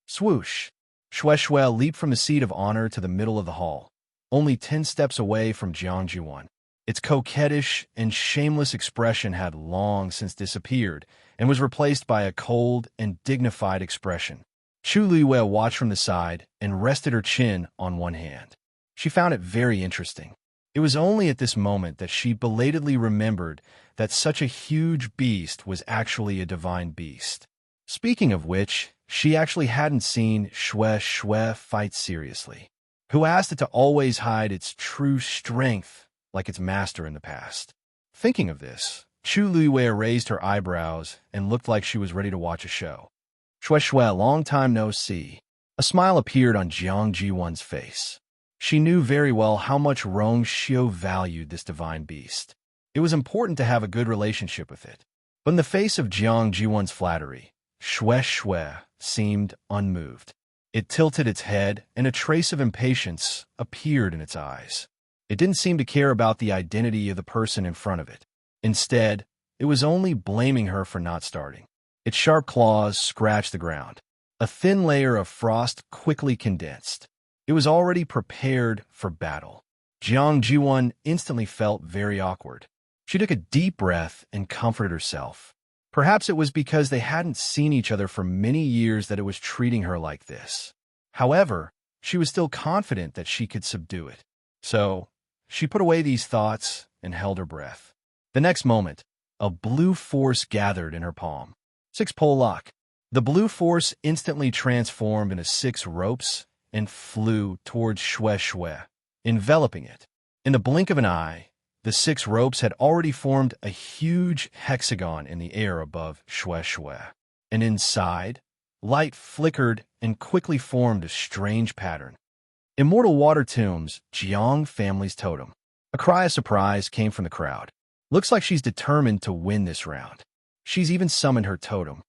[SPEAKER 1] Swoosh. Shue leaped from the seat of honor to the middle of the hall, only 10 steps away from Jiang Jiwan. Its coquettish and shameless expression had long since disappeared and was replaced by a cold and dignified expression. Chu Liyue watched from the side and rested her chin on one hand. She found it very interesting. It was only at this moment that she belatedly remembered that such a huge beast was actually a divine beast. Speaking of which, she actually hadn't seen Shue fight seriously. Who asked it to always hide its true strength like its master in the past? Thinking of this, Chu Liyue raised her eyebrows and looked like she was ready to watch a show. Shue, long time no see. A smile appeared on Jiang Jiwan's face. She knew very well how much Rongxiu valued this divine beast. It was important to have a good relationship with it. But in the face of Jiang Jiwan's flattery, Shue seemed unmoved. It tilted its head, and a trace of impatience appeared in its eyes. It didn't seem to care about the identity of the person in front of it. Instead, it was only blaming her for not starting. Its sharp claws scratched the ground. A thin layer of frost quickly condensed. It was already prepared for battle. Jiang Jiwan instantly felt very awkward. She took a deep breath and comforted herself. Perhaps it was because they hadn't seen each other for many years that it was treating her like this. However, she was still confident that she could subdue it. So, she put away these thoughts and held her breath. The next moment, a blue force gathered in her palm. 6-pole lock. The blue force instantly transformed into 6 ropes and flew towards Shue, enveloping it. In the blink of an eye, the 6 ropes had already formed a huge hexagon in the air above Shue. And inside, light flickered and quickly formed a strange pattern. Immortal Water Tomb's Jiang family's totem. A cry of surprise came from the crowd. Looks like she's determined to win this round. She's even summoned her totem.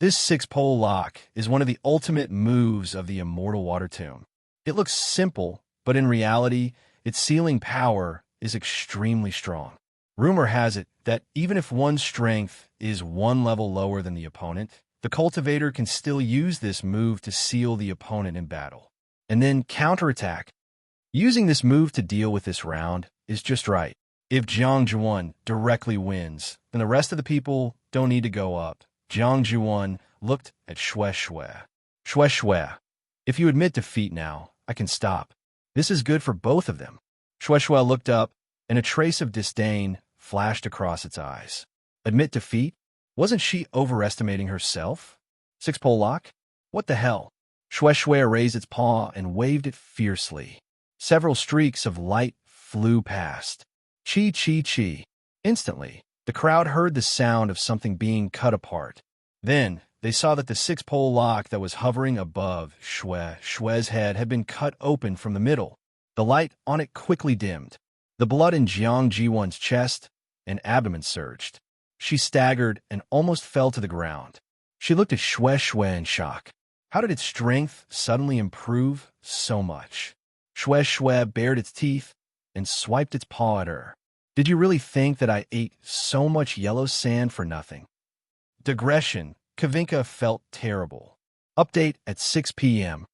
[SPEAKER 1] This 6-pole lock is one of the ultimate moves of the Immortal Water Tomb. It looks simple, but in reality, its sealing power is extremely strong. Rumor has it that even if one's strength is one level lower than the opponent, the cultivator can still use this move to seal the opponent in battle, and then counterattack. Using this move to deal with this round is just right. If Jiang Juan directly wins, then the rest of the people don't need to go up. Jiang Juan looked at Xue Xue. Xue Xue, if you admit defeat now, I can stop. This is good for both of them. Xue Xue looked up, and a trace of disdain flashed across its eyes. Admit defeat? Wasn't she overestimating herself? Six-pole lock? What the hell? Xue Xue raised its paw and waved it fiercely. Several streaks of light flew past. Chi, chi, chi. Instantly, the crowd heard the sound of something being cut apart. Then, they saw that the six-pole lock that was hovering above Xue Xue's head had been cut open from the middle. The light on it quickly dimmed. The blood in Jiang Jiwan's chest and abdomen surged. She staggered and almost fell to the ground. She looked at Xue Xue in shock. How did its strength suddenly improve so much? Xue Xue bared its teeth and swiped its paw at her. Did you really think that I ate so much yellow sand for nothing? Digression. Kavinka felt terrible. Update at 6 p.m.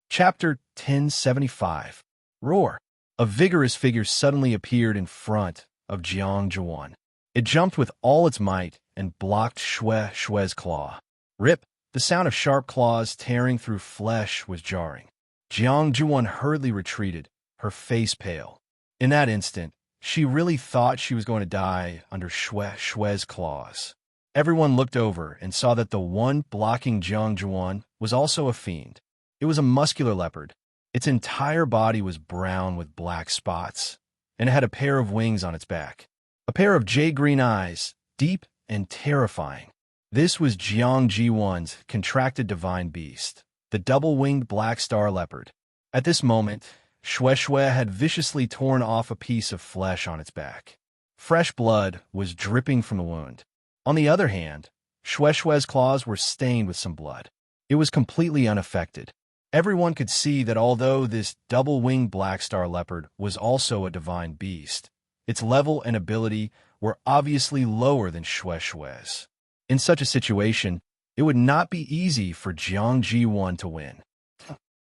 [SPEAKER 1] Chapter 1075. Roar. A vigorous figure suddenly appeared in front of Jiang Juan. It jumped with all its might and blocked Xue Xue's claw. Rip! The sound of sharp claws tearing through flesh was jarring. Jiang Juan hurriedly retreated, her face pale. In that instant, she really thought she was going to die under Xue Xue's claws. Everyone looked over and saw that the one blocking Jiang Juan was also a fiend. It was a muscular leopard. Its entire body was brown with black spots, and it had a pair of wings on its back. A pair of jade-green eyes, deep and terrifying. This was Jiang Jiwan's contracted divine beast, the double-winged black star leopard. At this moment, Xue Xue had viciously torn off a piece of flesh on its back. Fresh blood was dripping from the wound. On the other hand, Xue Xue's claws were stained with some blood. It was completely unaffected. Everyone could see that although this double-winged black star leopard was also a divine beast, its level and ability were obviously lower than Xue Xue's. In such a situation, it would not be easy for Jiang Jiwan to win.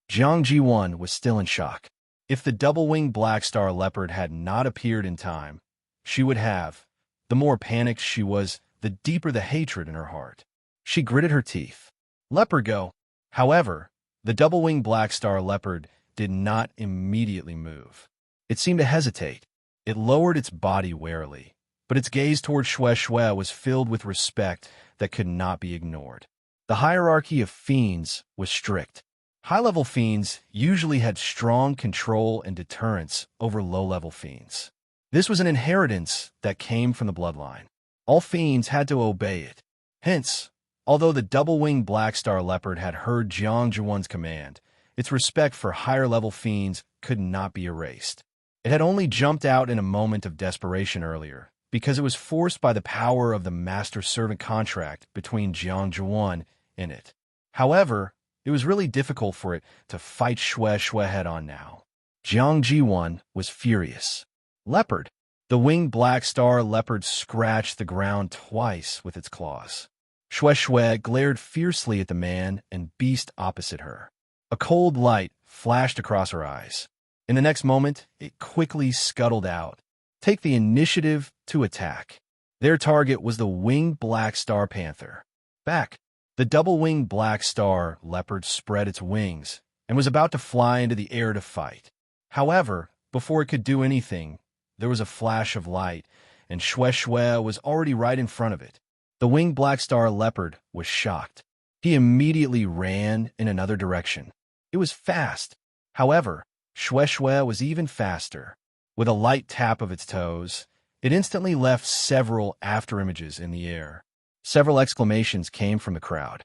[SPEAKER 1] Jiang Jiwan was still in shock. If the double-winged black star leopard had not appeared in time, she would have. The more panicked she was, the deeper the hatred in her heart. She gritted her teeth. Leopard go. However, the double-winged black star leopard did not immediately move. It seemed to hesitate. It lowered its body warily, but its gaze toward Xue Xue was filled with respect that could not be ignored. The hierarchy of fiends was strict. High-level fiends usually had strong control and deterrence over low-level fiends. This was an inheritance that came from the bloodline. All fiends had to obey it. Hence, although the double-winged black star leopard had heard Jiang Juwan's command, its respect for higher-level fiends could not be erased. It had only jumped out in a moment of desperation earlier, because it was forced by the power of the master-servant contract between Jiang Juwan and it. However, it was really difficult for it to fight Xue Xue head-on now. Jiang Jiwan was furious. Leopard. The winged black star leopard scratched the ground twice with its claws. Xue Xue glared fiercely at the man and beast opposite her. A cold light flashed across her eyes. In the next moment, it quickly scuttled out. Take the initiative to attack. Their target was the winged black star panther. Back. The double-winged black star leopard spread its wings and was about to fly into the air to fight. However, before it could do anything, there was a flash of light, and Xue Xue was already right in front of it. The winged black star leopard was shocked. He immediately ran in another direction. It was fast. However, Xue Xue was even faster. With a light tap of its toes, it instantly left several afterimages in the air. Several exclamations came from the crowd.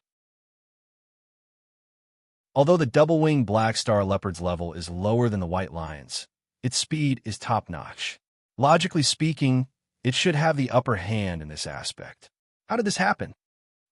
[SPEAKER 1] Although the double-winged black star leopard's level is lower than the white lion's, its speed is top-notch. Logically speaking, it should have the upper hand in this aspect. How did this happen?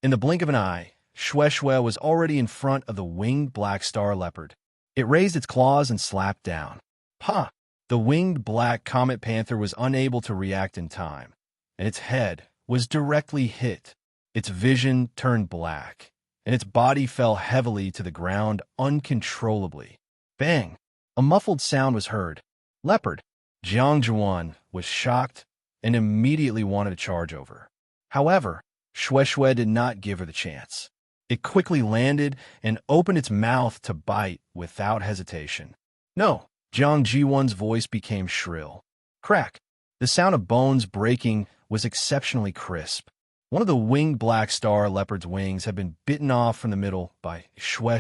[SPEAKER 1] In the blink of an eye, Shue was already in front of the winged black star leopard. It raised its claws and slapped down. Ha! The winged black comet panther was unable to react in time, and its head was directly hit. Its vision turned black, and its body fell heavily to the ground uncontrollably. Bang! A muffled sound was heard. Leopard. Jiang Juan was shocked and immediately wanted to charge over. However, Shue did not give her the chance. It quickly landed and opened its mouth to bite without hesitation. No! Jiang Jiwan's voice became shrill. Crack! The sound of bones breaking was exceptionally crisp. One of the winged black star leopard's wings had been bitten off from the middle by Shue.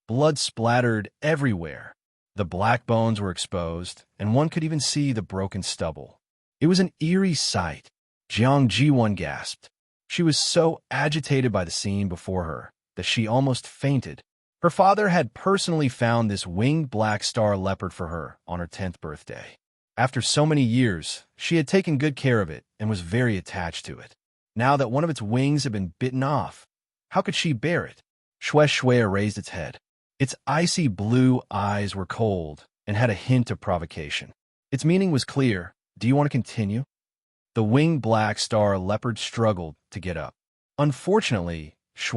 [SPEAKER 1] Blood splattered everywhere. The black bones were exposed, and one could even see the broken stubble. It was an eerie sight. Jiang Jiwan gasped. She was so agitated by the scene before her that she almost fainted. Her father had personally found this winged black star leopard for her on her 10th birthday. After so many years, she had taken good care of it and was very attached to it. Now that one of its wings had been bitten off, how could she bear it? Shue raised its head. Its icy blue eyes were cold and had a hint of provocation. Its meaning was clear. Do you want to continue? The winged black star leopard struggled to get up. Unfortunately, Shue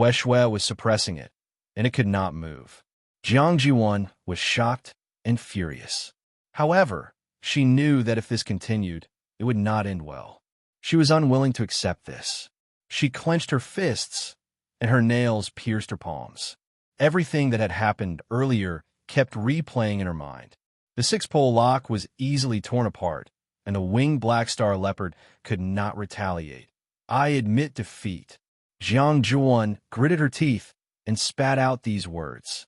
[SPEAKER 1] was suppressing it, and it could not move. Jiang Jiwan was shocked and furious. However, she knew that if this continued, it would not end well. She was unwilling to accept this. She clenched her fists, and her nails pierced her palms. Everything that had happened earlier kept replaying in her mind. The six-pole lock was easily torn apart, and the winged black star leopard could not retaliate. I admit defeat. Jiang Juan gritted her teeth and spat out these words.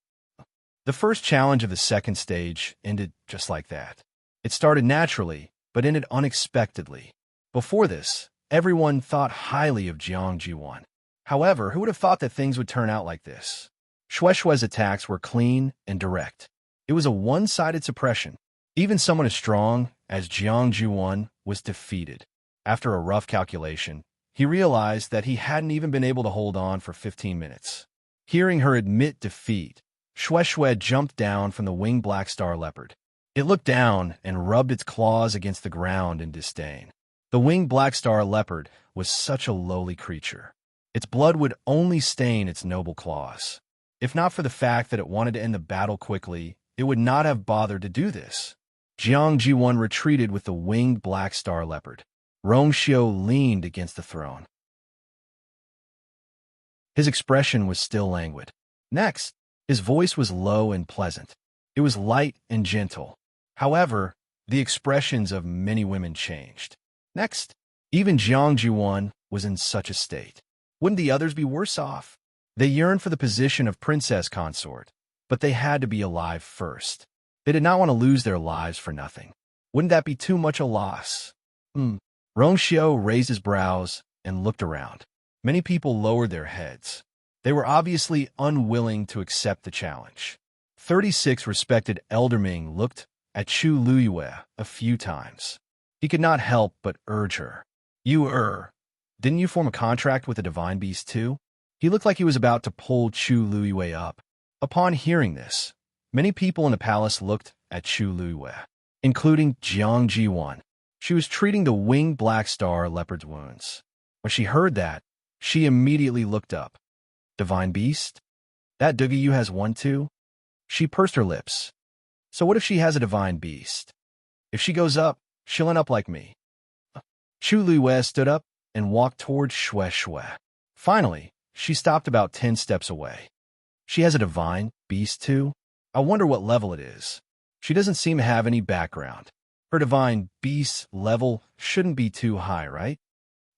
[SPEAKER 1] The first challenge of the second stage ended just like that. It started naturally, but ended unexpectedly. Before this, everyone thought highly of Jiang Jiwan. However, who would have thought that things would turn out like this? Shue's attacks were clean and direct. It was a one-sided suppression. Even someone as strong as Jiang Jiwan was defeated. After a rough calculation, he realized that he hadn't even been able to hold on for 15 minutes. Hearing her admit defeat, Shue jumped down from the winged black star leopard. It looked down and rubbed its claws against the ground in disdain. The winged black star leopard was such a lowly creature. Its blood would only stain its noble claws. If not for the fact that it wanted to end the battle quickly, it would not have bothered to do this. Jiang Jiwan retreated with the winged black star leopard. Rongxiu leaned against the throne. His expression was still languid. Next, his voice was low and pleasant. It was light and gentle. However, the expressions of many women changed. Next, even Jiang Jiwan was in such a state. Wouldn't the others be worse off? They yearned for the position of princess consort, but they had to be alive first. They did not want to lose their lives for nothing. Wouldn't that be too much a loss? Rongxiu raised his brows and looked around. Many people lowered their heads. They were obviously unwilling to accept the challenge. 36 respected elderming looked at Chu Luyue a few times. He could not help but urge her. Didn't you form a contract with the divine beast too? He looked like he was about to pull Chu Luyue up. Upon hearing this, many people in the palace looked at Chu Luyue, including Jiang Jiwan. She was treating the winged black star leopard's wounds. When she heard that, she immediately looked up. Divine beast? That Dugiyu has one too? She pursed her lips. So what if she has a divine beast? If she goes up, she'll end up like me. Chu Luyue stood up and walked towards Shue. Finally, she stopped about 10 steps away. She has a divine beast too? I wonder what level it is. She doesn't seem to have any background. Her divine beast level shouldn't be too high, right?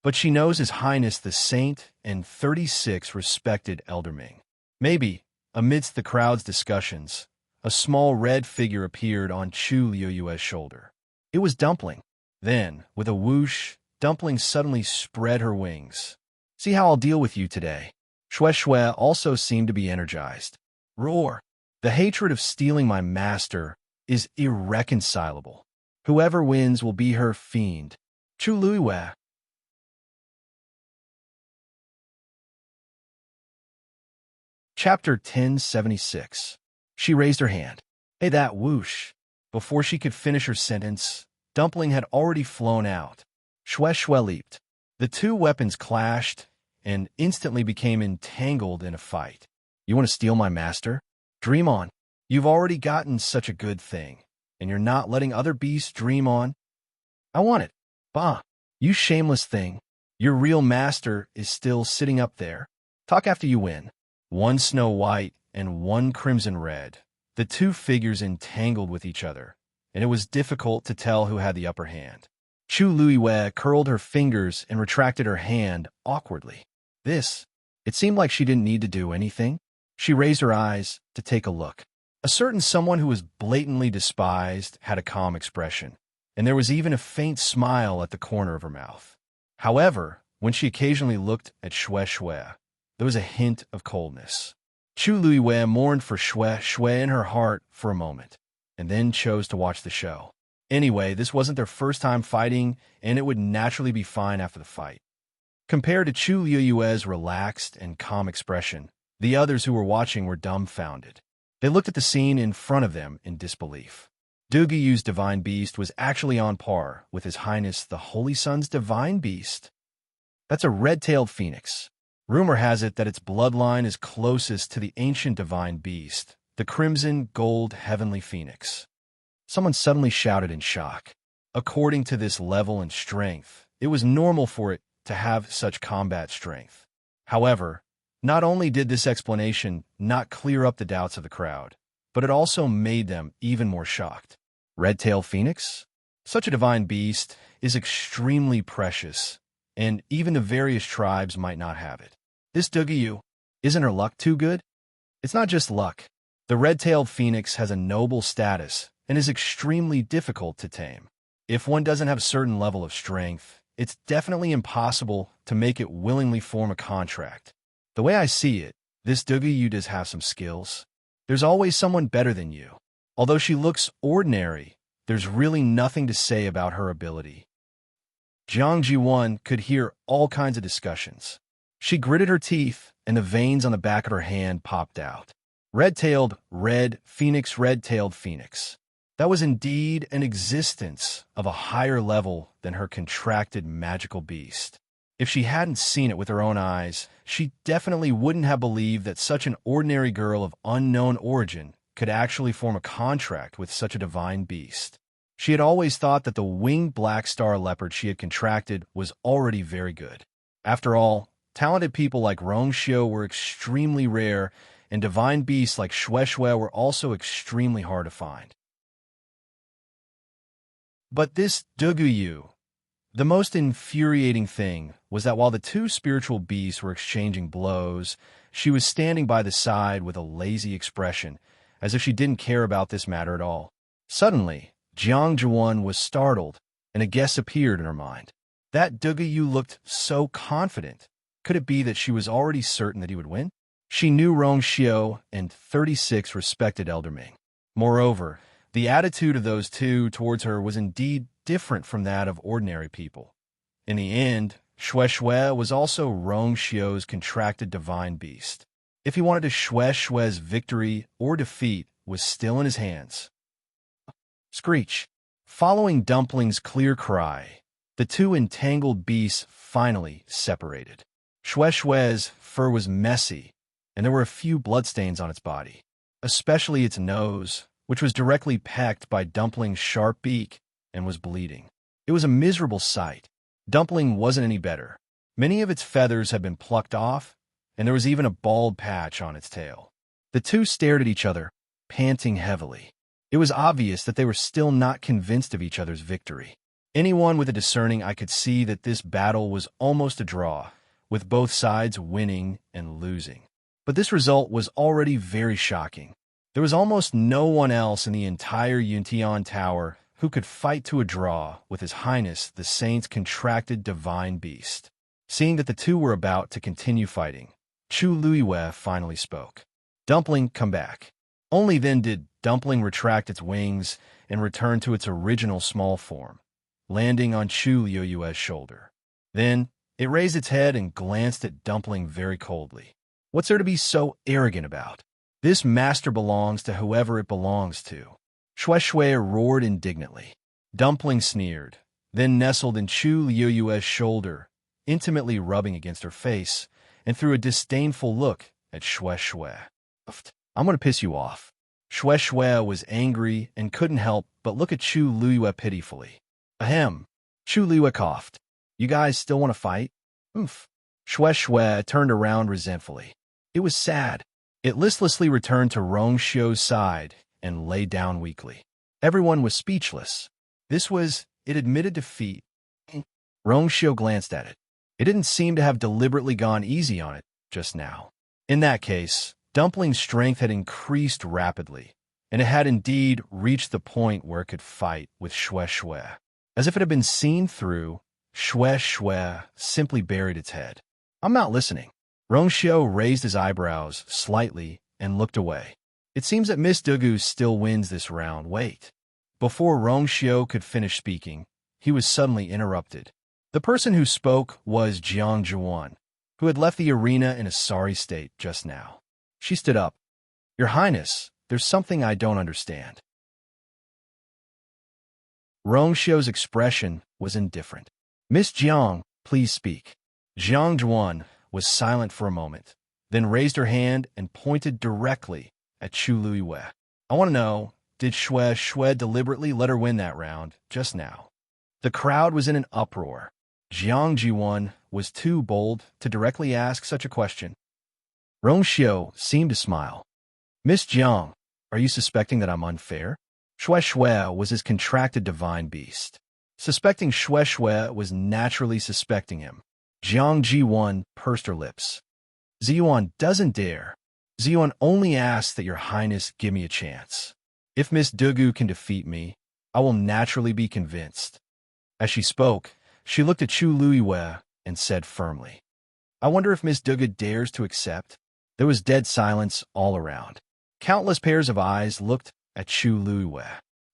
[SPEAKER 1] But she knows His Highness the Saint and 36 respected elderming. Maybe, amidst the crowd's discussions, a small red figure appeared on Chu Luyue's shoulder. It was Dumpling. Then, with a whoosh, Dumpling suddenly spread her wings. See how I'll deal with you today. Shue also seemed to be energized. Roar! The hatred of stealing my master is irreconcilable. Whoever wins will be her fiend. Chu Luyue. Chapter 1076. She raised her hand. Hey, that whoosh. Before she could finish her sentence, Dumpling had already flown out. Shwe Shwe leaped. The two weapons clashed and instantly became entangled in a fight. You want to steal my master? Dream on. You've already gotten such a good thing, and you're not letting other beasts dream on? I want it. Bah, you shameless thing. Your real master is still sitting up there. Talk after you win. One Snow White and one Crimson Red. The two figures entangled with each other, and it was difficult to tell who had the upper hand. Chu Luiwei curled her fingers and retracted her hand awkwardly. It seemed like she didn't need to do anything. She raised her eyes to take a look. A certain someone who was blatantly despised had a calm expression, and there was even a faint smile at the corner of her mouth. However, when she occasionally looked at Shwe Shwe, there was a hint of coldness. Chu Luiwei mourned for Shwe Shwe in her heart for a moment, and then chose to watch the show. Anyway, this wasn't their first time fighting, and it would naturally be fine after the fight. Compared to Chu Luiwei's relaxed and calm expression, the others who were watching were dumbfounded. They looked at the scene in front of them in disbelief. Duguyu's divine beast was actually on par with His Highness the Holy Sun's divine beast. That's a red-tailed phoenix. Rumor has it that its bloodline is closest to the ancient divine beast, the crimson gold heavenly phoenix. Someone suddenly shouted in shock. According to this level and strength, it was normal for it to have such combat strength. However, not only did this explanation not clear up the doubts of the crowd, but it also made them even more shocked. Red-tailed phoenix? Such a divine beast is extremely precious, and even the various tribes might not have it. This Duguyu, isn't her luck too good? It's not just luck. The red-tailed phoenix has a noble status and is extremely difficult to tame. If one doesn't have a certain level of strength, it's definitely impossible to make it willingly form a contract. The way I see it, this Duguyu does have some skills. There's always someone better than you. Although she looks ordinary, there's really nothing to say about her ability. Jiang Jiwan could hear all kinds of discussions. She gritted her teeth, and the veins on the back of her hand popped out. Red-tailed, red-tailed phoenix. That was indeed an existence of a higher level than her contracted magical beast. If she hadn't seen it with her own eyes, she definitely wouldn't have believed that such an ordinary girl of unknown origin could actually form a contract with such a divine beast. She had always thought that the winged black star leopard she had contracted was already very good. After all, talented people like Rong Xiu were extremely rare, and divine beasts like Shwe Shwe were also extremely hard to find. But this Duguyu, the most infuriating thing was that while the two spiritual beasts were exchanging blows, she was standing by the side with a lazy expression, as if she didn't care about this matter at all. Suddenly, Jiang Jiwan was startled, and a guess appeared in her mind. That Duguyu looked so confident. Could it be that she was already certain that he would win? She knew Rong Xiu and 36 respected Elder Ming. Moreover, the attitude of those two towards her was indeed different from that of ordinary people. In the end, Shwe Shwe was also Rong Xiu's contracted divine beast. If he wanted to, Shwe Shwe's victory or defeat was still in his hands. Screech. Following Dumpling's clear cry, the two entangled beasts finally separated. Shwe Shwe's fur was messy, and there were a few bloodstains on its body, especially its nose, which was directly pecked by Dumpling's sharp beak and was bleeding. It was a miserable sight. Dumpling wasn't any better. Many of its feathers had been plucked off, and there was even a bald patch on its tail. The two stared at each other, panting heavily. It was obvious that they were still not convinced of each other's victory. Anyone with a discerning eye could see that this battle was almost a draw, with both sides winning and losing. But this result was already very shocking. There was almost no one else in the entire Yuntian Tower who could fight to a draw with His Highness the Saint's contracted divine beast. Seeing that the two were about to continue fighting, Chu Luiwei finally spoke. Dumpling, come back. Only then did Dumpling retract its wings and return to its original small form, landing on Chu Luiwei's shoulder. Then, it raised its head and glanced at Dumpling very coldly. What's there to be so arrogant about? This master belongs to whoever it belongs to. Shue roared indignantly. Dumpling sneered, then nestled in Chu Liuyue's shoulder, intimately rubbing against her face, and threw a disdainful look at Shue. I'm going to piss you off. Shue was angry and couldn't help but look at Chu Liyue pitifully. Ahem. Chu Liyue coughed. You guys still want to fight? Oof. Shue turned around resentfully. It was sad. It listlessly returned to Rongshio's side and lay down weakly. Everyone was speechless. It admitted defeat. Rongshio glanced at it. It didn't seem to have deliberately gone easy on it just now. In that case, Dumpling's strength had increased rapidly, and it had indeed reached the point where it could fight with Shue. As if it had been seen through, Shue simply buried its head. I'm not listening. Rongshio raised his eyebrows slightly and looked away. It seems that Miss Dugu still wins this round. Wait. Before Rongshio could finish speaking, he was suddenly interrupted. The person who spoke was Jiang Zhuan, who had left the arena in a sorry state just now. She stood up. Your Highness, there's something I don't understand. Rongshio's expression was indifferent. Miss Jiang, please speak. Jiang Zhuan was silent for a moment, then raised her hand and pointed directly at Chu Liyue. I want to know, did Shue deliberately let her win that round just now? The crowd was in an uproar. Jiang Zhuan was too bold to directly ask such a question. Rongshio seemed to smile. Miss Jiang, are you suspecting that I'm unfair? Shue was his contracted divine beast. Suspecting Shue was naturally suspecting him. Jiang Zhuan pursed her lips. Ziyuan doesn't dare. Ziyuan only asks that your Highness give me a chance. If Miss Dugu can defeat me, I will naturally be convinced. As she spoke, she looked at Chu Liyue and said firmly, I wonder if Miss Dugu dares to accept. There was dead silence all around. Countless pairs of eyes looked at Chu Liyue.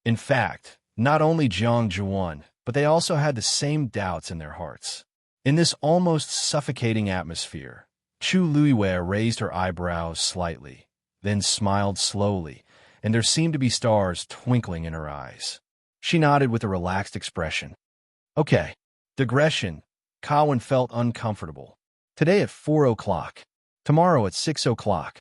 [SPEAKER 1] In fact, not only Jiang Zhuan, but they also had the same doubts in their hearts. In this almost suffocating atmosphere, Chu Liyue raised her eyebrows slightly, then smiled slowly, and there seemed to be stars twinkling in her eyes. She nodded with a relaxed expression. Okay. Digression. Cowan felt uncomfortable. Today at 4 o'clock. Tomorrow at 6 o'clock.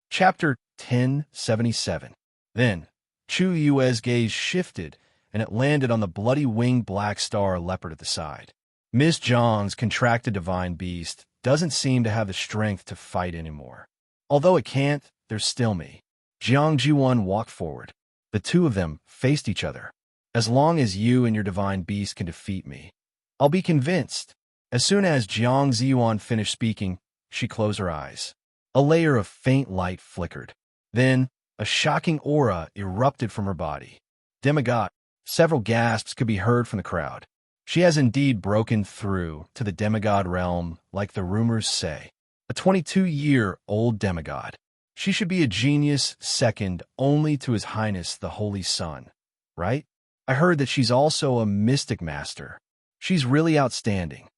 [SPEAKER 1] Chapter 1077. Then, Chu Yue's gaze shifted, and it landed on the bloody winged black star leopard at the side. Miss Zhang's contracted divine beast doesn't seem to have the strength to fight anymore. Although it can't, there's still me. Jiang Zhuan walked forward. The two of them faced each other. As long as you and your divine beast can defeat me, I'll be convinced. As soon as Jiang Zhuan finished speaking, she closed her eyes. A layer of faint light flickered. Then, a shocking aura erupted from her body. Demigod. Several gasps could be heard from the crowd. She has indeed broken through to the demigod realm, like the rumors say. A 22-year-old demigod. She should be a genius second only to His Highness the Holy Sun, right? I heard that she's also a mystic master. She's really outstanding.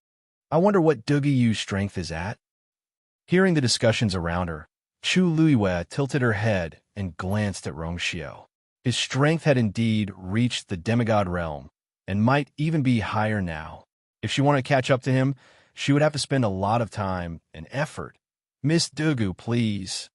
[SPEAKER 1] I wonder what Duguyu's strength is at. Hearing the discussions around her, Chu Liyue tilted her head and glanced at Rongshio. His strength had indeed reached the demigod realm, and might even be higher now. If she wanted to catch up to him, she would have to spend a lot of time and effort. Miss Dugu, please.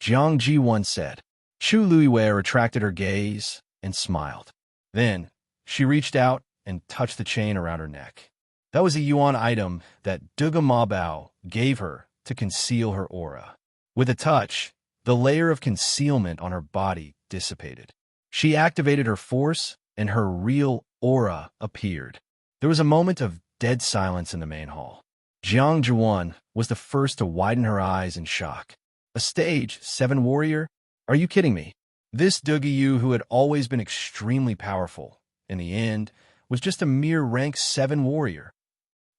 [SPEAKER 1] Jiang Zhuan said. Chu Liyue retracted her gaze and smiled. Then, she reached out and touched the chain around her neck. That was a yuan item that Dugu Mabao gave her to conceal her aura. With a touch, the layer of concealment on her body dissipated. She activated her force, and her real aura appeared. There was a moment of dead silence in the main hall. Jiang Zhuan was the first to widen her eyes in shock. A stage 7 warrior? Are you kidding me? This Duguyu, who had always been extremely powerful, in the end, was just a mere rank 7 warrior.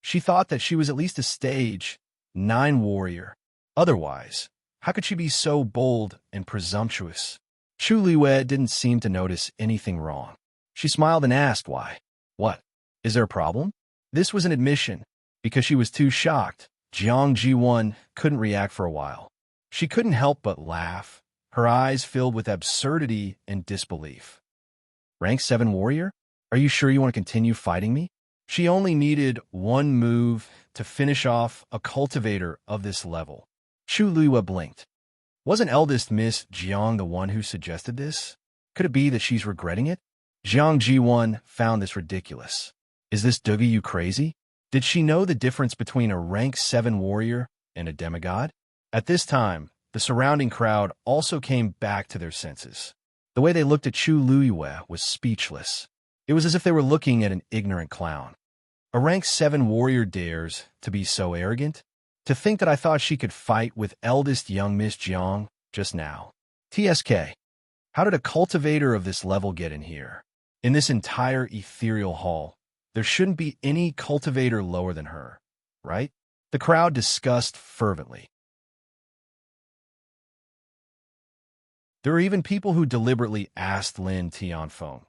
[SPEAKER 1] She thought that she was at least a stage 9 warrior. Otherwise, how could she be so bold and presumptuous? Chu Liyue didn't seem to notice anything wrong. She smiled and asked why. What? Is there a problem? This was an admission. Because she was too shocked, Jiang Ji-won couldn't react for a while. She couldn't help but laugh, her eyes filled with absurdity and disbelief. Rank 7 warrior? Are you sure you want to continue fighting me? She only needed one move to finish off a cultivator of this level. Chu Luiyue blinked. Wasn't eldest Miss Jiang the one who suggested this? Could it be that she's regretting it? Jiang Ji-won found this ridiculous. Is this Dugi crazy? Did she know the difference between a rank 7 warrior and a demigod? At this time, the surrounding crowd also came back to their senses. The way they looked at Chu Luiyue was speechless. It was as if they were looking at an ignorant clown. A rank 7 warrior dares to be so arrogant? To think that I thought she could fight with eldest young Miss Jiang just now. TSK. How did a cultivator of this level get in here? In this entire ethereal hall, there shouldn't be any cultivator lower than her, right? The crowd discussed fervently. There are even people who deliberately asked Lin Tianfeng,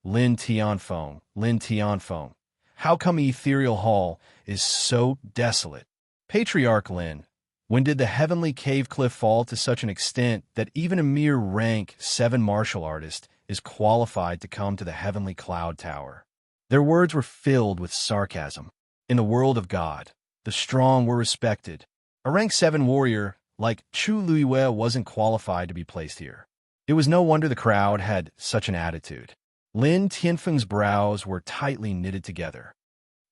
[SPEAKER 1] Lin Tianfeng, how come Ethereal Hall is so desolate? Patriarch Lin, when did the heavenly cave cliff fall to such an extent that even a mere rank 7 martial artist is qualified to come to the heavenly cloud tower? Their words were filled with sarcasm. In the world of God, the strong were respected. A rank 7 warrior like Chu Luiyue wasn't qualified to be placed here. It was no wonder the crowd had such an attitude. Lin Tianfeng's brows were tightly knitted together.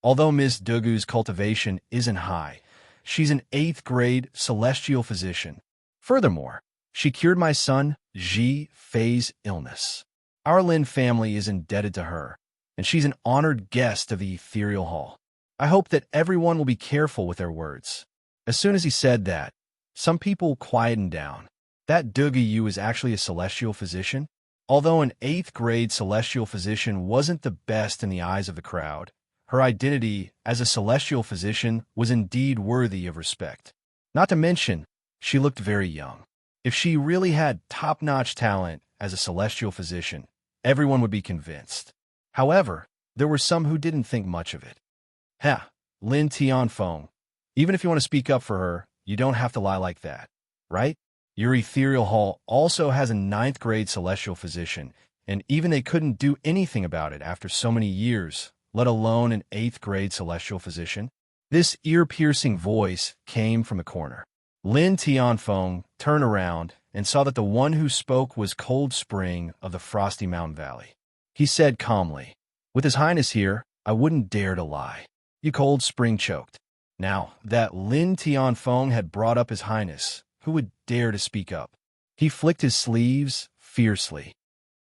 [SPEAKER 1] Although Miss Dugu's cultivation isn't high, she's an 8th grade celestial physician. Furthermore, she cured my son Ji Fei's illness. Our Lin family is indebted to her, and she's an honored guest of the Ethereal Hall. I hope that everyone will be careful with their words. As soon as he said that, some people quietened down. That Dugi Yu is actually a celestial physician? Although an 8th grade celestial physician wasn't the best in the eyes of the crowd, her identity as a celestial physician was indeed worthy of respect. Not to mention, she looked very young. If she really had top-notch talent as a celestial physician, everyone would be convinced. However, there were some who didn't think much of it. Lin Tianfeng, even if you want to speak up for her, you don't have to lie like that, right? Your Ethereal Hall also has a 9th grade celestial physician, and even they couldn't do anything about it after so many years, let alone an 8th grade celestial physician. This ear-piercing voice came from the corner. Lin Tianfeng turned around and saw that the one who spoke was Cold Spring of the Frosty Mountain Valley. He said calmly, "With His Highness here, I wouldn't dare to lie." You Cold Spring choked. Now that Lin Tianfeng had brought up His Highness, who would dare to speak up? He flicked his sleeves fiercely.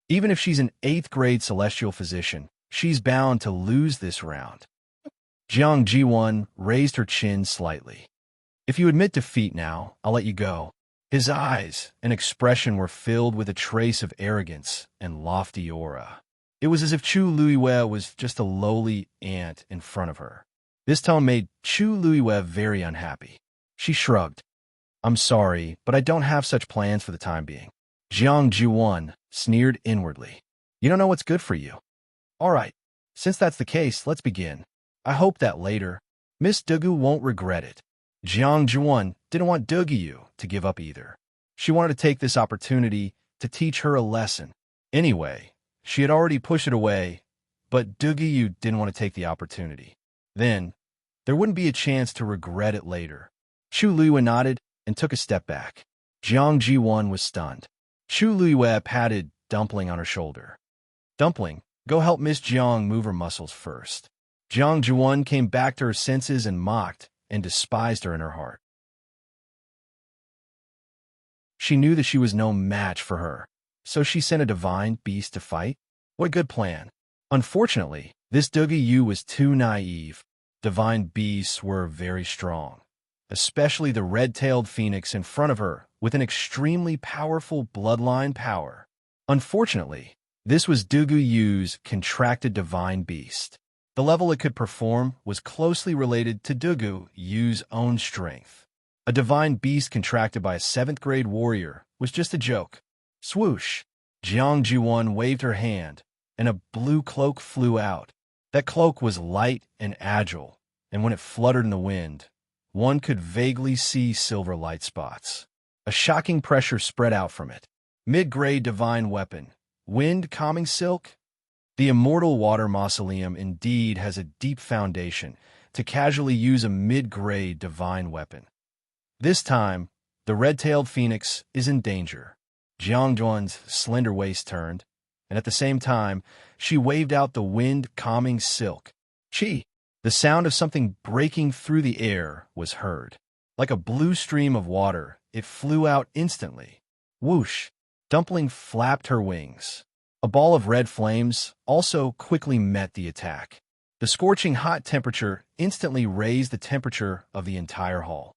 [SPEAKER 1] Even if she's an 8th grade celestial physician, she's bound to lose this round. Jiang Ji-won raised her chin slightly. If you admit defeat now, I'll let you go. His eyes and expression were filled with a trace of arrogance and lofty aura. It was as if Chu Luiyue was just a lowly ant in front of her. This tone made Chu Luiyue very unhappy. She shrugged. I'm sorry, but I don't have such plans for the time being. Jiang Ji-won sneered inwardly. You don't know what's good for you. All right, since that's the case, let's begin. I hope that later, Miss Dugu won't regret it. Jiang Ji-won didn't want Dugu to give up either. She wanted to take this opportunity to teach her a lesson. Anyway, she had already pushed it away, but Dugu didn't want to take the opportunity. Then, there wouldn't be a chance to regret it later. Chu Luiyue nodded and took a step back. Jiang Ji-won was stunned. Chu Luiyue patted Dumpling on her shoulder. Dumpling, go help Miss Jiang move her muscles first. Jiang Ji-won came back to her senses and mocked and despised her in her heart. She knew that she was no match for her, so she sent a divine beast to fight? What a good plan. Unfortunately, this Dugi Yu was too naive. Divine beasts were very strong, especially the red-tailed phoenix in front of her with an extremely powerful bloodline power. Unfortunately, this was Dugu Yu's contracted divine beast. The level it could perform was closely related to Dugu Yu's own strength. A divine beast contracted by a 7th grade warrior was just a joke. Swoosh! Jiang Ji-won waved her hand, and a blue cloak flew out. That cloak was light and agile, and when it fluttered in the wind, one could vaguely see silver light spots. A shocking pressure spread out from it. Mid-grade divine weapon. Wind calming silk? The immortal water mausoleum indeed has a deep foundation to casually use a mid-grade divine weapon. This time, the red-tailed phoenix is in danger. Jiang Juan's slender waist turned, and at the same time, she waved out the wind-calming silk. Chi! The sound of something breaking through the air was heard. Like a blue stream of water, it flew out instantly. Whoosh! Dumpling flapped her wings. A ball of red flames also quickly met the attack. The scorching hot temperature instantly raised the temperature of the entire hall.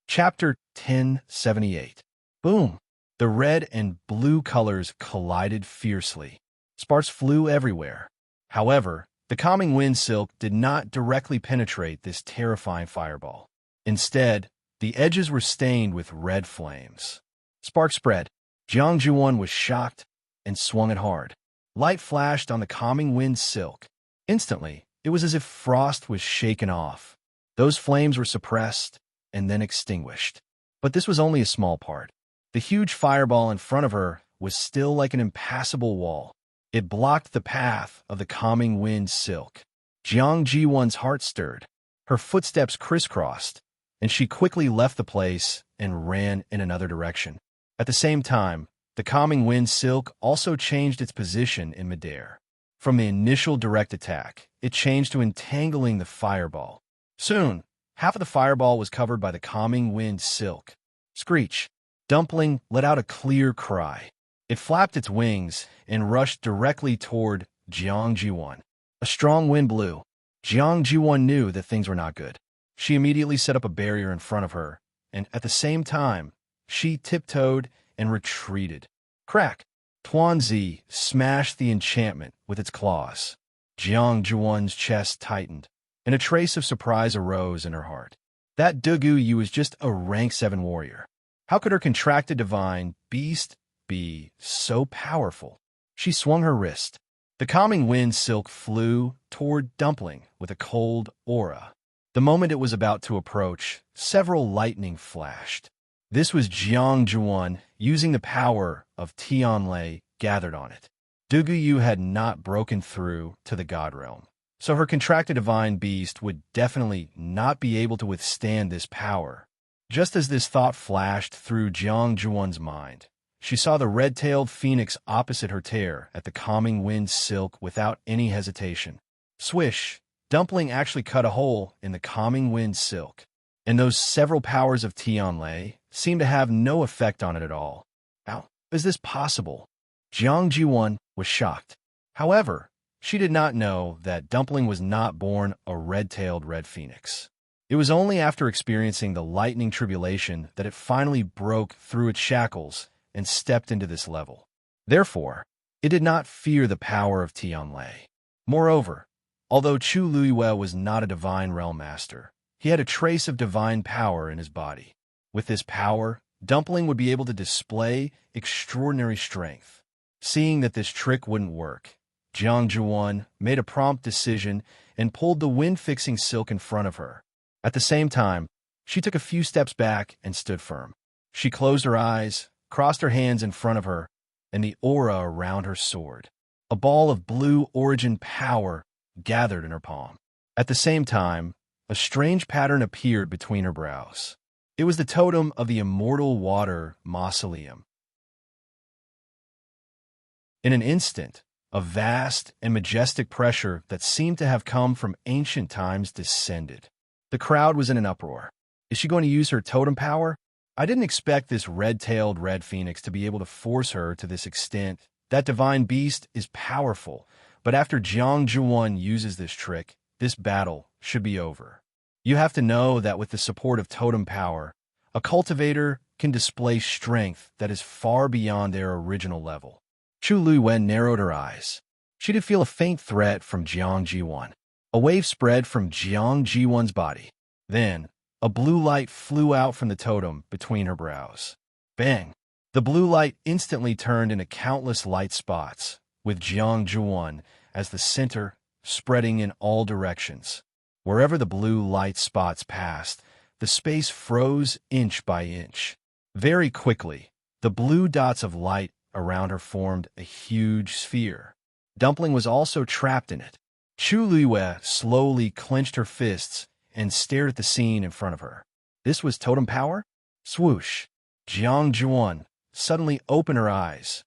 [SPEAKER 1] Chapter 1078. Boom! The red and blue colors collided fiercely. Sparks flew everywhere. However, the calming wind silk did not directly penetrate this terrifying fireball. Instead, the edges were stained with red flames. Sparks spread. Jiang Juan was shocked and swung it hard. Light flashed on the calming wind silk. Instantly, it was as if frost was shaken off. Those flames were suppressed and then extinguished. But this was only a small part. The huge fireball in front of her was still like an impassable wall. It blocked the path of the calming wind silk. Jiang Jiwan's heart stirred. Her footsteps crisscrossed, and she quickly left the place and ran in another direction. At the same time, the calming wind silk also changed its position in midair. From the initial direct attack, it changed to entangling the fireball. Soon, half of the fireball was covered by the calming wind silk. Screech! Dumpling let out a clear cry. It flapped its wings and rushed directly toward Jiang Jiwan. A strong wind blew. Jiang Jiwan knew that things were not good. She immediately set up a barrier in front of her, and at the same time, she tiptoed and retreated. Crack! Tuanzi smashed the enchantment with its claws. Jiang Jiwan's chest tightened, and a trace of surprise arose in her heart. That Dugu Yu was just a rank 7 warrior. How could her contracted divine beast be so powerful? She swung her wrist. The calming wind silk flew toward Dumpling with a cold aura. The moment it was about to approach, several lightning flashed. This was Jiang Juan using the power of Tianlei gathered on it. Dugu Yu had not broken through to the god realm, so her contracted divine beast would definitely not be able to withstand this power. Just as this thought flashed through Jiang Juan's mind, she saw the red-tailed phoenix opposite her tear at the calming wind silk without any hesitation. Swish! Dumpling actually cut a hole in the calming wind silk, and those several powers of Tianlei seemed to have no effect on it at all. How is this possible? Jiang Jiwan was shocked. However, she did not know that Dumpling was not born a red-tailed red phoenix. It was only after experiencing the lightning tribulation that it finally broke through its shackles and stepped into this level. Therefore, it did not fear the power of Tianlei. Moreover, although Chu Luiyue was not a divine realm master, he had a trace of divine power in his body. With this power, Dumpling would be able to display extraordinary strength. Seeing that this trick wouldn't work, Jiang Juan made a prompt decision and pulled the wind-fixing silk in front of her. At the same time, she took a few steps back and stood firm. She closed her eyes, crossed her hands in front of her, and the aura around her soared. A ball of blue origin power gathered in her palm. At the same time, a strange pattern appeared between her brows. It was the totem of the immortal water mausoleum. In an instant, a vast and majestic pressure that seemed to have come from ancient times descended. The crowd was in an uproar. Is she going to use her totem power? I didn't expect this red-tailed red phoenix to be able to force her to this extent. That divine beast is powerful, but after Jiang Juan uses this trick, this battle should be over. You have to know that with the support of totem power, a cultivator can display strength that is far beyond their original level. Chu Luiyue narrowed her eyes. She did feel a faint threat from Jiang Jiwan. A wave spread from Jiang Jiwan's body. Then, a blue light flew out from the totem between her brows. Bang! The blue light instantly turned into countless light spots, with Jiang Juan as the center, spreading in all directions. Wherever the blue light spots passed, the space froze inch by inch. Very quickly, the blue dots of light around her formed a huge sphere. Dumpling was also trapped in it. Chu Luiyue slowly clenched her fists and stared at the scene in front of her. This was totem power? Swoosh. Jiang Juan suddenly opened her eyes.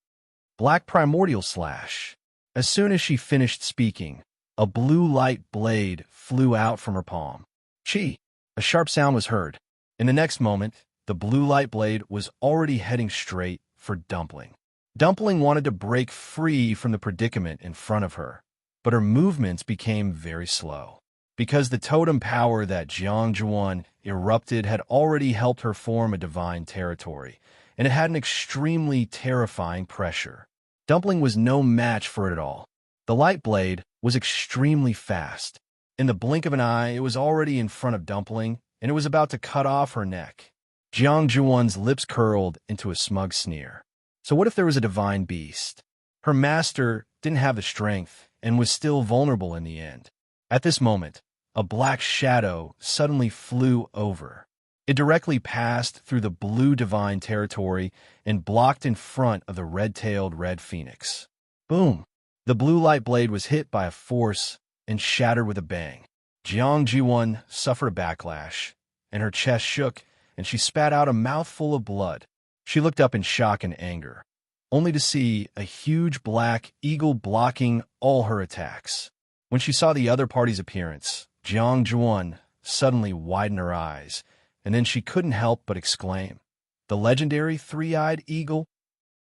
[SPEAKER 1] Black primordial slash. As soon as she finished speaking, a blue light blade flew out from her palm. Chi! A sharp sound was heard. In the next moment, the blue light blade was already heading straight for Dumpling. Dumpling wanted to break free from the predicament in front of her, but her movements became very slow. Because the totem power that Jiang Juan erupted had already helped her form a divine territory, and it had an extremely terrifying pressure. Dumpling was no match for it at all. The light blade was extremely fast. In the blink of an eye, it was already in front of Dumpling, and it was about to cut off her neck. Jiang Juan's lips curled into a smug sneer. So what if there was a divine beast? Her master didn't have the strength and was still vulnerable in the end. At this moment, a black shadow suddenly flew over. It directly passed through the blue divine territory and blocked in front of the red-tailed red phoenix. Boom! The blue light blade was hit by a force and shattered with a bang. Jiang Jiwan suffered a backlash, and her chest shook, and she spat out a mouthful of blood. She looked up in shock and anger, only to see a huge black eagle blocking all her attacks. When she saw the other party's appearance, Jiang Juan suddenly widened her eyes, and then she couldn't help but exclaim, "The legendary three-eyed eagle?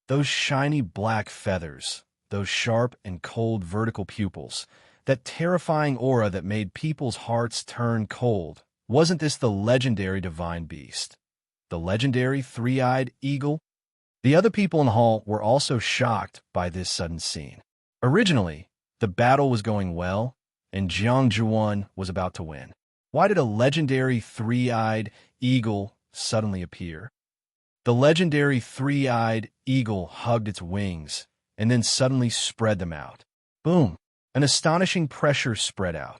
[SPEAKER 1] Those shiny black feathers, those sharp and cold vertical pupils, that terrifying aura that made people's hearts turn cold. Wasn't this the legendary divine beast? The legendary three-eyed eagle?" The other people in the hall were also shocked by this sudden scene. Originally, the battle was going well, and Jiang Juan was about to win. Why did a legendary three-eyed eagle suddenly appear? The legendary three-eyed eagle hugged its wings and then suddenly spread them out. Boom! An astonishing pressure spread out.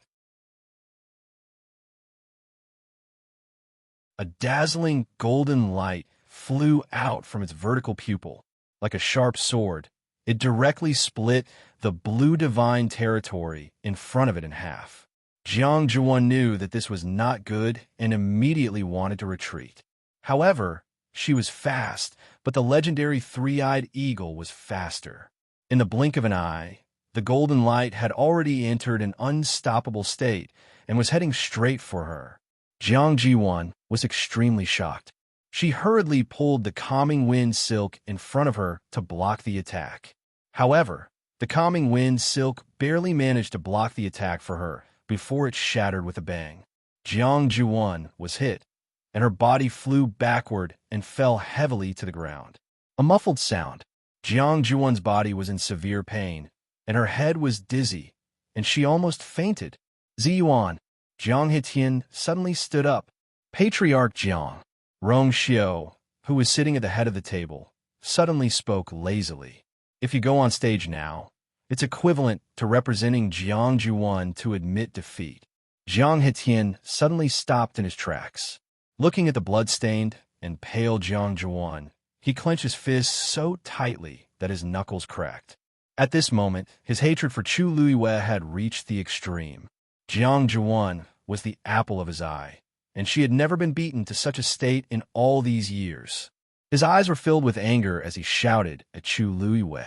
[SPEAKER 1] A dazzling golden light flew out from its vertical pupil. Like a sharp sword, it directly split the blue divine territory in front of it in half. Jiang Juan knew that this was not good and immediately wanted to retreat. However, she was fast, but the legendary three-eyed eagle was faster. In the blink of an eye, the golden light had already entered an unstoppable state and was heading straight for her. Jiang Jiwan was extremely shocked. She hurriedly pulled the calming wind silk in front of her to block the attack. However, the calming wind silk barely managed to block the attack for her before it shattered with a bang. Jiang Juan was hit, and her body flew backward and fell heavily to the ground. A muffled sound. Jiang Juan's body was in severe pain, and her head was dizzy, and she almost fainted. Ziyuan, Jiang Hetian suddenly stood up. Patriarch Jiang, Rong Xiao, who was sitting at the head of the table, suddenly spoke lazily. If you go on stage now, it's equivalent to representing Jiang Juan to admit defeat. Jiang Hetian suddenly stopped in his tracks. Looking at the blood-stained and pale Jiang Juan, he clenched his fists so tightly that his knuckles cracked. At this moment, his hatred for Chu Luiyue had reached the extreme. Jiang Juan was the apple of his eye, and she had never been beaten to such a state in all these years. His eyes were filled with anger as he shouted at Chu Luiyue.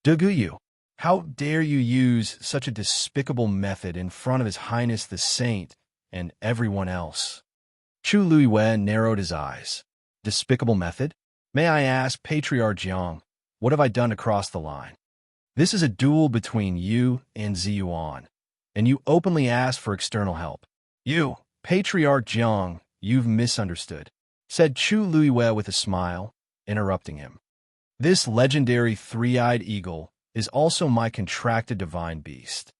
[SPEAKER 1] "Duguyu, how dare you use such a despicable method in front of His Highness the Saint and everyone else?" Chu Luiyue narrowed his eyes. "Despicable method? May I ask, Patriarch Jiang, what have I done to cross the line? This is a duel between you and Ziyuan, and you openly ask for external help. You, Patriarch Jiang, you've misunderstood," said Chu Luiyue with a smile, interrupting him. "This legendary three-eyed eagle is also my contracted divine beast."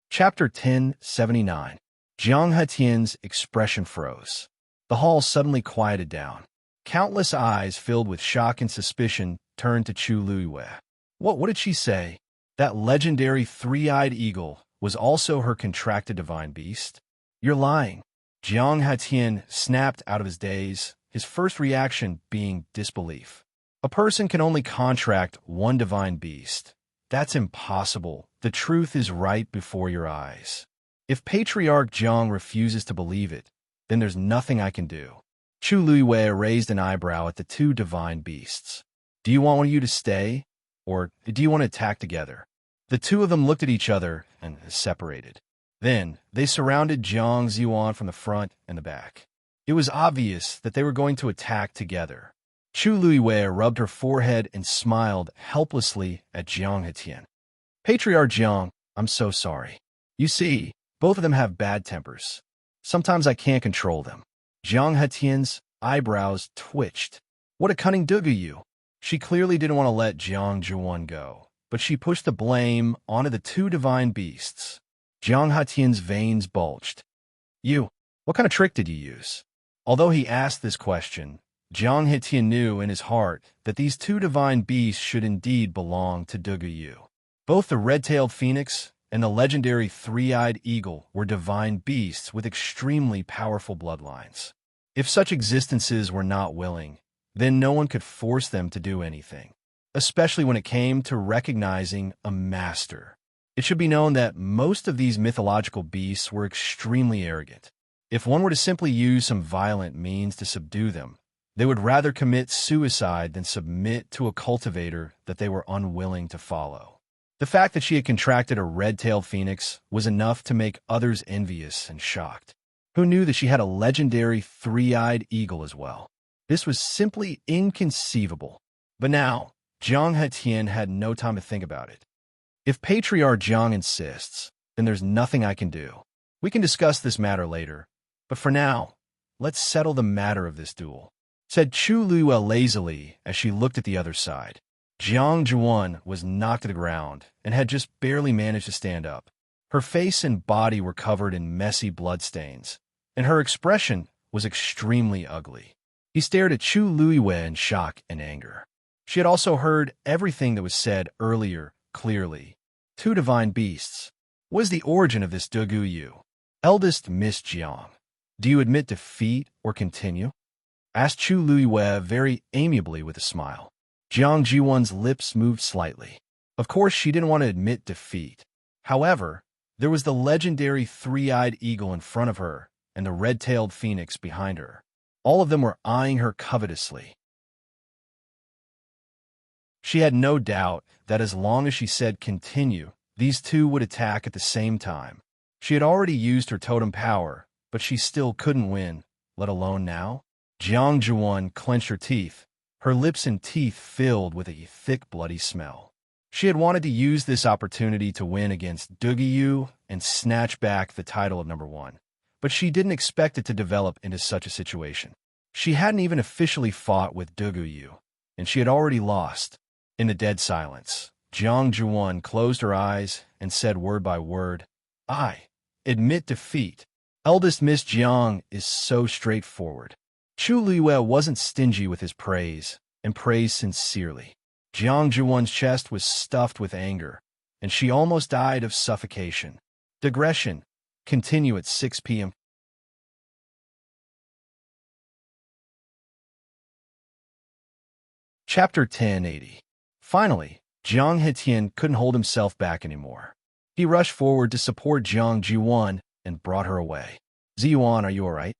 [SPEAKER 1] Chapter 1079. Jiang Hetian's expression froze. The hall suddenly quieted down. Countless eyes filled with shock and suspicion turned to Chu Luiyue. What did she say? That legendary three-eyed eagle was also her contracted divine beast? You're lying. Jiang Hetian snapped out of his daze, his first reaction being disbelief. A person can only contract one divine beast. That's impossible. The truth is right before your eyes. If Patriarch Jiang refuses to believe it, then there's nothing I can do. Chu Luiyue raised an eyebrow at the two divine beasts. Do you want one of you to stay, or do you want to attack together? The two of them looked at each other and separated. Then, they surrounded Jiang Ziyuan from the front and the back. It was obvious that they were going to attack together. Chu Luiyue rubbed her forehead and smiled helplessly at Jiang Hetian. Patriarch Jiang, I'm so sorry. You see, both of them have bad tempers. Sometimes I can't control them. Jiang Hetian's eyebrows twitched. What a cunning Duguyu! She clearly didn't want to let Jiang Ziyuan go, but she pushed the blame onto the two divine beasts. Jiang Hetian's veins bulged. What kind of trick did you use? Although he asked this question, Jiang Hetian knew in his heart that these two divine beasts should indeed belong to Duguyu. Both the red-tailed phoenix and the legendary three-eyed eagle were divine beasts with extremely powerful bloodlines. If such existences were not willing, then no one could force them to do anything, especially when it came to recognizing a master. It should be known that most of these mythological beasts were extremely arrogant. If one were to simply use some violent means to subdue them, they would rather commit suicide than submit to a cultivator that they were unwilling to follow. The fact that she had contracted a red-tailed phoenix was enough to make others envious and shocked. Who knew that she had a legendary three-eyed eagle as well? This was simply inconceivable. But now, Jiang Hetian had no time to think about it. If Patriarch Jiang insists, then there's nothing I can do. We can discuss this matter later, but for now, let's settle the matter of this duel, said Chu Luiyue lazily as she looked at the other side. Jiang Ziyuan was knocked to the ground and had just barely managed to stand up. Her face and body were covered in messy bloodstains, and her expression was extremely ugly. He stared at Chu Luiyue in shock and anger. She had also heard everything that was said earlier clearly. Two divine beasts. What is the origin of this Duguyu? Eldest Miss Jiang, do you admit defeat or continue? Asked Chu Luiyue very amiably with a smile. Jiang Ziyuan's lips moved slightly. Of course, she didn't want to admit defeat. However, there was the legendary three-eyed eagle in front of her and the red-tailed phoenix behind her. All of them were eyeing her covetously. She had no doubt that as long as she said continue, these two would attack at the same time. She had already used her totem power, but she still couldn't win, let alone now. Jiang Ziyuan clenched her teeth, her lips and teeth filled with a thick, bloody smell. She had wanted to use this opportunity to win against Duguyu and snatch back the title of number one, but she didn't expect it to develop into such a situation. She hadn't even officially fought with Duguyu, and she had already lost. In the dead silence, Jiang Ziyuan closed her eyes and said word by word, I admit defeat. Eldest Miss Jiang is so straightforward. Chu Luiyue wasn't stingy with his praise, and praised sincerely. Jiang Ziyuan's chest was stuffed with anger, and she almost died of suffocation. Digression. Continue at 6 p.m. Chapter 1080. Finally, Jiang Hetian couldn't hold himself back anymore. He rushed forward to support Jiang Ziyuan and brought her away. Ziyuan, are you all right?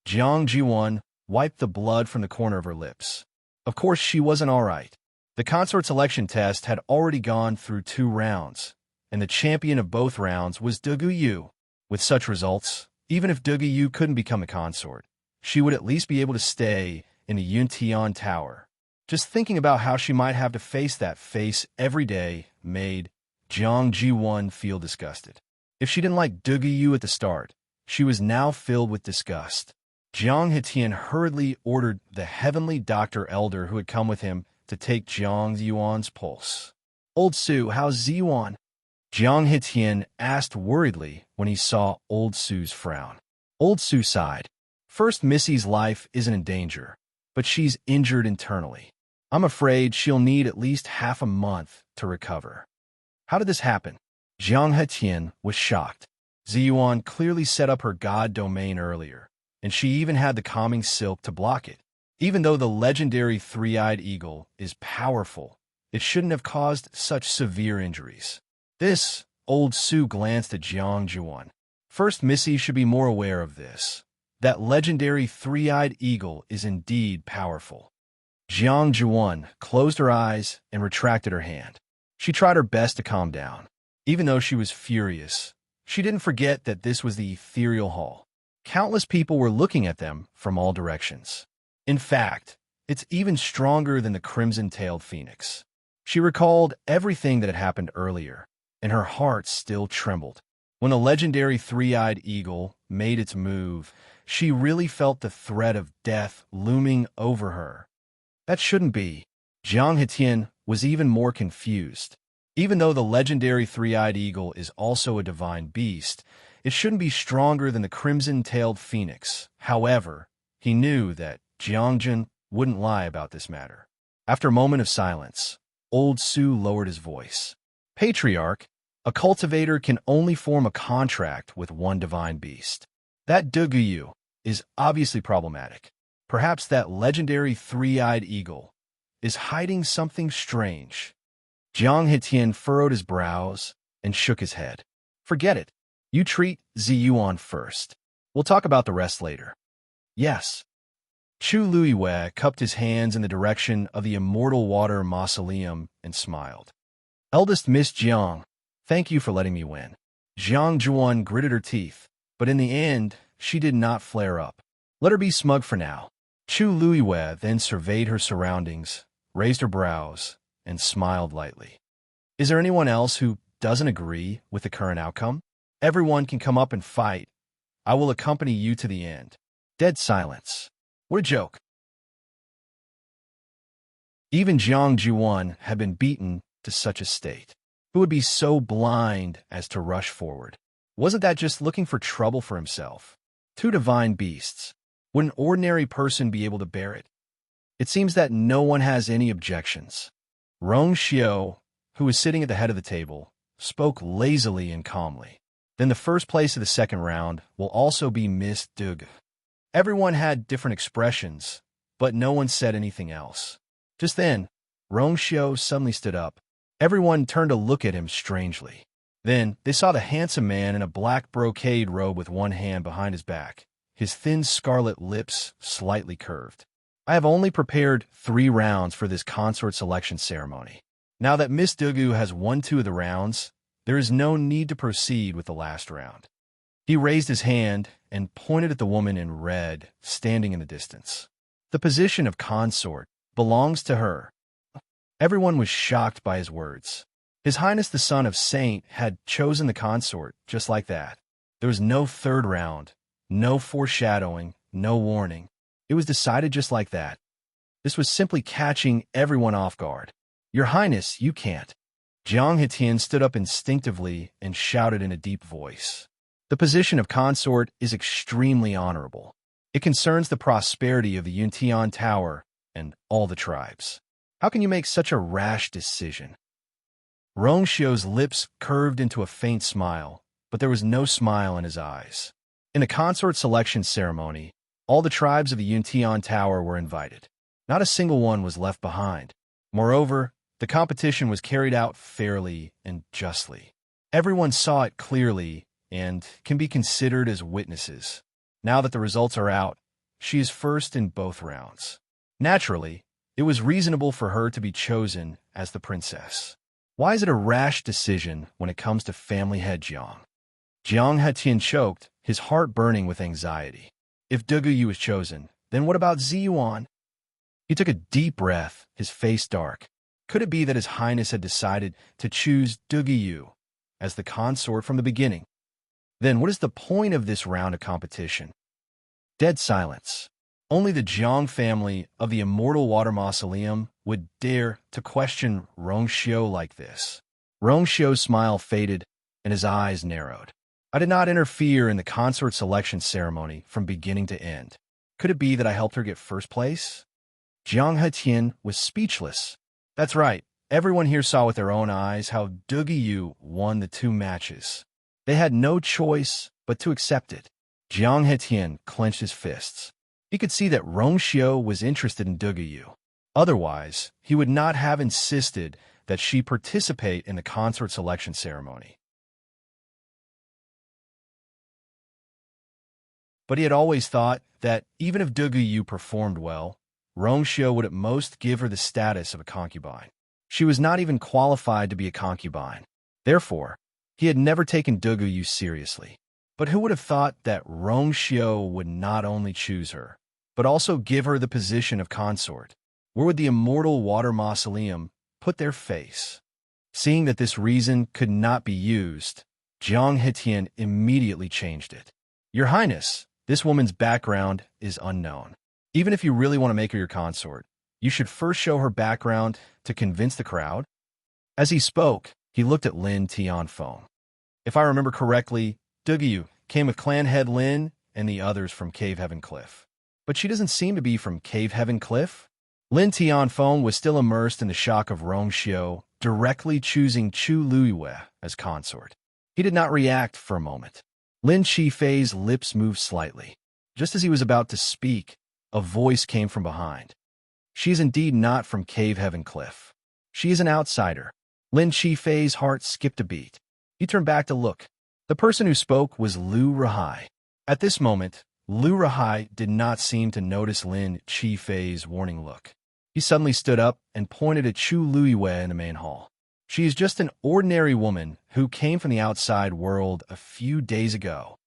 [SPEAKER 1] Jiang Ziyuan wiped the blood from the corner of her lips. Of course, she wasn't all right. The consort selection test had already gone through 2 rounds, and the champion of both rounds was Duguyu. With such results, even if Duguyu couldn't become a consort, she would at least be able to stay in the Yuntian Tower. Just thinking about how she might have to face that face every day made Jiang Ziyuan feel disgusted. If she didn't like Duguyu at the start, she was now filled with disgust. Jiang Hetian hurriedly ordered the heavenly doctor elder who had come with him to take Jiang Ziyuan's pulse. Old Su, how's Ziyuan? Jiang Hetian asked worriedly when he saw Old Su's frown. Old Su sighed. First, Missy's life isn't in danger, but she's injured internally. I'm afraid she'll need at least half a month to recover. How did this happen? Jiang Hetian was shocked. Ziyuan clearly set up her god domain earlier, and she even had the calming silk to block it. Even though the legendary three-eyed eagle is powerful, it shouldn't have caused such severe injuries. This, Old Su glanced at Jiang Juan. First, Missy should be more aware of this. That legendary three-eyed eagle is indeed powerful. Jiang Juan closed her eyes and retracted her hand. She tried her best to calm down. Even though she was furious, she didn't forget that this was the ethereal hall. Countless people were looking at them from all directions. In fact, it's even stronger than the crimson-tailed phoenix. She recalled everything that had happened earlier, and her heart still trembled. When the legendary three-eyed eagle made its move, she really felt the threat of death looming over her. That shouldn't be. Jiang Hetian was even more confused. Even though the legendary three-eyed eagle is also a divine beast, it shouldn't be stronger than the crimson-tailed phoenix. However, he knew that Jiangjun wouldn't lie about this matter. After a moment of silence, Old Su lowered his voice. Patriarch, a cultivator can only form a contract with one divine beast. That Duguyu is obviously problematic. Perhaps that legendary three-eyed eagle is hiding something strange. Jiang Hetian furrowed his brows and shook his head. Forget it. You treat Ziyuan first. We'll talk about the rest later. Yes. Chu Luiwei cupped his hands in the direction of the Immortal Water Mausoleum and smiled. Eldest Miss Jiang, thank you for letting me win. Jiang Juan gritted her teeth, but in the end, she did not flare up. Let her be smug for now. Chu Luiwei then surveyed her surroundings, raised her brows, and smiled lightly. Is there anyone else who doesn't agree with the current outcome? Everyone can come up and fight. I will accompany you to the end. Dead silence. What a joke. Even Jiang Juan had been beaten to such a state. Who would be so blind as to rush forward? Wasn't that just looking for trouble for himself? Two divine beasts. Would an ordinary person be able to bear it? It seems that no one has any objections. Rong Xiao, who was sitting at the head of the table, spoke lazily and calmly. Then the first place of the second round will also be Miss Dug. Everyone had different expressions, but no one said anything else. Just then, Rong Xiao suddenly stood up. Everyone turned to look at him strangely. Then they saw the handsome man in a black brocade robe with one hand behind his back, his thin scarlet lips slightly curved. I have only prepared 3 rounds for this consort selection ceremony. Now that Miss Dugu has won 2 of the rounds, there is no need to proceed with the last round. He raised his hand and pointed at the woman in red, standing in the distance. The position of consort belongs to her. Everyone was shocked by his words. His Highness the Son of Saint had chosen the consort just like that. There was no third round, no foreshadowing, no warning. It was decided just like that. This was simply catching everyone off guard. Your Highness, you can't. Jiang Hetian stood up instinctively and shouted in a deep voice. The position of consort is extremely honorable. It concerns the prosperity of the Yuntian Tower and all the tribes. How can you make such a rash decision? Rong Xiao's lips curved into a faint smile, but there was no smile in his eyes. In the consort selection ceremony, all the tribes of the Yuntian Tower were invited. Not a single one was left behind. Moreover, the competition was carried out fairly and justly. Everyone saw it clearly and can be considered as witnesses. Now that the results are out, she is first in both rounds. Naturally, it was reasonable for her to be chosen as the princess. Why is it a rash decision when it comes to family head Jiang? Jiang Hetian choked, his heart burning with anxiety. If Duguyu was chosen, then what about Ziyuan? He took a deep breath, his face dark. Could it be that His Highness had decided to choose Duguyu as the consort from the beginning? Then what is the point of this round of competition? Dead silence. Only the Jiang family of the Immortal Water Mausoleum would dare to question Rong Xiao like this. Rong Xiu's smile faded, and his eyes narrowed. I did not interfere in the consort selection ceremony from beginning to end. Could it be that I helped her get first place? Jiang Hetian was speechless. That's right. Everyone here saw with their own eyes how Yu won the 2 matches. They had no choice but to accept it. Jiang Hetian clenched his fists. He could see that Rong Xiu was interested in Yu. Otherwise, he would not have insisted that she participate in the consort selection ceremony. But he had always thought that even if Yu performed well, Rong Xiu would at most give her the status of a concubine. She was not even qualified to be a concubine. Therefore, he had never taken Yu seriously. But who would have thought that Rong Xiu would not only choose her, but also give her the position of consort? Where would the immortal water mausoleum put their face? Seeing that this reason could not be used, Jiang Hetian immediately changed it. Your Highness, this woman's background is unknown. Even if you really want to make her your consort, you should first show her background to convince the crowd. As he spoke, he looked at Lin Tianfeng. If I remember correctly, Yu came with clan head Lin and the others from Cave Heaven Cliff. But she doesn't seem to be from Cave Heaven Cliff. Lin Tianfeng was still immersed in the shock of Rong Xiu directly choosing Chu Luiyue as consort. He did not react for a moment. Lin Qifei's lips moved slightly. Just as he was about to speak, a voice came from behind. She is indeed not from Cave Heaven Cliff. She is an outsider. Lin Qifei's heart skipped a beat. He turned back to look. The person who spoke was Lu Rahai. At this moment, Lu Rahai did not seem to notice Lin Qifei's warning look. He suddenly stood up and pointed at Chu Luiyue in the main hall. She is just an ordinary woman who came from the outside world a few days ago.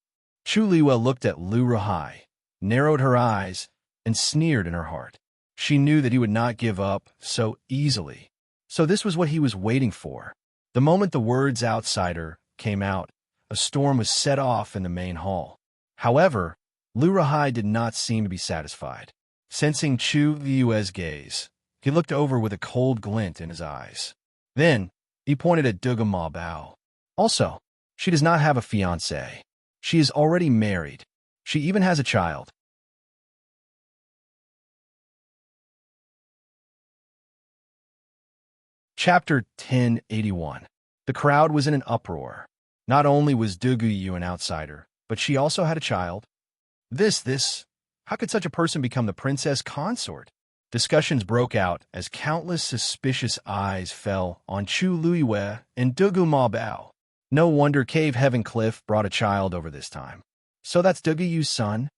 [SPEAKER 1] Chu Luiyue looked at Lu Rahai, narrowed her eyes, and sneered in her heart. She knew that he would not give up so easily. So this was what he was waiting for. The moment the words outsider came out, a storm was set off in the main hall. However, Lu Rahai did not seem to be satisfied. Sensing Chu Luiyue's gaze, he looked over with a cold glint in his eyes. Then, he pointed at Ma Bao. Also, she does not have a fiancé. She is already married. She even has a child. Chapter 1081. The crowd was in an uproar. Not only was Yu an outsider, but she also had a child. How could such a person become the princess consort? Discussions broke out as countless suspicious eyes fell on Chu Luiyue and Ma Bao. No wonder Cave Heaven Cliff brought a child over this time. So that's Yuyu's son?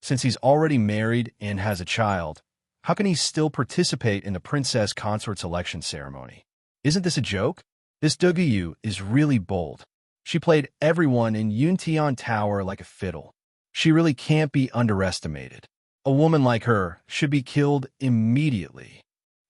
[SPEAKER 1] Since he's already married and has a child, how can he still participate in the princess consort selection ceremony? Isn't this a joke? This Yu is really bold. She played everyone in Yuntian Tower like a fiddle. She really can't be underestimated. A woman like her should be killed immediately.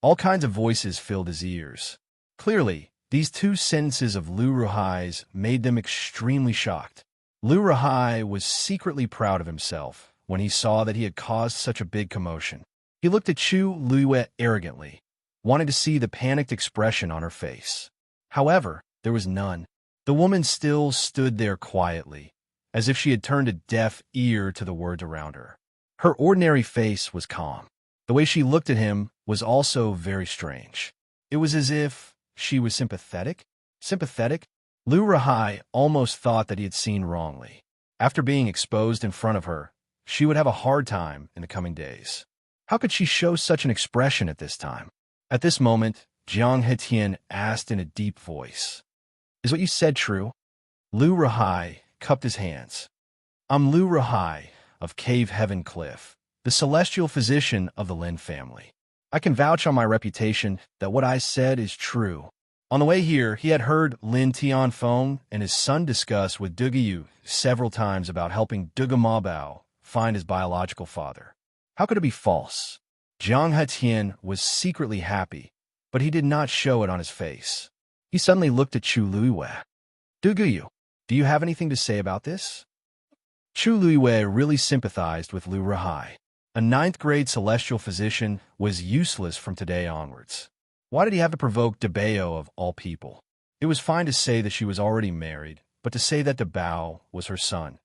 [SPEAKER 1] All kinds of voices filled his ears. Clearly, these 2 sentences of Lu Rahai's made them extremely shocked. Lu Rahai was secretly proud of himself when he saw that he had caused such a big commotion. He looked at Chu Luiyue arrogantly, wanting to see the panicked expression on her face. However, there was none. The woman still stood there quietly, as if she had turned a deaf ear to the words around her. Her ordinary face was calm. The way she looked at him was also very strange. It was as if she was sympathetic? Sympathetic? Lu Rahai almost thought that he had seen wrongly. After being exposed in front of her, she would have a hard time in the coming days. How could she show such an expression at this time? At this moment, Jiang Hetian asked in a deep voice, "Is what you said true?" Lu Rahai cupped his hands. "I'm Lu Rahai of Cave Heaven Cliff, the celestial physician of the Lin family. I can vouch on my reputation that what I said is true." On the way here, he had heard Lin Tianfeng and his son discuss with Yu several times about helping Ma Bao find his biological father. How could it be false? Jiang Hetian was secretly happy, but he did not show it on his face. He suddenly looked at Chu Luiyue. "Yu, do you have anything to say about this?" Chu Luiyue really sympathized with Lu Rahai. A 9th-grade celestial physician was useless from today onwards. Why did he have to provoke Debao of all people? It was fine to say that she was already married, but to say that Dabao was her son.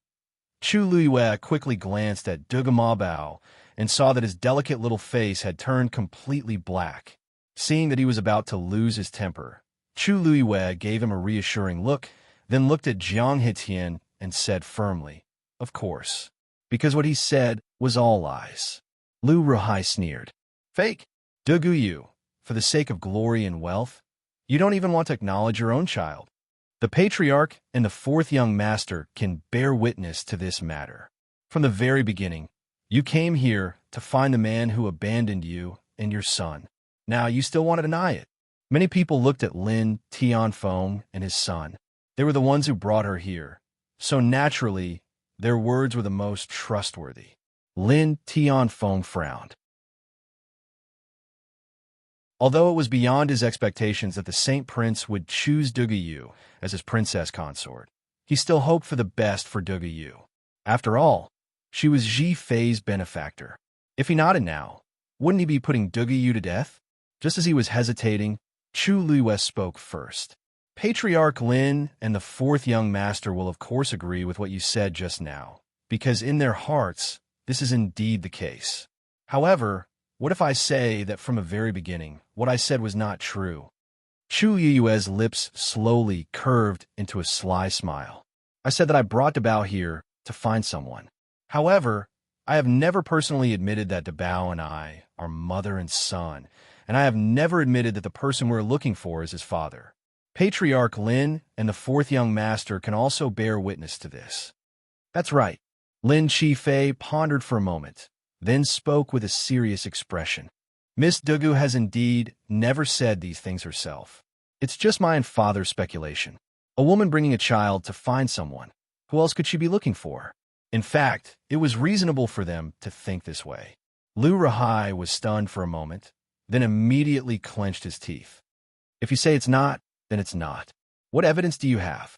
[SPEAKER 1] Chu Luiyue quickly glanced at Dugama Bao and saw that his delicate little face had turned completely black. Seeing that he was about to lose his temper, Chu Luiyue gave him a reassuring look, then looked at Jiang Hetian and said firmly, "Of course," because what he said was all lies. Lu Ruhai sneered. "Fake? Dugu you, for the sake of glory and wealth? You don't even want to acknowledge your own child." The patriarch and the fourth young master can bear witness to this matter. From the very beginning, you came here to find the man who abandoned you and your son. Now you still want to deny it. Many people looked at Lin Tianfeng and his son. They were the ones who brought her here. So naturally, their words were the most trustworthy. Lin Tianfeng frowned. Although it was beyond his expectations that the Saint Prince would choose Dugu as his princess consort, he still hoped for the best for Dugu. After all, she was Ji Fei's benefactor. If he nodded now, wouldn't he be putting Dugu to death? Just as he was hesitating, Chu Luiyue spoke first. Patriarch Lin and the fourth young master will of course agree with what you said just now, because in their hearts, this is indeed the case. However, what if I say that from the very beginning, what I said was not true? Chu Yue's lips slowly curved into a sly smile. I said that I brought Dabao here to find someone. However, I have never personally admitted that Dabao and I are mother and son, and I have never admitted that the person we're looking for is his father. Patriarch Lin and the fourth young master can also bear witness to this. That's right. Lin Qifei pondered for a moment, then spoke with a serious expression. Miss Dugu has indeed never said these things herself. It's just my and father's speculation. A woman bringing a child to find someone. Who else could she be looking for? In fact, it was reasonable for them to think this way. Lu Ruhai was stunned for a moment, then immediately clenched his teeth. If you say it's not, then it's not. What evidence do you have?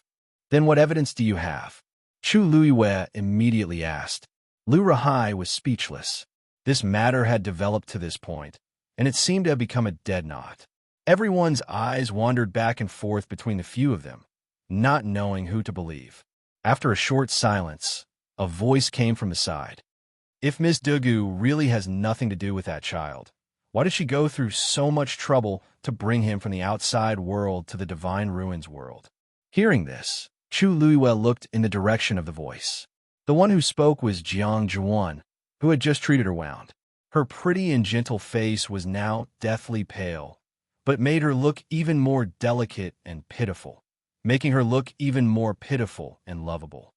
[SPEAKER 1] Then what evidence do you have? Chu Luiyue immediately asked. Lu Ruhai was speechless. This matter had developed to this point, and it seemed to have become a dead knot. Everyone's eyes wandered back and forth between the few of them, not knowing who to believe. After a short silence, a voice came from the side. If Miss Dugu really has nothing to do with that child, why did she go through so much trouble to bring him from the outside world to the Divine Ruins world? Hearing this, Chu Luiyue looked in the direction of the voice. The one who spoke was Jiang Zhuan, who had just treated her wound. Her pretty and gentle face was now deathly pale, but made her look even more delicate and pitiful, making her look even more pitiful and lovable.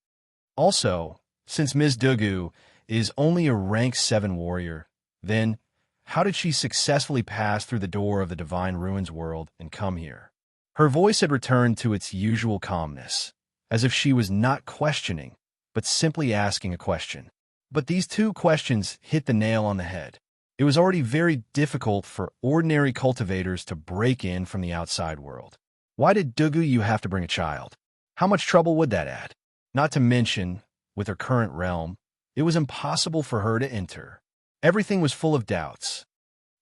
[SPEAKER 1] Also, since Ms. Dugu is only a rank 7 warrior, then how did she successfully pass through the door of the Divine Ruins world and come here? Her voice had returned to its usual calmness, as if she was not questioning, but simply asking a question. But these two questions hit the nail on the head. It was already very difficult for ordinary cultivators to break in from the outside world. Why did Dugu have to bring a child? How much trouble would that add? Not to mention, with her current realm, it was impossible for her to enter. Everything was full of doubts.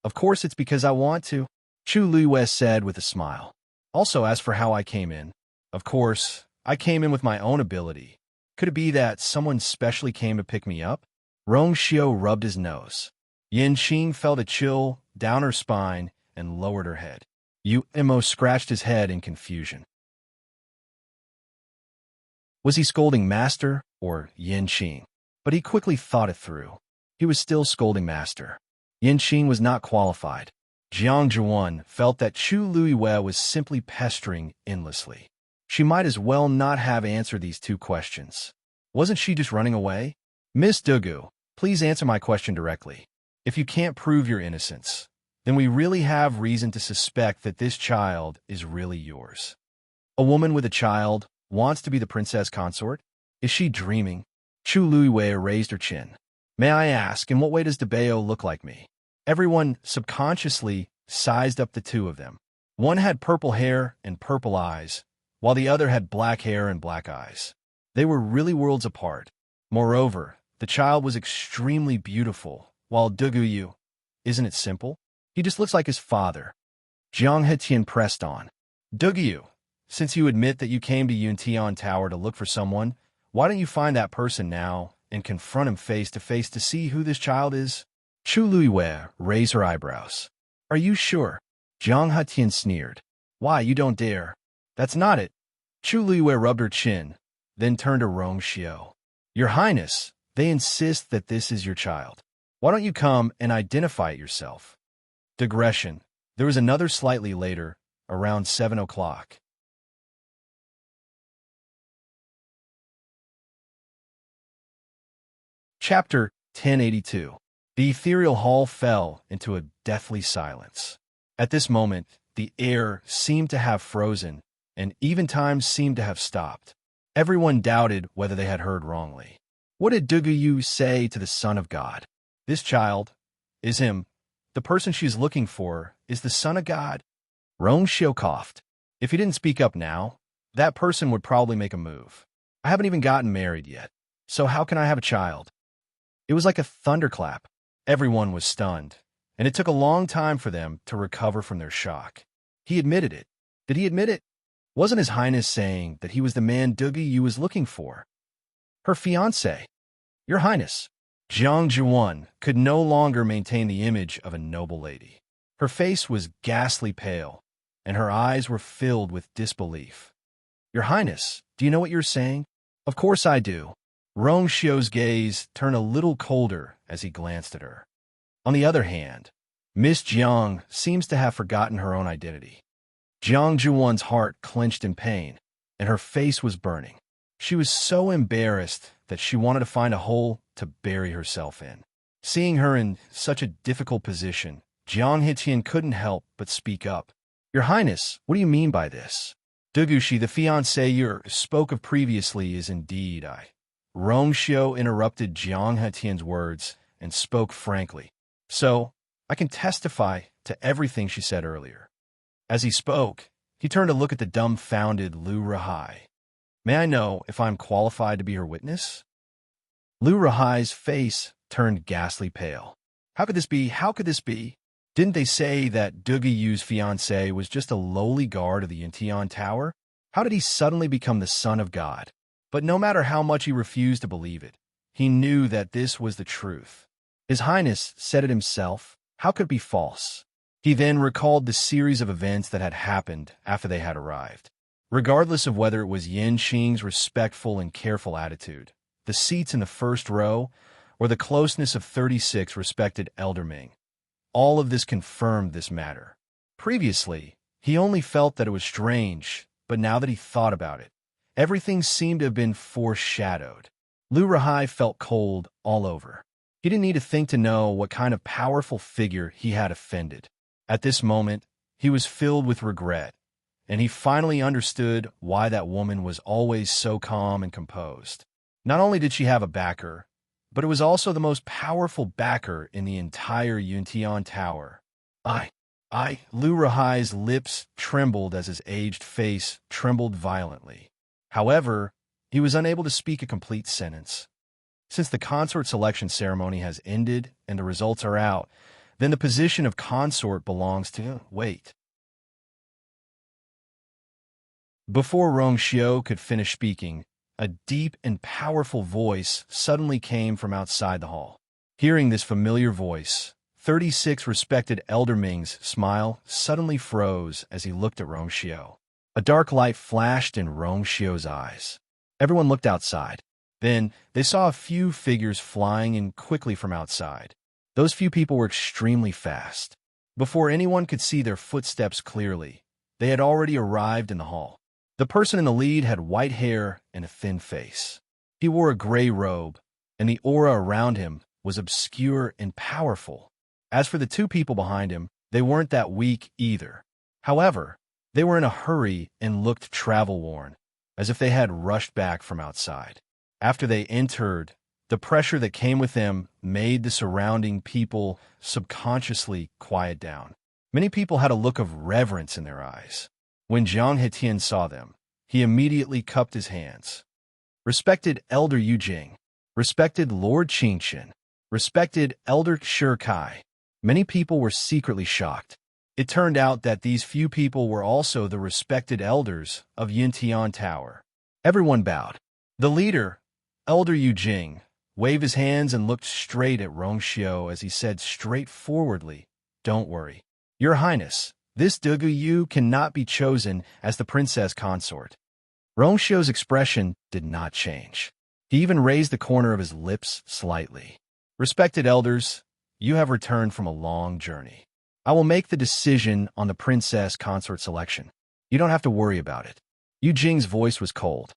[SPEAKER 1] Of course it's because I want to, Chu Luiyue said with a smile. Also, as for how I came in, of course, I came in with my own ability. Could it be that someone specially came to pick me up? Rong Xiu rubbed his nose. Yin Qing felt a chill down her spine and lowered her head. Yu Imo scratched his head in confusion. Was he scolding Master or Yin Qing? But he quickly thought it through. He was still scolding Master. Yin Qing was not qualified. Jiang Zhuan felt that Chu Luiyue was simply pestering endlessly. She might as well not have answered these two questions. Wasn't she just running away? Miss Dugu, please answer my question directly. If you can't prove your innocence, then we really have reason to suspect that this child is really yours. A woman with a child wants to be the princess consort? Is she dreaming? Chu Luiyue raised her chin. May I ask, in what way does Dabao look like me? Everyone subconsciously sized up the two of them. One had purple hair and purple eyes, while the other had black hair and black eyes. They were really worlds apart. Moreover, the child was extremely beautiful, while Dugu, isn't it simple? He just looks like his father. Jiang Hetian pressed on. Dugu, since you admit that you came to Yuntian Tower to look for someone, why don't you find that person now and confront him face to face to see who this child is? Chu Luiwei raised her eyebrows. Are you sure? Jiang Hetian sneered. Why, you don't dare. That's not it. Chu Luiwei rubbed her chin, then turned to Rong Xiao. Your Highness, they insist that this is your child. Why don't you come and identify it yourself? Digression. There was another slightly later, around 7 o'clock. Chapter 1082. The ethereal hall fell into a deathly silence. At this moment, the air seemed to have frozen, and even time seemed to have stopped. Everyone doubted whether they had heard wrongly. What did Duguyu say to the Son of God? This child is him. The person she is looking for is the Son of God. Rong Xiao coughed. If he didn't speak up now, that person would probably make a move. I haven't even gotten married yet, so how can I have a child? It was like a thunderclap. Everyone was stunned, and it took a long time for them to recover from their shock. He admitted it. Did he admit it? Wasn't His Highness saying that he was the man Duguyu was looking for? Her fiancé. Your Highness. Jiang Zhuan could no longer maintain the image of a noble lady. Her face was ghastly pale, and her eyes were filled with disbelief. Your Highness, do you know what you're saying? Of course I do. Rong Xiao's gaze turned a little colder as he glanced at her. On the other hand, Miss Jiang seems to have forgotten her own identity. Jiang Zhuan's heart clenched in pain, and her face was burning. She was so embarrassed that she wanted to find a hole to bury herself in. Seeing her in such a difficult position, Jiang Hetian couldn't help but speak up. Your Highness, what do you mean by this? Dugushi, the fiancé you spoke of previously, is indeed I. Rong Xiao interrupted Jiang Hetian's words and spoke frankly. So, I can testify to everything she said earlier. As he spoke, he turned to look at the dumbfounded Lu Rahai. May I know if I'm qualified to be her witness? Lu Rahai's face turned ghastly pale. How could this be? How could this be? Didn't they say that Duguyu's fiancé was just a lowly guard of the Yuntian Tower? How did he suddenly become the son of God? But no matter how much he refused to believe it, he knew that this was the truth. His Highness said it himself. How could it be false? He then recalled the series of events that had happened after they had arrived. Regardless of whether it was Yin Xing's respectful and careful attitude, the seats in the first row, or the closeness of 36 respected Elder Ming, all of this confirmed this matter. Previously, he only felt that it was strange, but now that he thought about it, everything seemed to have been foreshadowed. Lu Rahai felt cold all over. He didn't need to think to know what kind of powerful figure he had offended. At this moment, he was filled with regret, and he finally understood why that woman was always so calm and composed. Not only did she have a backer, but it was also the most powerful backer in the entire Yuntian Tower. Lu Rahai's lips trembled as his aged face trembled violently. However, he was unable to speak a complete sentence. Since the consort selection ceremony has ended and the results are out, then the position of consort belongs to... Wait. Before Rong Xiao could finish speaking, a deep and powerful voice suddenly came from outside the hall. Hearing this familiar voice, 36 respected Elder Ming's smile suddenly froze as he looked at Rong Xiao. A dark light flashed in Rong Xiao's eyes. Everyone looked outside. Then, they saw a few figures flying in quickly from outside. Those few people were extremely fast. Before anyone could see their footsteps clearly, they had already arrived in the hall. The person in the lead had white hair and a thin face. He wore a gray robe, and the aura around him was obscure and powerful. As for the two people behind him, they weren't that weak either. However, they were in a hurry and looked travel-worn, as if they had rushed back from outside. After they entered, the pressure that came with them made the surrounding people subconsciously quiet down. Many people had a look of reverence in their eyes. When Jiang Hetian saw them, he immediately cupped his hands. Respected Elder Yu Jing, respected Lord Qingqian, respected Elder Shi Kai. Many people were secretly shocked. It turned out that these few people were also the respected elders of Yintian Tower. Everyone bowed. The leader, Elder Yu Jing, waved his hands and looked straight at Rongxiu as he said straightforwardly, "Don't worry. Your Highness, this Dugu Yu cannot be chosen as the princess consort." Rongxiu's expression did not change. He even raised the corner of his lips slightly. "Respected elders, you have returned from a long journey. I will make the decision on the princess consort selection. You don't have to worry about it." Yu Jing's voice was cold.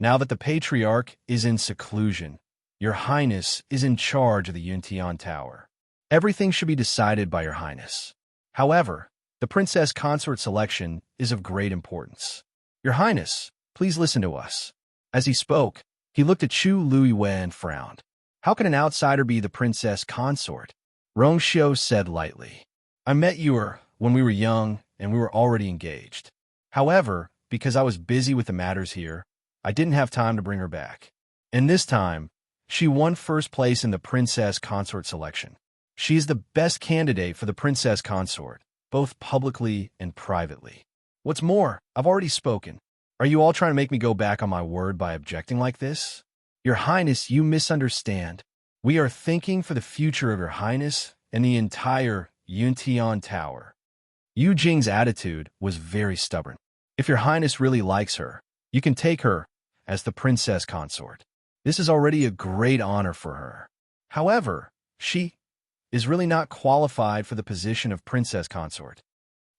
[SPEAKER 1] "Now that the patriarch is in seclusion, your Highness is in charge of the Yuntian Tower. Everything should be decided by your Highness. However, the princess consort selection is of great importance. Your Highness, please listen to us." As he spoke, he looked at Chu Luiyue and frowned. "How can an outsider be the princess consort?" Rongxiu said lightly. "I met you when we were young and we were already engaged. However, because I was busy with the matters here, I didn't have time to bring her back. And this time, she won first place in the princess consort selection. She is the best candidate for the princess consort, both publicly and privately. What's more, I've already spoken. Are you all trying to make me go back on my word by objecting like this? Your Highness, you misunderstand. We are thinking for the future of your Highness and the entire Yuntian Tower." Yu Jing's attitude was very stubborn. "If your Highness really likes her, you can take her as the princess consort. This is already a great honor for her. However, she is really not qualified for the position of princess consort."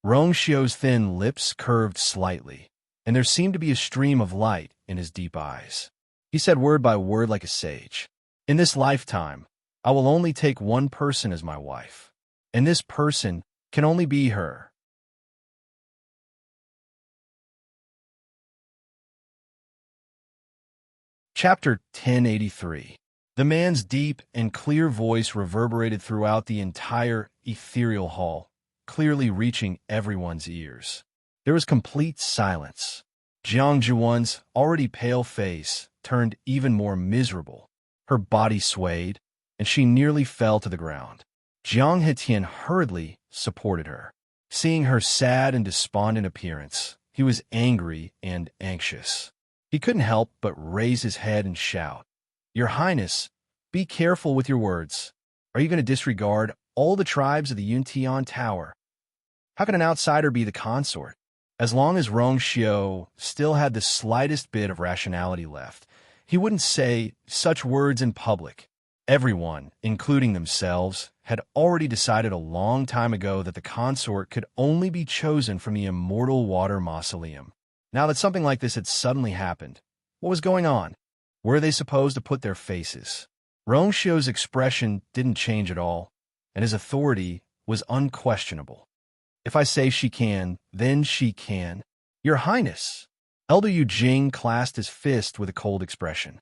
[SPEAKER 1] Rongxiu's thin lips curved slightly, and there seemed to be a stream of light in his deep eyes. He said word by word like a sage, "In this lifetime, I will only take one person as my wife, and this person can only be her." Chapter 1083. The man's deep and clear voice reverberated throughout the entire ethereal hall, clearly reaching everyone's ears. There was complete silence. Jiang Juwan's already pale face turned even more miserable. Her body swayed, and she nearly fell to the ground. Jiang Hetian hurriedly supported her. Seeing her sad and despondent appearance, he was angry and anxious. He couldn't help but raise his head and shout, "Your Highness, be careful with your words. Are you going to disregard all the tribes of the Yuntian Tower? How can an outsider be the consort?" As long as Rongxiu still had the slightest bit of rationality left, he wouldn't say such words in public. Everyone, including themselves, had already decided a long time ago that the consort could only be chosen from the immortal water mausoleum. Now that something like this had suddenly happened, what was going on? Where are they supposed to put their faces? Rongxiu's expression didn't change at all, and his authority was unquestionable. "If I say she can, then she can. Your Highness." Elder Yu Jing clasped his fist with a cold expression.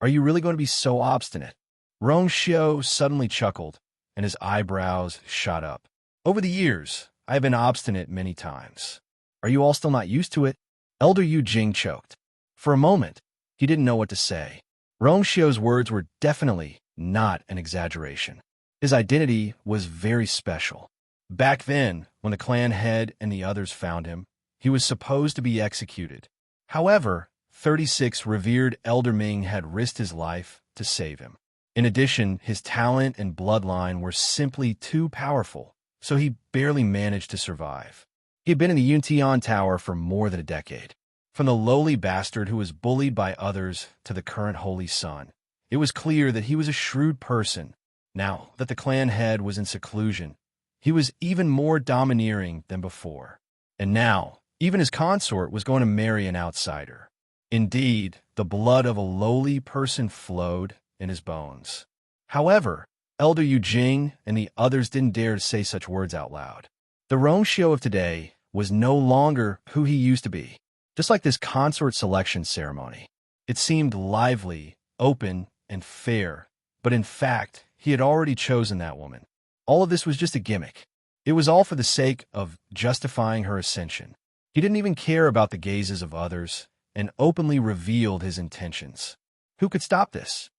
[SPEAKER 1] "Are you really going to be so obstinate?" Rongxiu suddenly chuckled, and his eyebrows shot up. "Over the years, I have been obstinate many times. Are you all still not used to it?" Elder Yu Jing choked. For a moment, he didn't know what to say. Rongxiu's words were definitely not an exaggeration. His identity was very special. Back then, when the clan head and the others found him, he was supposed to be executed. However, 36 revered Elder Ming had risked his life to save him. In addition, his talent and bloodline were simply too powerful, so he barely managed to survive. He had been in the Yuntian Tower for more than a decade. From the lowly bastard who was bullied by others to the current Holy Son, it was clear that he was a shrewd person. Now that the clan head was in seclusion, he was even more domineering than before. And now, even his consort was going to marry an outsider. Indeed, the blood of a lowly person flowed in his bones. However, Elder Yu Jing and the others didn't dare to say such words out loud. The Rongxiu of today was no longer who he used to be. Just like this consort selection ceremony, it seemed lively, open, and fair, but in fact, he had already chosen that woman. All of this was just a gimmick. It was all for the sake of justifying her ascension. He didn't even care about the gazes of others and openly revealed his intentions. Who could stop this?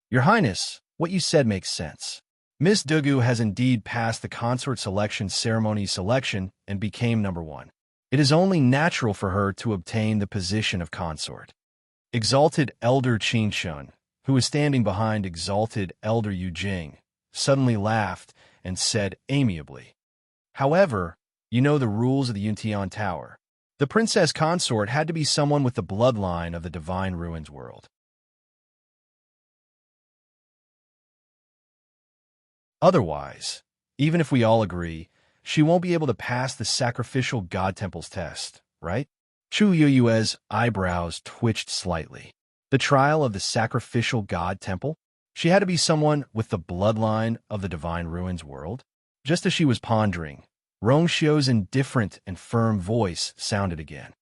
[SPEAKER 1] Your Highness, what you said makes sense. Miss Dugu has indeed passed the consort selection ceremony selection and became number 1. It is only natural for her to obtain the position of consort. Exalted Elder Qin Shun, who was standing behind Exalted Elder Yu Jing, suddenly laughed and said amiably, "However, you know the rules of the Yuntian Tower. The princess consort had to be someone with the bloodline of the Divine Ruins world. Otherwise, even if we all agree, she won't be able to pass the sacrificial god temple's test, right?" Chu Yuyue's eyebrows twitched slightly. The trial of the sacrificial god temple? She had to be someone with the bloodline of the Divine Ruins world? Just as she was pondering, Rongxiu's indifferent and firm voice sounded again.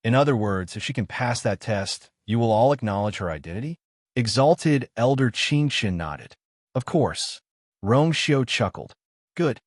[SPEAKER 1] "In other words, if she can pass that test, you will all acknowledge her identity?" Exalted Elder Qingxin nodded. "Of course." Rongxiu chuckled. "Good."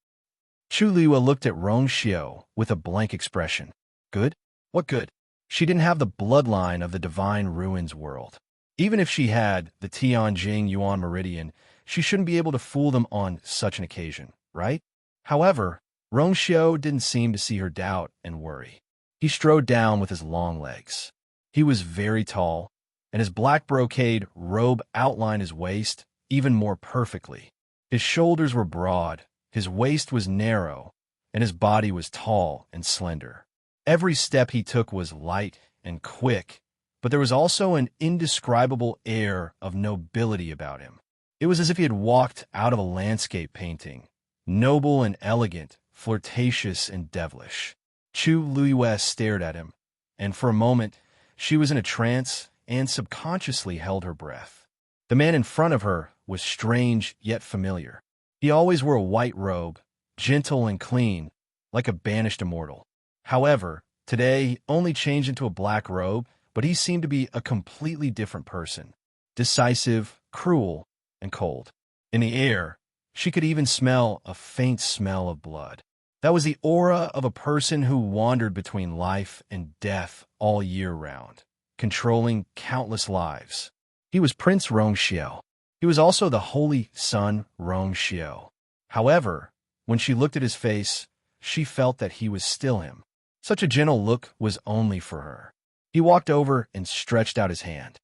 [SPEAKER 1] Chu Liwa looked at Rongxiu with a blank expression. "Good? What good?" She didn't have the bloodline of the Divine Ruins world. Even if she had the Tianjing Yuan Meridian, she shouldn't be able to fool them on such an occasion, right? However, Rongxiu didn't seem to see her doubt and worry. He strode down with his long legs. He was very tall, and his black brocade robe outlined his waist even more perfectly. His shoulders were broad, his waist was narrow, and his body was tall and slender. Every step he took was light and quick, but there was also an indescribable air of nobility about him. It was as if he had walked out of a landscape painting, noble and elegant, flirtatious and devilish. Chu Luiyue stared at him, and for a moment she was in a trance and subconsciously held her breath. The man in front of her was strange yet familiar. He always wore a white robe, gentle and clean, like a banished immortal. However, today he only changed into a black robe, but he seemed to be a completely different person. Decisive, cruel, and cold. In the air, she could even smell a faint smell of blood. That was the aura of a person who wandered between life and death all year round, controlling countless lives. He was Prince Rongxiu. He was also the Holy Son Rongxiu. However, when she looked at his face, she felt that he was still him. Such a gentle look was only for her. He walked over and stretched out his hand.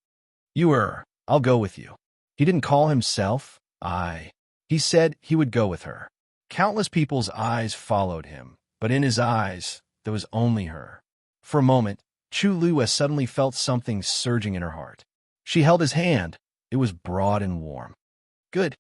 [SPEAKER 1] I'll go with you." He didn't call himself I. He said he would go with her. Countless people's eyes followed him, but in his eyes, there was only her. For a moment, Chu Lua suddenly felt something surging in her heart. She held his hand. It was broad and warm. "Good."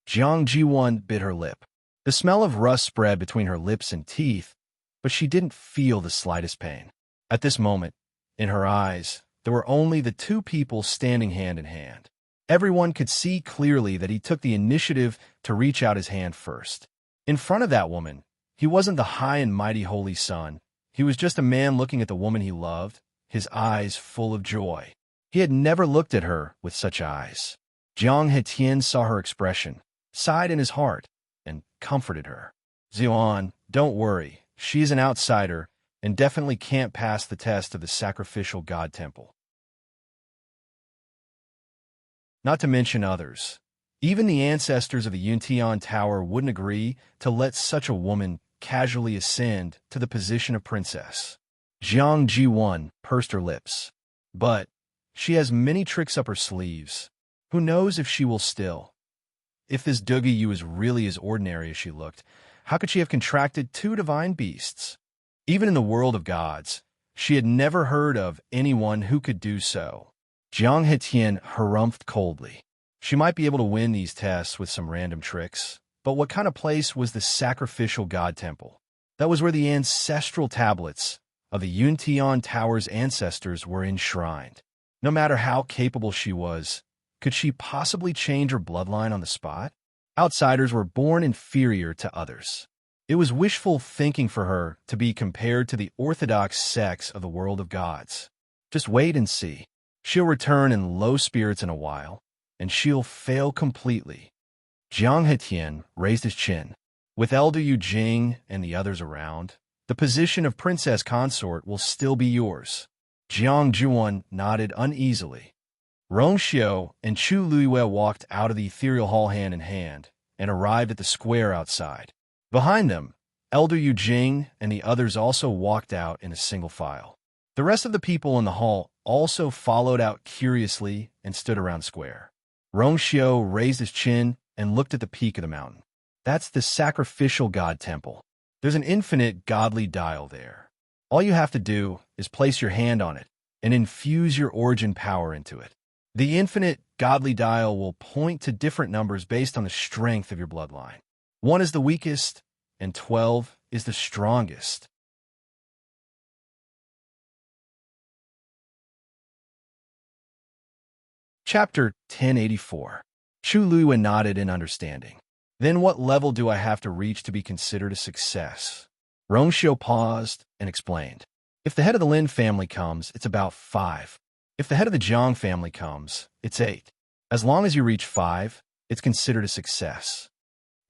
[SPEAKER 1] Jiang Jiwan bit her lip. The smell of rust spread between her lips and teeth, but she didn't feel the slightest pain. At this moment, in her eyes, there were only the two people standing hand in hand. Everyone could see clearly that he took the initiative to reach out his hand first. In front of that woman, he wasn't the high and mighty Holy Son. He was just a man looking at the woman he loved, his eyes full of joy. He had never looked at her with such eyes. Jiang Hetien saw her expression, sighed in his heart, and comforted her. "Zuan, don't worry. She's an outsider and definitely can't pass the test of the sacrificial god temple. Not to mention others. Even the ancestors of the Yuntian Tower wouldn't agree to let such a woman casually ascend to the position of princess." Jiang Jiwan pursed her lips. "But she has many tricks up her sleeves. Who knows if she will still? If this Dugi Yu is really as ordinary as she looked, how could she have contracted 2 divine beasts? Even in the world of gods, she had never heard of anyone who could do so." Jiang Hetien harumphed coldly. She might be able to win these tests with some random tricks, but what kind of place was the sacrificial god temple? That was where the ancestral tablets of the Yuntian Tower's ancestors were enshrined. No matter how capable she was, could she possibly change her bloodline on the spot? Outsiders were born inferior to others. It was wishful thinking for her to be compared to the orthodox sects of the world of gods. Just wait and see. She'll return in low spirits in a while, and she'll fail completely. Jiang Hetien raised his chin. With Elder Yu Jing and the others around, the position of princess consort will still be yours. Jiang Juan nodded uneasily. Rongxiu and Chu Luiyue walked out of the ethereal hall hand in hand, and arrived at the square outside. Behind them, Elder Yujing and the others also walked out in a single file. The rest of the people in the hall also followed out curiously and stood around the square. Rongxiu raised his chin and looked at the peak of the mountain. That's the sacrificial god temple. There's an infinite godly dial there. All you have to do is place your hand on it and infuse your origin power into it. The infinite godly dial will point to different numbers based on the strength of your bloodline. 1 is the weakest, and 12 is the strongest. Chapter 1084. Chu Luiyue nodded in understanding. Then what level do I have to reach to be considered a success? Rongxiu paused and explained. If the head of the Lin family comes, it's about 5. If the head of the Zhang family comes, it's 8. As long as you reach 5, it's considered a success.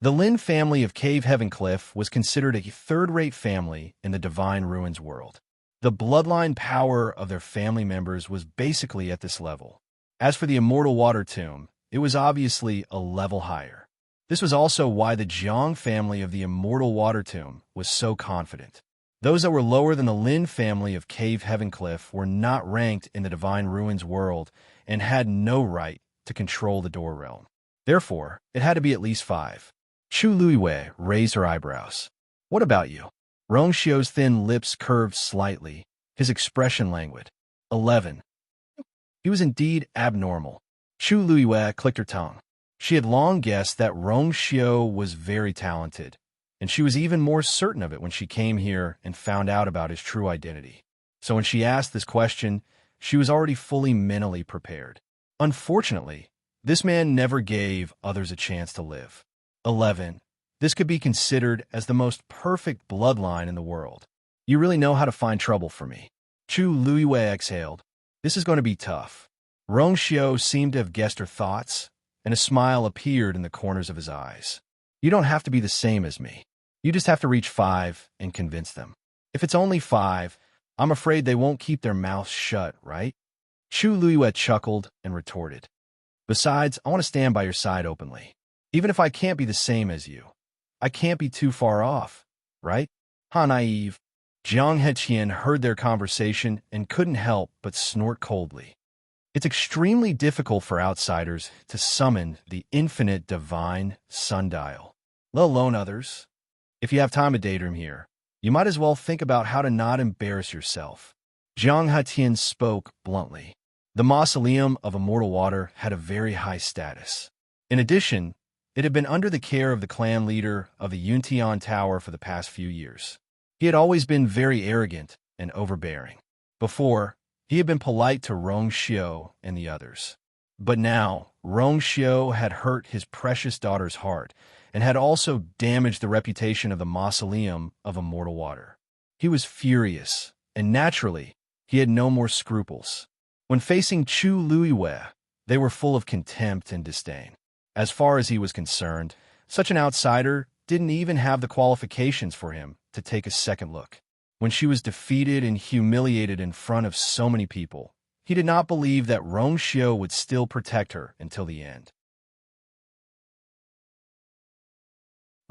[SPEAKER 1] The Lin family of Cave Heaven Cliff was considered a third-rate family in the Divine Ruins world. The bloodline power of their family members was basically at this level. As for the Immortal Water Tomb, it was obviously a level higher. This was also why the Zhang family of the Immortal Water Tomb was so confident. Those that were lower than the Lin family of Cave Heaven Cliff were not ranked in the Divine Ruins world and had no right to control the Door Realm. Therefore, it had to be at least 5. Chu Luiyue raised her eyebrows. What about you? Rongxiu's thin lips curved slightly, his expression languid. 11. He was indeed abnormal. Chu Luiyue clicked her tongue. She had long guessed that Rongxiu was very talented, and she was even more certain of it when she came here and found out about his true identity. So when she asked this question, she was already fully mentally prepared. Unfortunately, this man never gave others a chance to live. 11. This could be considered as the most perfect bloodline in the world. You really know how to find trouble for me. Chu Luiyue exhaled. This is going to be tough. Rongxiu seemed to have guessed her thoughts, and a smile appeared in the corners of his eyes. You don't have to be the same as me. You just have to reach 5 and convince them. If it's only 5, I'm afraid they won't keep their mouths shut, right? Chu Luiyue chuckled and retorted. Besides, I want to stand by your side openly. Even if I can't be the same as you, I can't be too far off, right? Ha, naive. Jiang Heqian heard their conversation and couldn't help but snort coldly. It's extremely difficult for outsiders to summon the infinite divine sundial, let alone others. If you have time to daydream here, you might as well think about how to not embarrass yourself. Jiang Heqian spoke bluntly. The mausoleum of immortal water had a very high status. In addition, it had been under the care of the clan leader of the Yuntian Tower for the past few years. He had always been very arrogant and overbearing. Before, he had been polite to Rongxiu and the others. But now, Rongxiu had hurt his precious daughter's heart and had also damaged the reputation of the Mausoleum of Immortal Water. He was furious, and naturally, he had no more scruples. When facing Chu Luiyue, they were full of contempt and disdain. As far as he was concerned, such an outsider didn't even have the qualifications for him to take a second look. When she was defeated and humiliated in front of so many people, he did not believe that Rongxiu would still protect her until the end.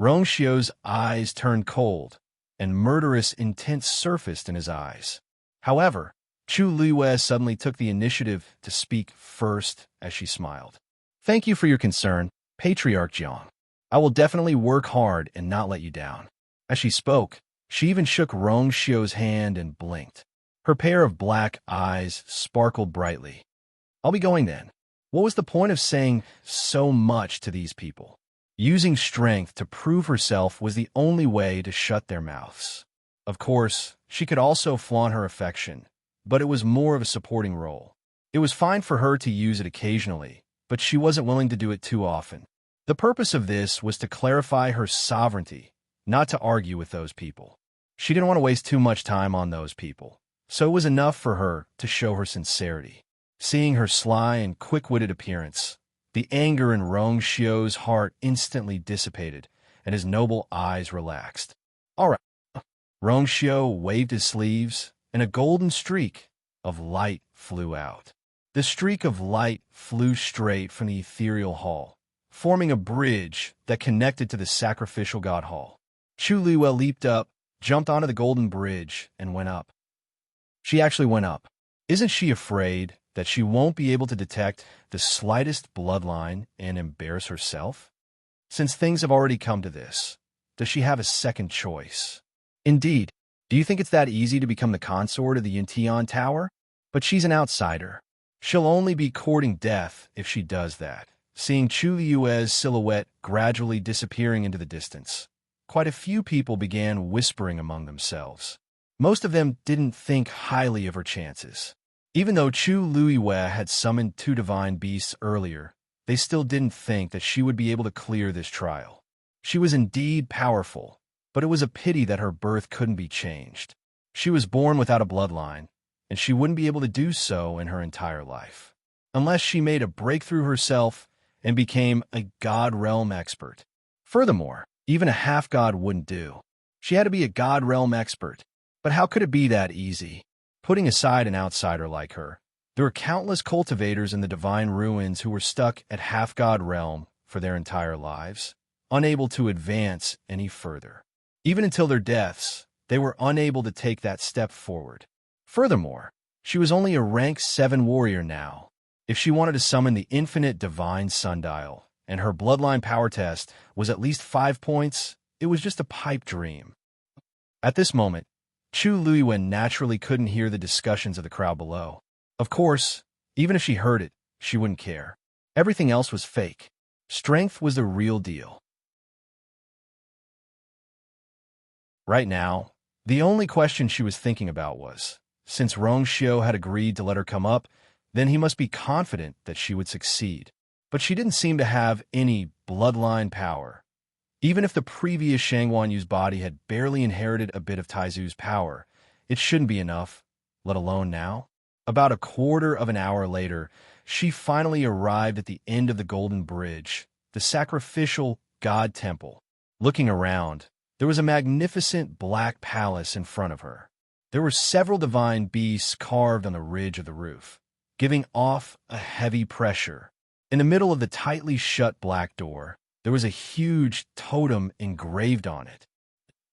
[SPEAKER 1] Rongxiu's eyes turned cold, and murderous intent surfaced in his eyes. However, Chu Luiyue suddenly took the initiative to speak first as she smiled. Thank you for your concern, Patriarch Jiang. I will definitely work hard and not let you down. As she spoke, she even shook Rongxiu's hand and blinked. Her pair of black eyes sparkled brightly. I'll be going then. What was the point of saying so much to these people? Using strength to prove herself was the only way to shut their mouths. Of course, she could also flaunt her affection, but it was more of a supporting role. It was fine for her to use it occasionally, but she wasn't willing to do it too often. The purpose of this was to clarify her sovereignty, not to argue with those people. She didn't want to waste too much time on those people, so it was enough for her to show her sincerity. Seeing her sly and quick-witted appearance, the anger in Rongxiu's heart instantly dissipated, and his noble eyes relaxed. All right. Rongxiu waved his sleeves, and a golden streak of light flew out. The streak of light flew straight from the ethereal hall, forming a bridge that connected to the sacrificial god hall. Chu Liwei leaped up, jumped onto the golden bridge, and went up. She actually went up. Isn't she afraid that she won't be able to detect the slightest bloodline and embarrass herself? Since things have already come to this, does she have a second choice? Indeed, do you think it's that easy to become the consort of the Yuntian Tower? But she's an outsider. She'll only be courting death if she does that. Seeing Chu Liue's silhouette gradually disappearing into the distance, quite a few people began whispering among themselves. Most of them didn't think highly of her chances. Even though Chu Liuei had summoned 2 divine beasts earlier, they still didn't think that she would be able to clear this trial. She was indeed powerful, but it was a pity that her birth couldn't be changed. She was born without a bloodline, and she wouldn't be able to do so in her entire life, unless she made a breakthrough herself and became a god realm expert. Furthermore, even a half-god wouldn't do. She had to be a god realm expert. But how could it be that easy? Putting aside an outsider like her, there were countless cultivators in the divine ruins who were stuck at half-god realm for their entire lives, unable to advance any further. Even until their deaths, they were unable to take that step forward. Furthermore, she was only a rank 7 warrior now. If she wanted to summon the infinite divine sundial, and her bloodline power test was at least 5 points, it was just a pipe dream. At this moment, Chu Liuei naturally couldn't hear the discussions of the crowd below. Of course, even if she heard it, she wouldn't care. Everything else was fake. Strength was the real deal. Right now, the only question she was thinking about was, since Rongxiu had agreed to let her come up, then he must be confident that she would succeed. But she didn't seem to have any bloodline power. Even if the previous Shangguan Yu's body had barely inherited a bit of Taizu's power, it shouldn't be enough, let alone now. About a quarter of an hour later, she finally arrived at the end of the Golden Bridge, the sacrificial god temple. Looking around, there was a magnificent black palace in front of her. There were several divine beasts carved on the ridge of the roof, giving off a heavy pressure. In the middle of the tightly shut black door, there was a huge totem engraved on it.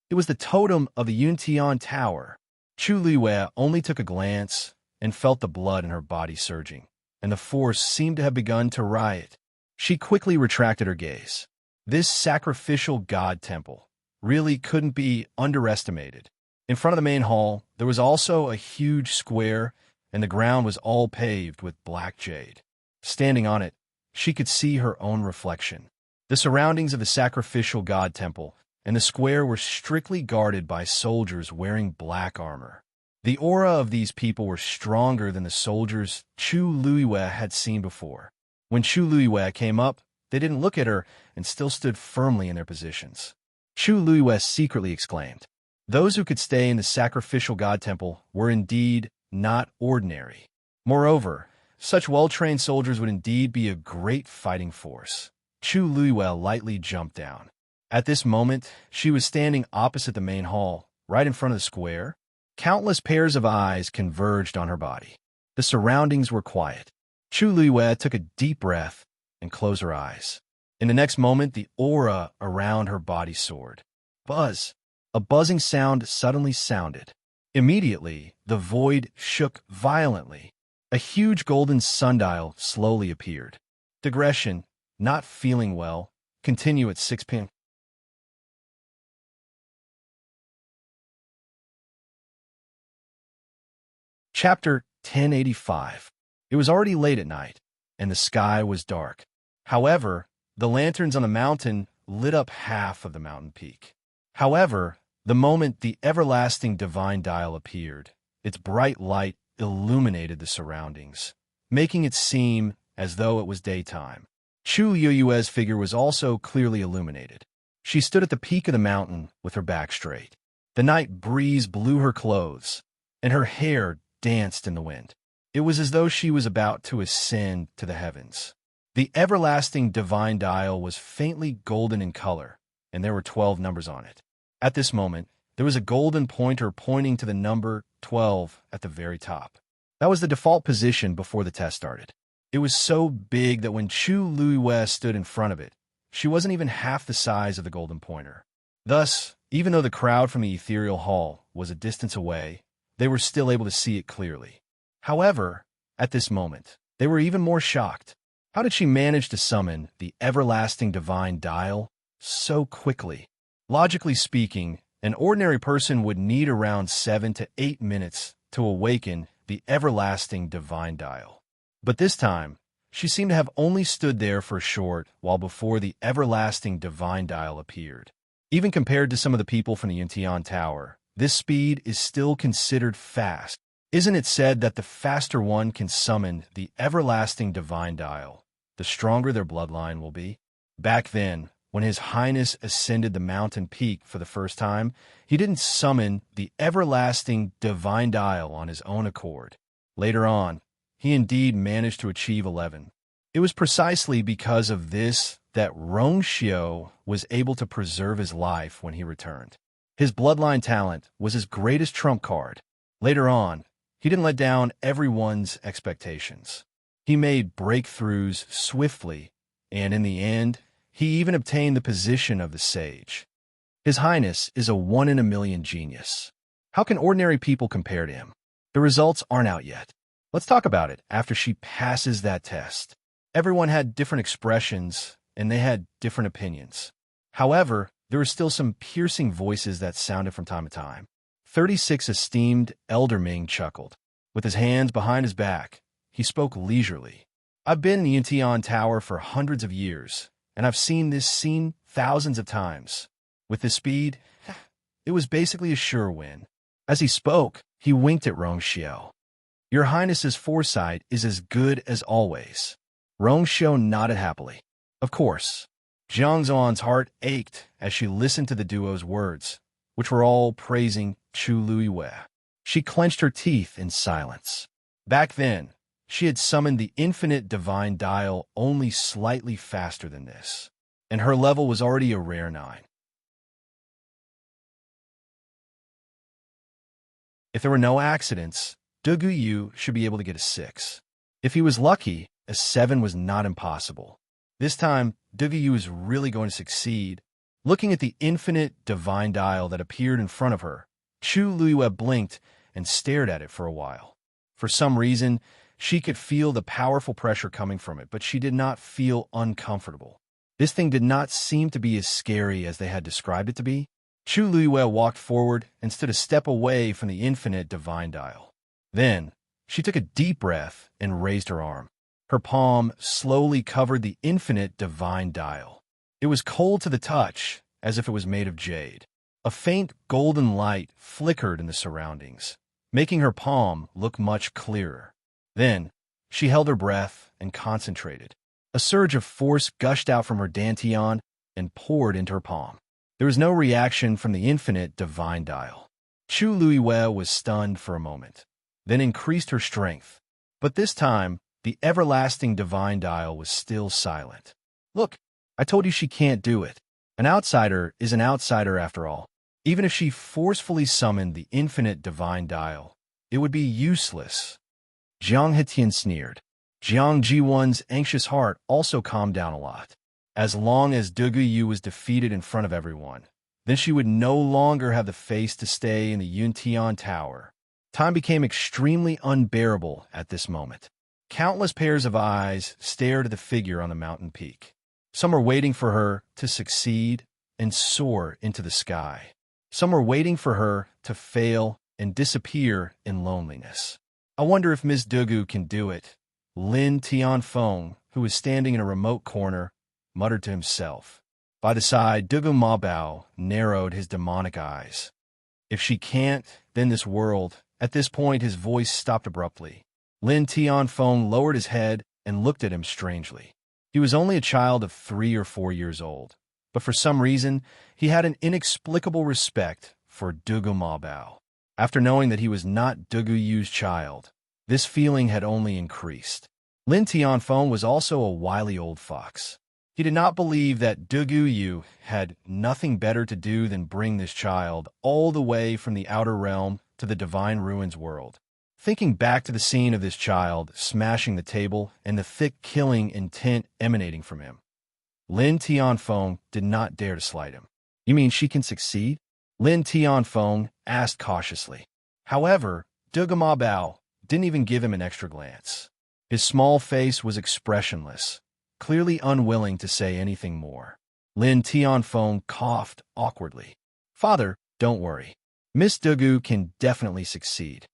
[SPEAKER 1] It was the totem of the Yuntian Tower. Chu Liuei only took a glance and felt the blood in her body surging, and the force seemed to have begun to riot. She quickly retracted her gaze. This sacrificial god temple really couldn't be underestimated. In front of the main hall, there was also a huge square, and the ground was all paved with black jade. Standing on it, she could see her own reflection. The surroundings of the sacrificial god temple and the square were strictly guarded by soldiers wearing black armor. The aura of these people were stronger than the soldiers Chu Liuei had seen before. When Chu Liuei came up, they didn't look at her and still stood firmly in their positions. Chu Liuei secretly exclaimed, "Those who could stay in the sacrificial god temple were indeed not ordinary. Moreover, such well-trained soldiers would indeed be a great fighting force." Chu Liuei lightly jumped down. At this moment, she was standing opposite the main hall, right in front of the square. Countless pairs of eyes converged on her body. The surroundings were quiet. Chu Liuei took a deep breath and closed her eyes. In the next moment, the aura around her body soared. Buzz! A buzzing sound suddenly sounded. Immediately, the void shook violently. A huge golden sundial slowly appeared. Digression. Not feeling well. Continue at 6 p.m. Chapter 1085. It was already late at night, and the sky was dark. However, the lanterns on the mountain lit up half of the mountain peak. However, the moment the everlasting divine dial appeared, its bright light illuminated the surroundings, making it seem as though it was daytime. Chu Liuei's figure was also clearly illuminated. She stood at the peak of the mountain with her back straight. The night breeze blew her clothes, and her hair danced in the wind. It was as though she was about to ascend to the heavens. The everlasting divine dial was faintly golden in color, and there were 12 numbers on it. At this moment, there was a golden pointer pointing to the number 12 at the very top. That was the default position before the test started. It was so big that when Chu Luiwe stood in front of it, she wasn't even half the size of the golden pointer. Thus, even though the crowd from the ethereal hall was a distance away, they were still able to see it clearly. However, at this moment, they were even more shocked. How did she manage to summon the everlasting divine dial so quickly? Logically speaking, an ordinary person would need around 7 to 8 minutes to awaken the everlasting divine dial. But this time, she seemed to have only stood there for a short while before the everlasting divine dial appeared. Even compared to some of the people from the Yuntian Tower, this speed is still considered fast. Isn't it said that the faster one can summon the everlasting divine dial, the stronger their bloodline will be? Back then, when His Highness ascended the mountain peak for the first time, he didn't summon the everlasting divine dial on his own accord. Later on, he indeed managed to achieve 11. It was precisely because of this that Rongxiu was able to preserve his life when he returned. His bloodline talent was his greatest trump card. Later on, he didn't let down everyone's expectations. He made breakthroughs swiftly, and in the end, he even obtained the position of the sage. His Highness is a one-in-a-million genius. How can ordinary people compare to him? The results aren't out yet. Let's talk about it after she passes that test. Everyone had different expressions, and they had different opinions. However, there were still some piercing voices that sounded from time to time. 36 esteemed Elder Ming chuckled. With his hands behind his back, he spoke leisurely. I've been in the Yuntian Tower for hundreds of years, and I've seen this scene thousands of times. With this speed, it was basically a sure win. As he spoke, he winked at Rongxiu. Your Highness's foresight is as good as always. Rongxiu nodded happily. Of course. Jiang Zuan's heart ached as she listened to the duo's words, which were all praising Chu Luiwe. She clenched her teeth in silence. Back then, she had summoned the infinite divine dial only slightly faster than this, and her level was already a rare 9. If there were no accidents, De Guiyu should be able to get a 6. If he was lucky, a 7 was not impossible. This time, De Guiyu is really going to succeed. Looking at the infinite divine dial that appeared in front of her, Chu Luiwe blinked and stared at it for a while. For some reason, she could feel the powerful pressure coming from it, but she did not feel uncomfortable. This thing did not seem to be as scary as they had described it to be. Chu Luiwe walked forward and stood a step away from the infinite divine dial. Then, she took a deep breath and raised her arm. Her palm slowly covered the infinite divine dial. It was cold to the touch, as if it was made of jade. A faint golden light flickered in the surroundings, making her palm look much clearer. Then, she held her breath and concentrated. A surge of force gushed out from her dantian and poured into her palm. There was no reaction from the infinite divine dial. Chu Luiwe was stunned for a moment, then increased her strength. But this time, the everlasting divine dial was still silent. Look, I told you she can't do it. An outsider is an outsider after all. Even if she forcefully summoned the infinite divine dial, it would be useless. Jiang Hetian sneered. Jiang Jiwon's anxious heart also calmed down a lot. As long as De Guiyu was defeated in front of everyone, then she would no longer have the face to stay in the Yuntian Tower. Time became extremely unbearable at this moment. Countless pairs of eyes stared at the figure on the mountain peak. Some were waiting for her to succeed and soar into the sky. Some were waiting for her to fail and disappear in loneliness. I wonder if Miss Dugu can do it. Lin Tianfeng, who was standing in a remote corner, muttered to himself. By the side, Dugu Mabao narrowed his demonic eyes. If she can't, then this world. At this point, his voice stopped abruptly. Lin Tianfeng lowered his head and looked at him strangely. He was only a child of 3 or 4 years old, but for some reason, he had an inexplicable respect for Dugu Mabao. After knowing that he was not Dugu Yu's child, this feeling had only increased. Lin Tianfeng was also a wily old fox. He did not believe that Dugu Yu had nothing better to do than bring this child all the way from the outer realm to the divine ruins world. thinking back to the scene of this child smashing the table and the thick killing intent emanating from him. Lin Tianfeng did not dare to slight him. You mean she can succeed? Lin Tianfeng asked cautiously. However, Dugama Bao didn't even give him an extra glance. His small face was expressionless, clearly unwilling to say anything more. Lin Tianfeng coughed awkwardly. Father, don't worry. Miss Dugu can definitely succeed.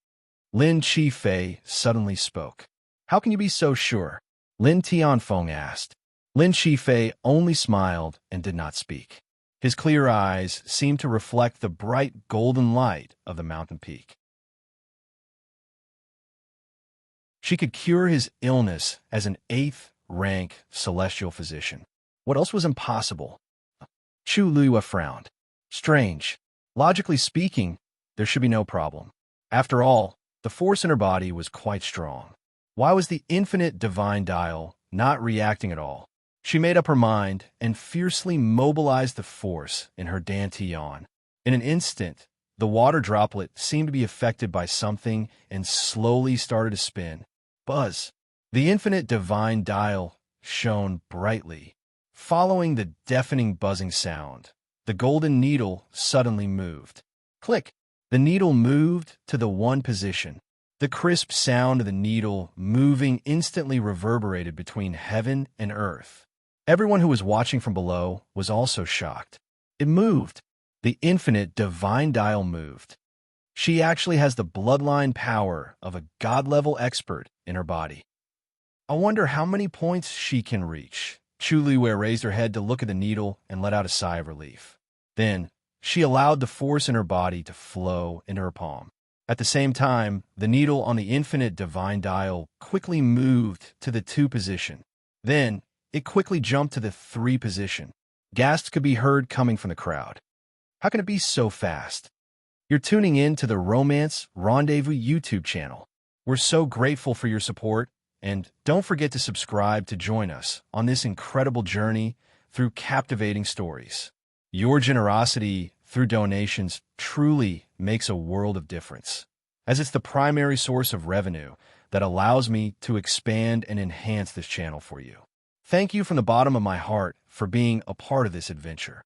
[SPEAKER 1] Lin Qifei suddenly spoke. How can you be so sure? Lin Tianfeng asked. Lin Qifei only smiled and did not speak. His clear eyes seemed to reflect the bright golden light of the mountain peak. She could cure his illness as an 8th-rank celestial physician. What else was impossible? Chu Lua frowned. Strange. Logically speaking, there should be no problem. After all, the force in her body was quite strong. Why was the infinite divine dial not reacting at all? She made up her mind and fiercely mobilized the force in her dantian. In an instant, the water droplet seemed to be affected by something and slowly started to spin. Buzz. The infinite divine dial shone brightly. Following the deafening buzzing sound, the golden needle suddenly moved. Click. The needle moved to the 1 position. The crisp sound of the needle moving instantly reverberated between heaven and earth. Everyone who was watching from below was also shocked. It moved. The infinite divine dial moved. She actually has the bloodline power of a god-level expert in her body. I wonder how many points she can reach. Chu Liwei raised her head to look at the needle and let out a sigh of relief. Then, she allowed the force in her body to flow into her palm. At the same time, the needle on the infinite divine dial quickly moved to the 2 position. Then, it quickly jumped to the 3 position. Gasps could be heard coming from the crowd. How can it be so fast? You're tuning in to the Romance Rendezvous YouTube channel. We're so grateful for your support, and don't forget to subscribe to join us on this incredible journey through captivating stories. Your generosity through donations truly makes a world of difference, as it's the primary source of revenue that allows me to expand and enhance this channel for you. Thank you from the bottom of my heart for being a part of this adventure.